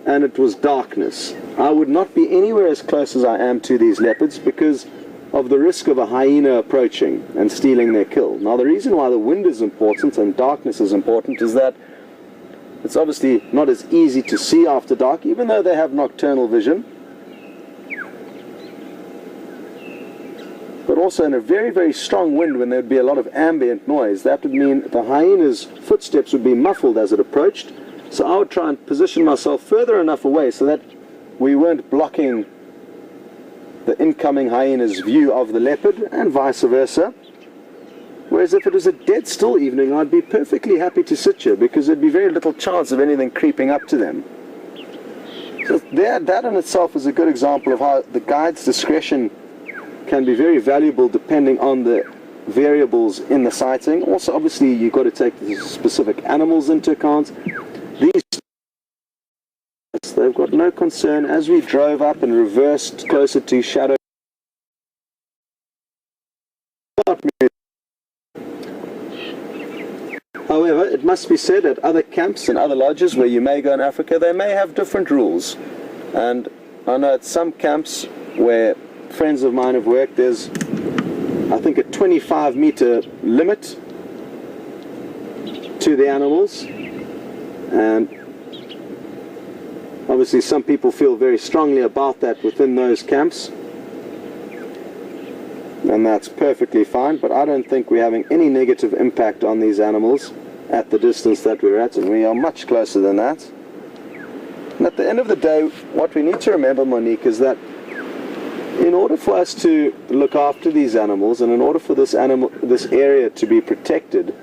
and it was darkness, I would not be anywhere as close as I am to these leopards because of the risk of a hyena approaching and stealing their kill. Now, the reason why the wind is important and darkness is important is that it's obviously not as easy to see after dark, even though they have nocturnal vision. But also in a very, very strong wind, when there would be a lot of ambient noise, that would mean the hyena's footsteps would be muffled as it approached. So I would try and position myself further enough away so that we weren't blocking the incoming hyena's view of the leopard, and vice versa. Whereas if it was a dead still evening, I'd be perfectly happy to sit here because there'd be very little chance of anything creeping up to them. So that in itself is a good example of how the guide's discretion can be very valuable depending on the variables in the sighting. Also, obviously, you've got to take the specific animals into account. They've got no concern. As we drove up and reversed closer to Shadow, however, it must be said at other camps and other lodges where you may go in Africa, they may have different rules. And I know at some camps where friends of mine have worked, there's, I think, a 25-meter limit to the animals. And obviously some people feel very strongly about that within those camps, and that's perfectly fine, but I don't think we're having any negative impact on these animals at the distance that we're at, and we are much closer than that. And at the end of the day, what we need to remember, Monique, is that in order for us to look after these animals, and in order for this area to be protected,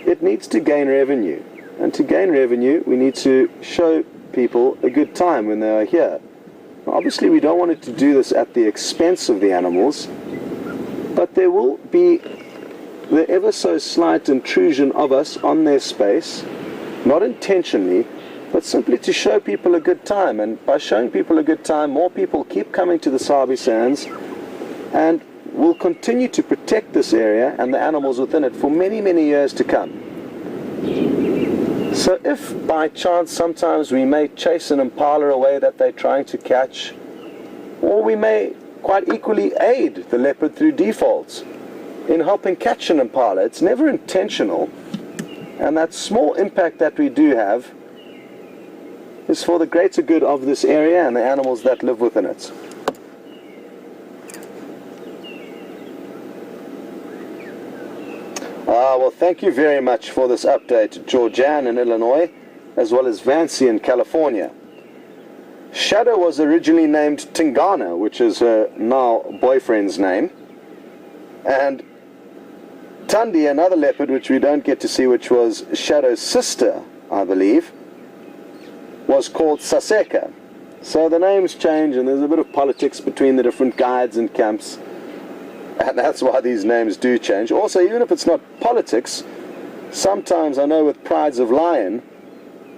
it needs to gain revenue. And to gain revenue, we need to show people a good time when they are here. Now, obviously, we don't want it to do this at the expense of the animals, but there will be the ever so slight intrusion of us on their space, not intentionally, but simply to show people a good time. And by showing people a good time, more people keep coming to the Sabi Sands, and we'll continue to protect this area and the animals within it for many, many years to come. So if by chance sometimes we may chase an impala away that they're trying to catch, or we may quite equally aid the leopard through default in helping catch an impala, it's never intentional, and that small impact that we do have is for the greater good of this area and the animals that live within it. Well, thank you very much for this update, Georgianne in Illinois, as well as Vancy in California. Shadow was originally named Tingana, which is her now boyfriend's name. And Tundi, another leopard, which we don't get to see, which was Shadow's sister, I believe, was called Saseka. So the names change, and there's a bit of politics between the different guides and camps. And that's why these names do change. Also, even if it's not politics, sometimes I know with prides of lion,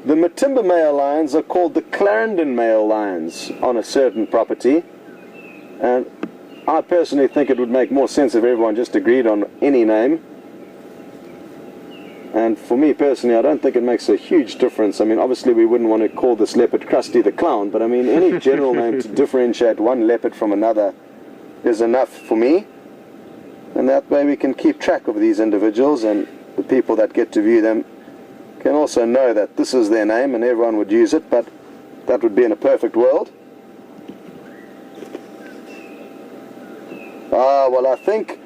the Matimba male lions are called the Clarendon male lions on a certain property. And I personally think it would make more sense if everyone just agreed on any name. And for me personally, I don't think it makes a huge difference. I mean, obviously we wouldn't want to call this leopard Krusty the Clown, but I mean, any general name to differentiate one leopard from another is enough for me. And that way we can keep track of these individuals, and the people that get to view them can also know that this is their name and everyone would use it, but that would be in a perfect world. Well, I think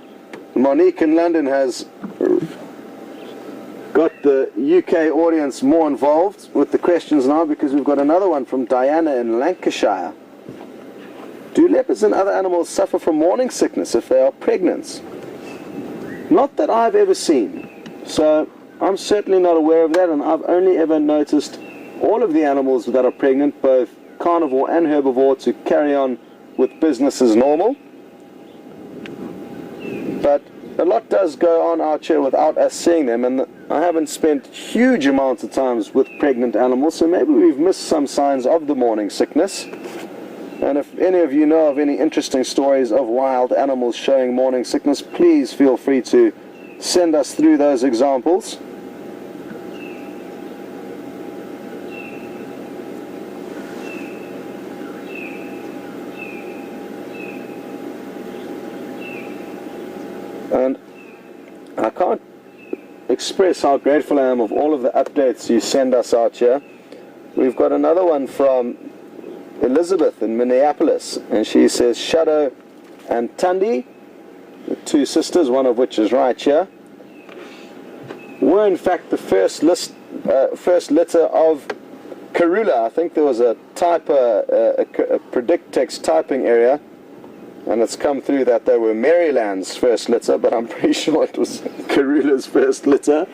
Monique in London has got the UK audience more involved with the questions now, because we've got another one from Diana in Lancashire. Do leopards and other animals suffer from morning sickness if they are pregnant? Not that I've ever seen. So I'm certainly not aware of that, and I've only ever noticed all of the animals that are pregnant, both carnivore and herbivore, to carry on with business as normal. But a lot does go on out here without us seeing them, and I haven't spent huge amounts of times with pregnant animals, so maybe we've missed some signs of the morning sickness. And if any of you know of any interesting stories of wild animals showing morning sickness, please feel free to send us through those examples. And I can't express how grateful I am of all of the updates you send us out here. We've got another one from Elizabeth in Minneapolis, and she says Shadow and Tundi, the two sisters, one of which is right here, were in fact the first litter of Karula. I think there was a predict text typing area, and it's come through that they were Maryland's first litter, but I'm pretty sure it was Karula's first litter.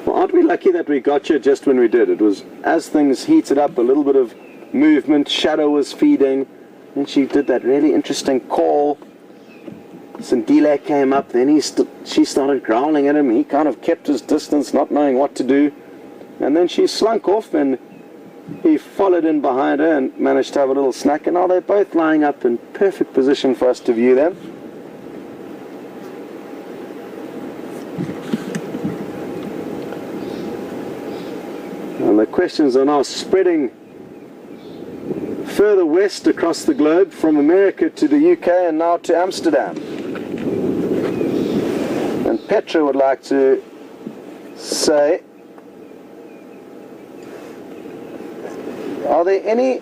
Aren't we lucky that we got you just when we did? It was as things heated up, a little bit of movement, Shadow was feeding, and she did that really interesting call. Sindile came up, then she started growling at him. He kind of kept his distance, not knowing what to do, and then she slunk off, and he followed in behind her and managed to have a little snack, and now they're both lying up in perfect position for us to view them. And the questions are now spreading further west across the globe, from America to the UK and now to Amsterdam. And Petra would like to say, are there any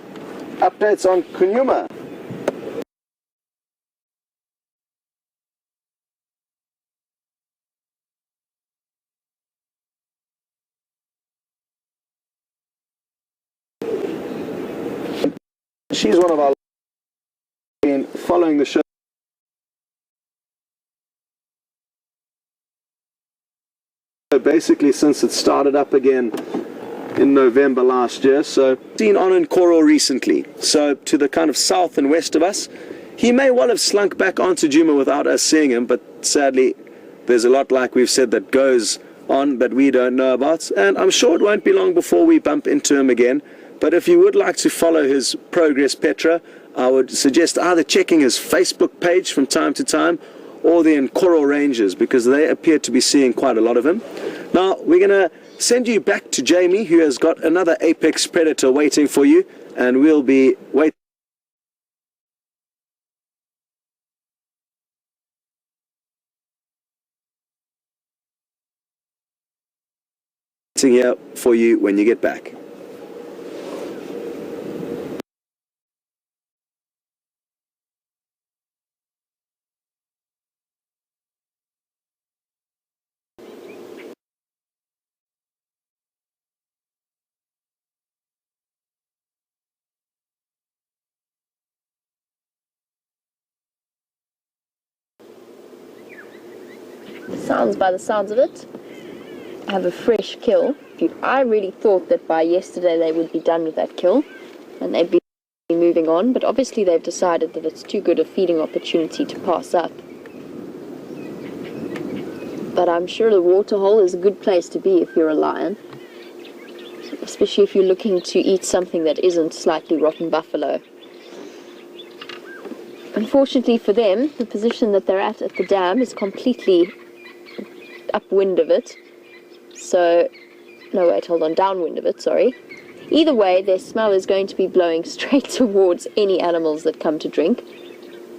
updates on Kunyuma? She's one of our been following the show basically since it started up again in November last year. So seen on in coral recently, so to the kind of south and west of us. He may well have slunk back onto Djuma without us seeing him, but sadly there's a lot, like we've said, that goes on that we don't know about, and I'm sure it won't be long before we bump into him again. But if you would like to follow his progress, Petra, I would suggest either checking his Facebook page from time to time, or the Coral Rangers, because they appear to be seeing quite a lot of him. Now, we're going to send you back to Jamie, who has got another apex predator waiting for you, and we'll be waiting here for you when you get back. Sounds, by the sounds of it, I have a fresh kill. I really thought that by yesterday they would be done with that kill and they'd be moving on, but obviously they've decided that it's too good a feeding opportunity to pass up. But I'm sure the waterhole is a good place to be if you're a lion, especially if you're looking to eat something that isn't slightly rotten buffalo. Unfortunately for them, the position that they're at the dam is completely upwind of it. So, no wait, hold on, downwind of it, sorry. Either way, their smell is going to be blowing straight towards any animals that come to drink.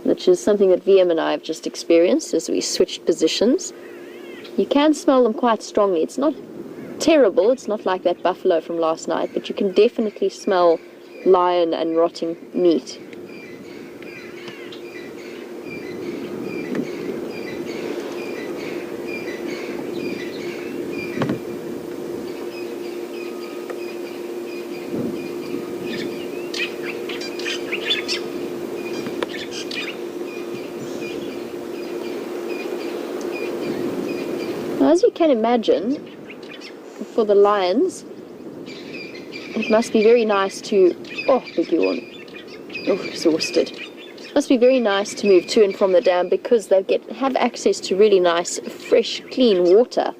which is something that VM and I have just experienced as we switched positions. You can smell them quite strongly. It's not terrible, it's not like that buffalo from last night, but you can definitely smell lion and rotting meat. Now, as you can imagine, for the lions, it must be very nice to, beg your pardon, exhausted. It must be very nice to move to and from the dam because they have access to really nice, fresh, clean water.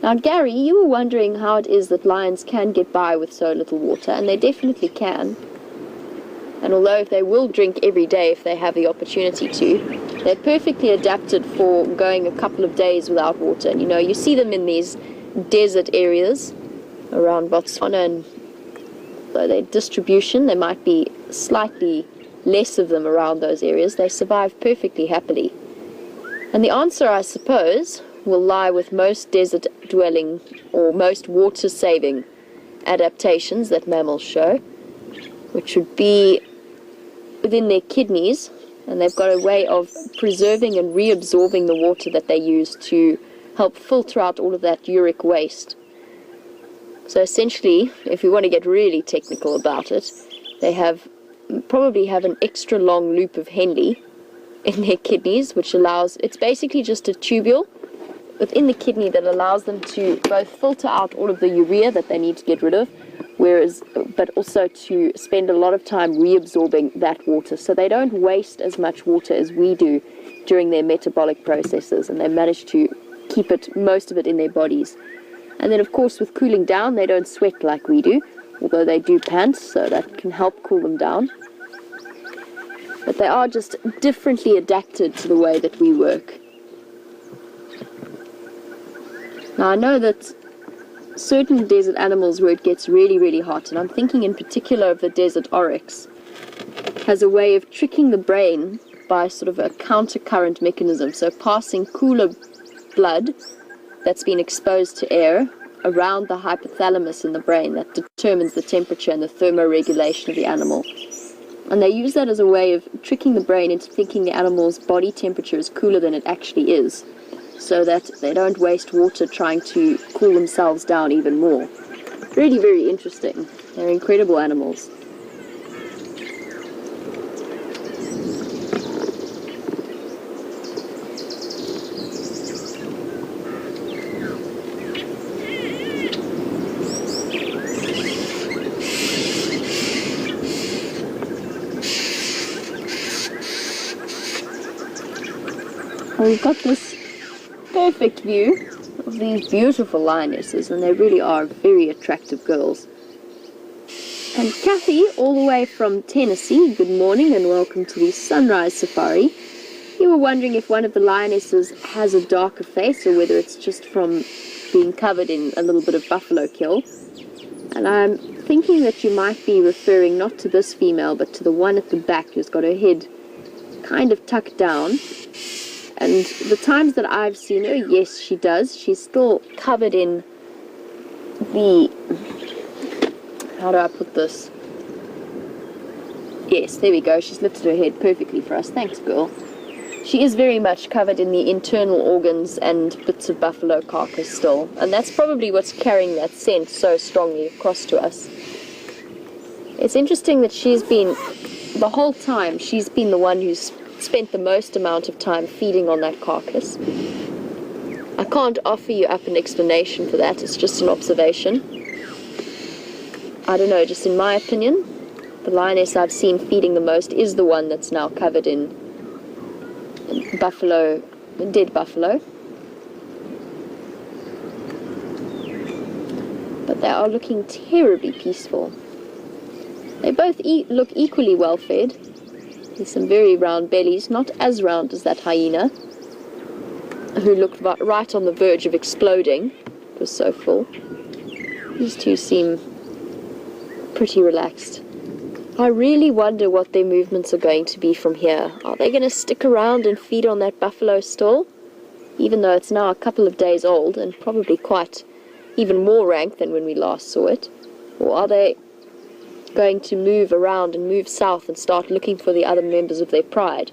Now, Gary, you were wondering how it is that lions can get by with so little water, and they definitely can. And although they will drink every day if they have the opportunity to, they're perfectly adapted for going a couple of days without water. And you see them in these desert areas around Botswana, and though their distribution, there might be slightly less of them around those areas, they survive perfectly happily. And the answer, I suppose, will lie with most desert dwelling or most water saving adaptations that mammals show, which would be within their kidneys, and they've got a way of preserving and reabsorbing the water that they use to help filter out all of that uric waste. So essentially, if we want to get really technical about it, they probably have an extra long loop of Henle in their kidneys, which allows, it's basically just a tubule within the kidney that allows them to both filter out all of the urea that they need to get rid of, but also to spend a lot of time reabsorbing that water, so they don't waste as much water as we do during their metabolic processes, and they manage to keep most of it in their bodies. And then, of course, with cooling down, they don't sweat like we do, although they do pant, so that can help cool them down. But they are just differently adapted to the way that we work. Now, I know that certain desert animals where it gets really, really hot, and I'm thinking in particular of the desert oryx, has a way of tricking the brain by sort of a countercurrent mechanism, so passing cooler blood that's been exposed to air around the hypothalamus in the brain that determines the temperature and the thermoregulation of the animal. And they use that as a way of tricking the brain into thinking the animal's body temperature is cooler than it actually is, so that they don't waste water trying to cool themselves down even more. Really very interesting. They're incredible animals. We've got this perfect view of these beautiful lionesses, and they really are very attractive girls. And Kathy, all the way from Tennessee, good morning and welcome to the Sunrise Safari. You were wondering if one of the lionesses has a darker face or whether it's just from being covered in a little bit of buffalo kill. And I'm thinking that you might be referring not to this female but to the one at the back who's got her head kind of tucked down. And the times that I've seen her, yes, she does. She's still covered in the... How do I put this? Yes, there we go. She's lifted her head perfectly for us. Thanks, girl. She is very much covered in the internal organs and bits of buffalo carcass still. And that's probably what's carrying that scent so strongly across to us. It's interesting that she's been, the whole time, she's been the one who's spent the most amount of time feeding on that carcass. I can't offer you up an explanation for that, it's just an observation. I don't know, just in my opinion, the lioness I've seen feeding the most is the one that's now covered in buffalo, dead buffalo. But they are looking terribly peaceful. They both look equally well fed. There's some very round bellies, not as round as that hyena, who looked right on the verge of exploding. It was so full. These two seem pretty relaxed. I really wonder what their movements are going to be from here. Are they going to stick around and feed on that buffalo still? Even though it's now a couple of days old and probably quite even more rank than when we last saw it. Or are they going to move around and move south and start looking for the other members of their pride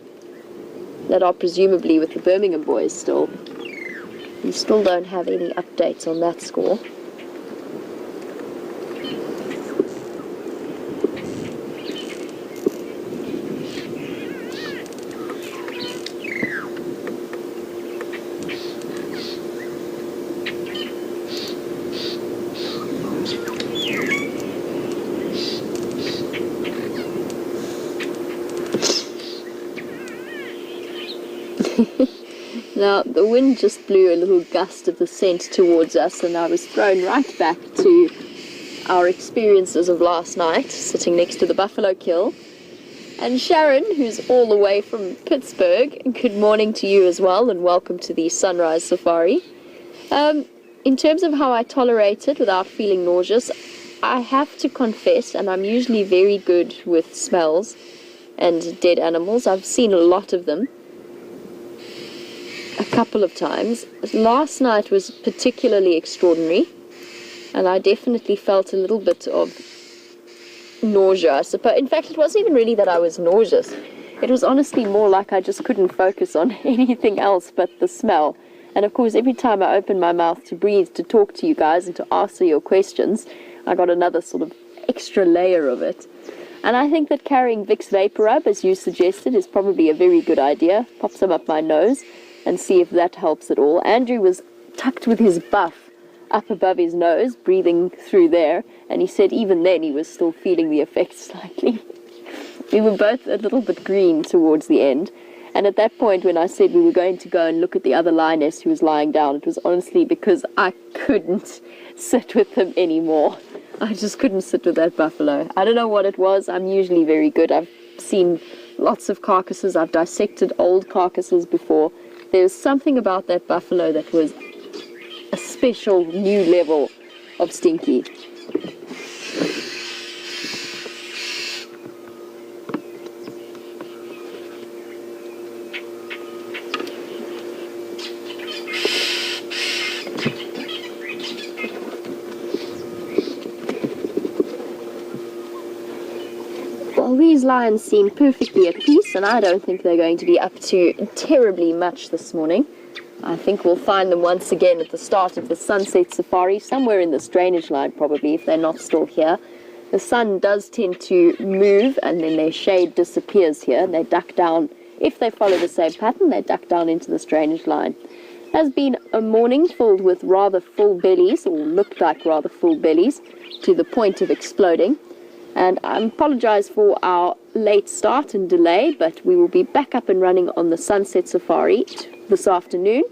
that are presumably with the Birmingham boys still? We still don't have any updates on that score. Now, the wind just blew a little gust of the scent towards us, and I was thrown right back to our experiences of last night, sitting next to the buffalo kill. And Sharon, who's all the way from Pittsburgh, good morning to you as well, and welcome to the Sunrise Safari. In terms of how I tolerate it without feeling nauseous, I have to confess, and I'm usually very good with smells and dead animals. I've seen a lot of them. A couple of times. Last night was particularly extraordinary, and I definitely felt a little bit of nausea, I suppose. In fact, it wasn't even really that I was nauseous. It was honestly more like I just couldn't focus on anything else but the smell. And of course, every time I opened my mouth to breathe, to talk to you guys and to answer your questions, I got another sort of extra layer of it. And I think that carrying Vicks VapoRub, as you suggested, is probably a very good idea. Pop some up my nose and see if that helps at all. Andrew was tucked with his buff up above his nose, breathing through there, and he said even then he was still feeling the effects slightly. We were both a little bit green towards the end, and at that point when I said we were going to go and look at the other lioness who was lying down, it was honestly because I couldn't sit with them anymore. I just couldn't sit with that buffalo. I don't know what it was. I'm usually very good. I've seen lots of carcasses. I've dissected old carcasses before. There's something about that buffalo that was a special new level of stinky. Well, these lions seem perfectly at peace, and I don't think they're going to be up to terribly much this morning. I think we'll find them once again at the start of the sunset safari, somewhere in this drainage line probably, if they're not still here. The sun does tend to move, and then their shade disappears here, and they duck down. If they follow the same pattern, they duck down into this drainage line. It has been a morning filled with rather full bellies, or looked like rather full bellies, to the point of exploding. And I apologize for our late start and delay, but we will be back up and running on the sunset safari this afternoon.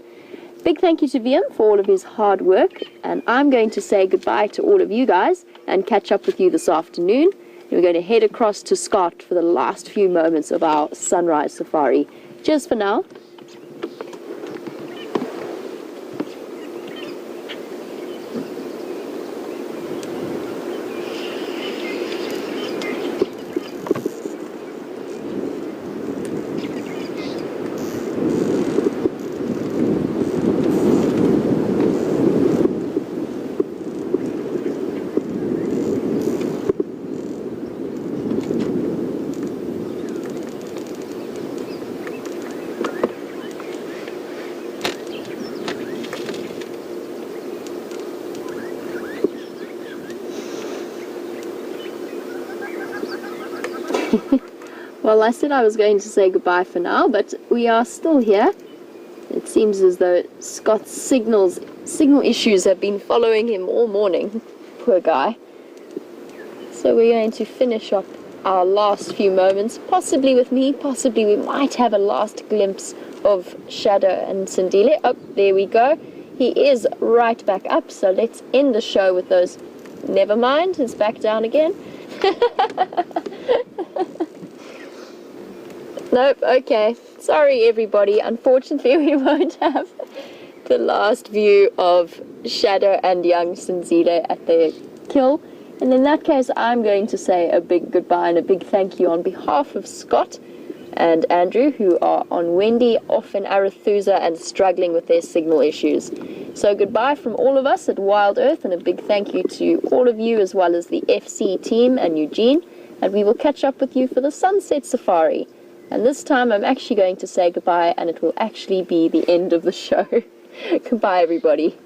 Big thank you to Wium for all of his hard work, and I'm going to say goodbye to all of you guys and catch up with you this afternoon. We're going to head across to Scott for the last few moments of our sunrise safari. Cheers for now. Well, I said I was going to say goodbye for now, but we are still here. It seems as though Scott's signal issues have been following him all morning. Poor guy. So we're going to finish up our last few moments, possibly with me, possibly we might have a last glimpse of Shadow and Sindile. Oh, there we go. He is right back up, so let's end the show with those. Never mind, it's back down again. Nope, okay. Sorry, everybody. Unfortunately, we won't have the last view of Shadow and young Sindile at their kill. And in that case, I'm going to say a big goodbye and a big thank you on behalf of Scott and Andrew, who are on Wendy, off in Arathusa and struggling with their signal issues. So goodbye from all of us at WildEarth, and a big thank you to all of you as well as the FC team and Eugene, and we will catch up with you for the Sunset Safari. And this time I'm actually going to say goodbye, and it will actually be the end of the show. Goodbye, everybody.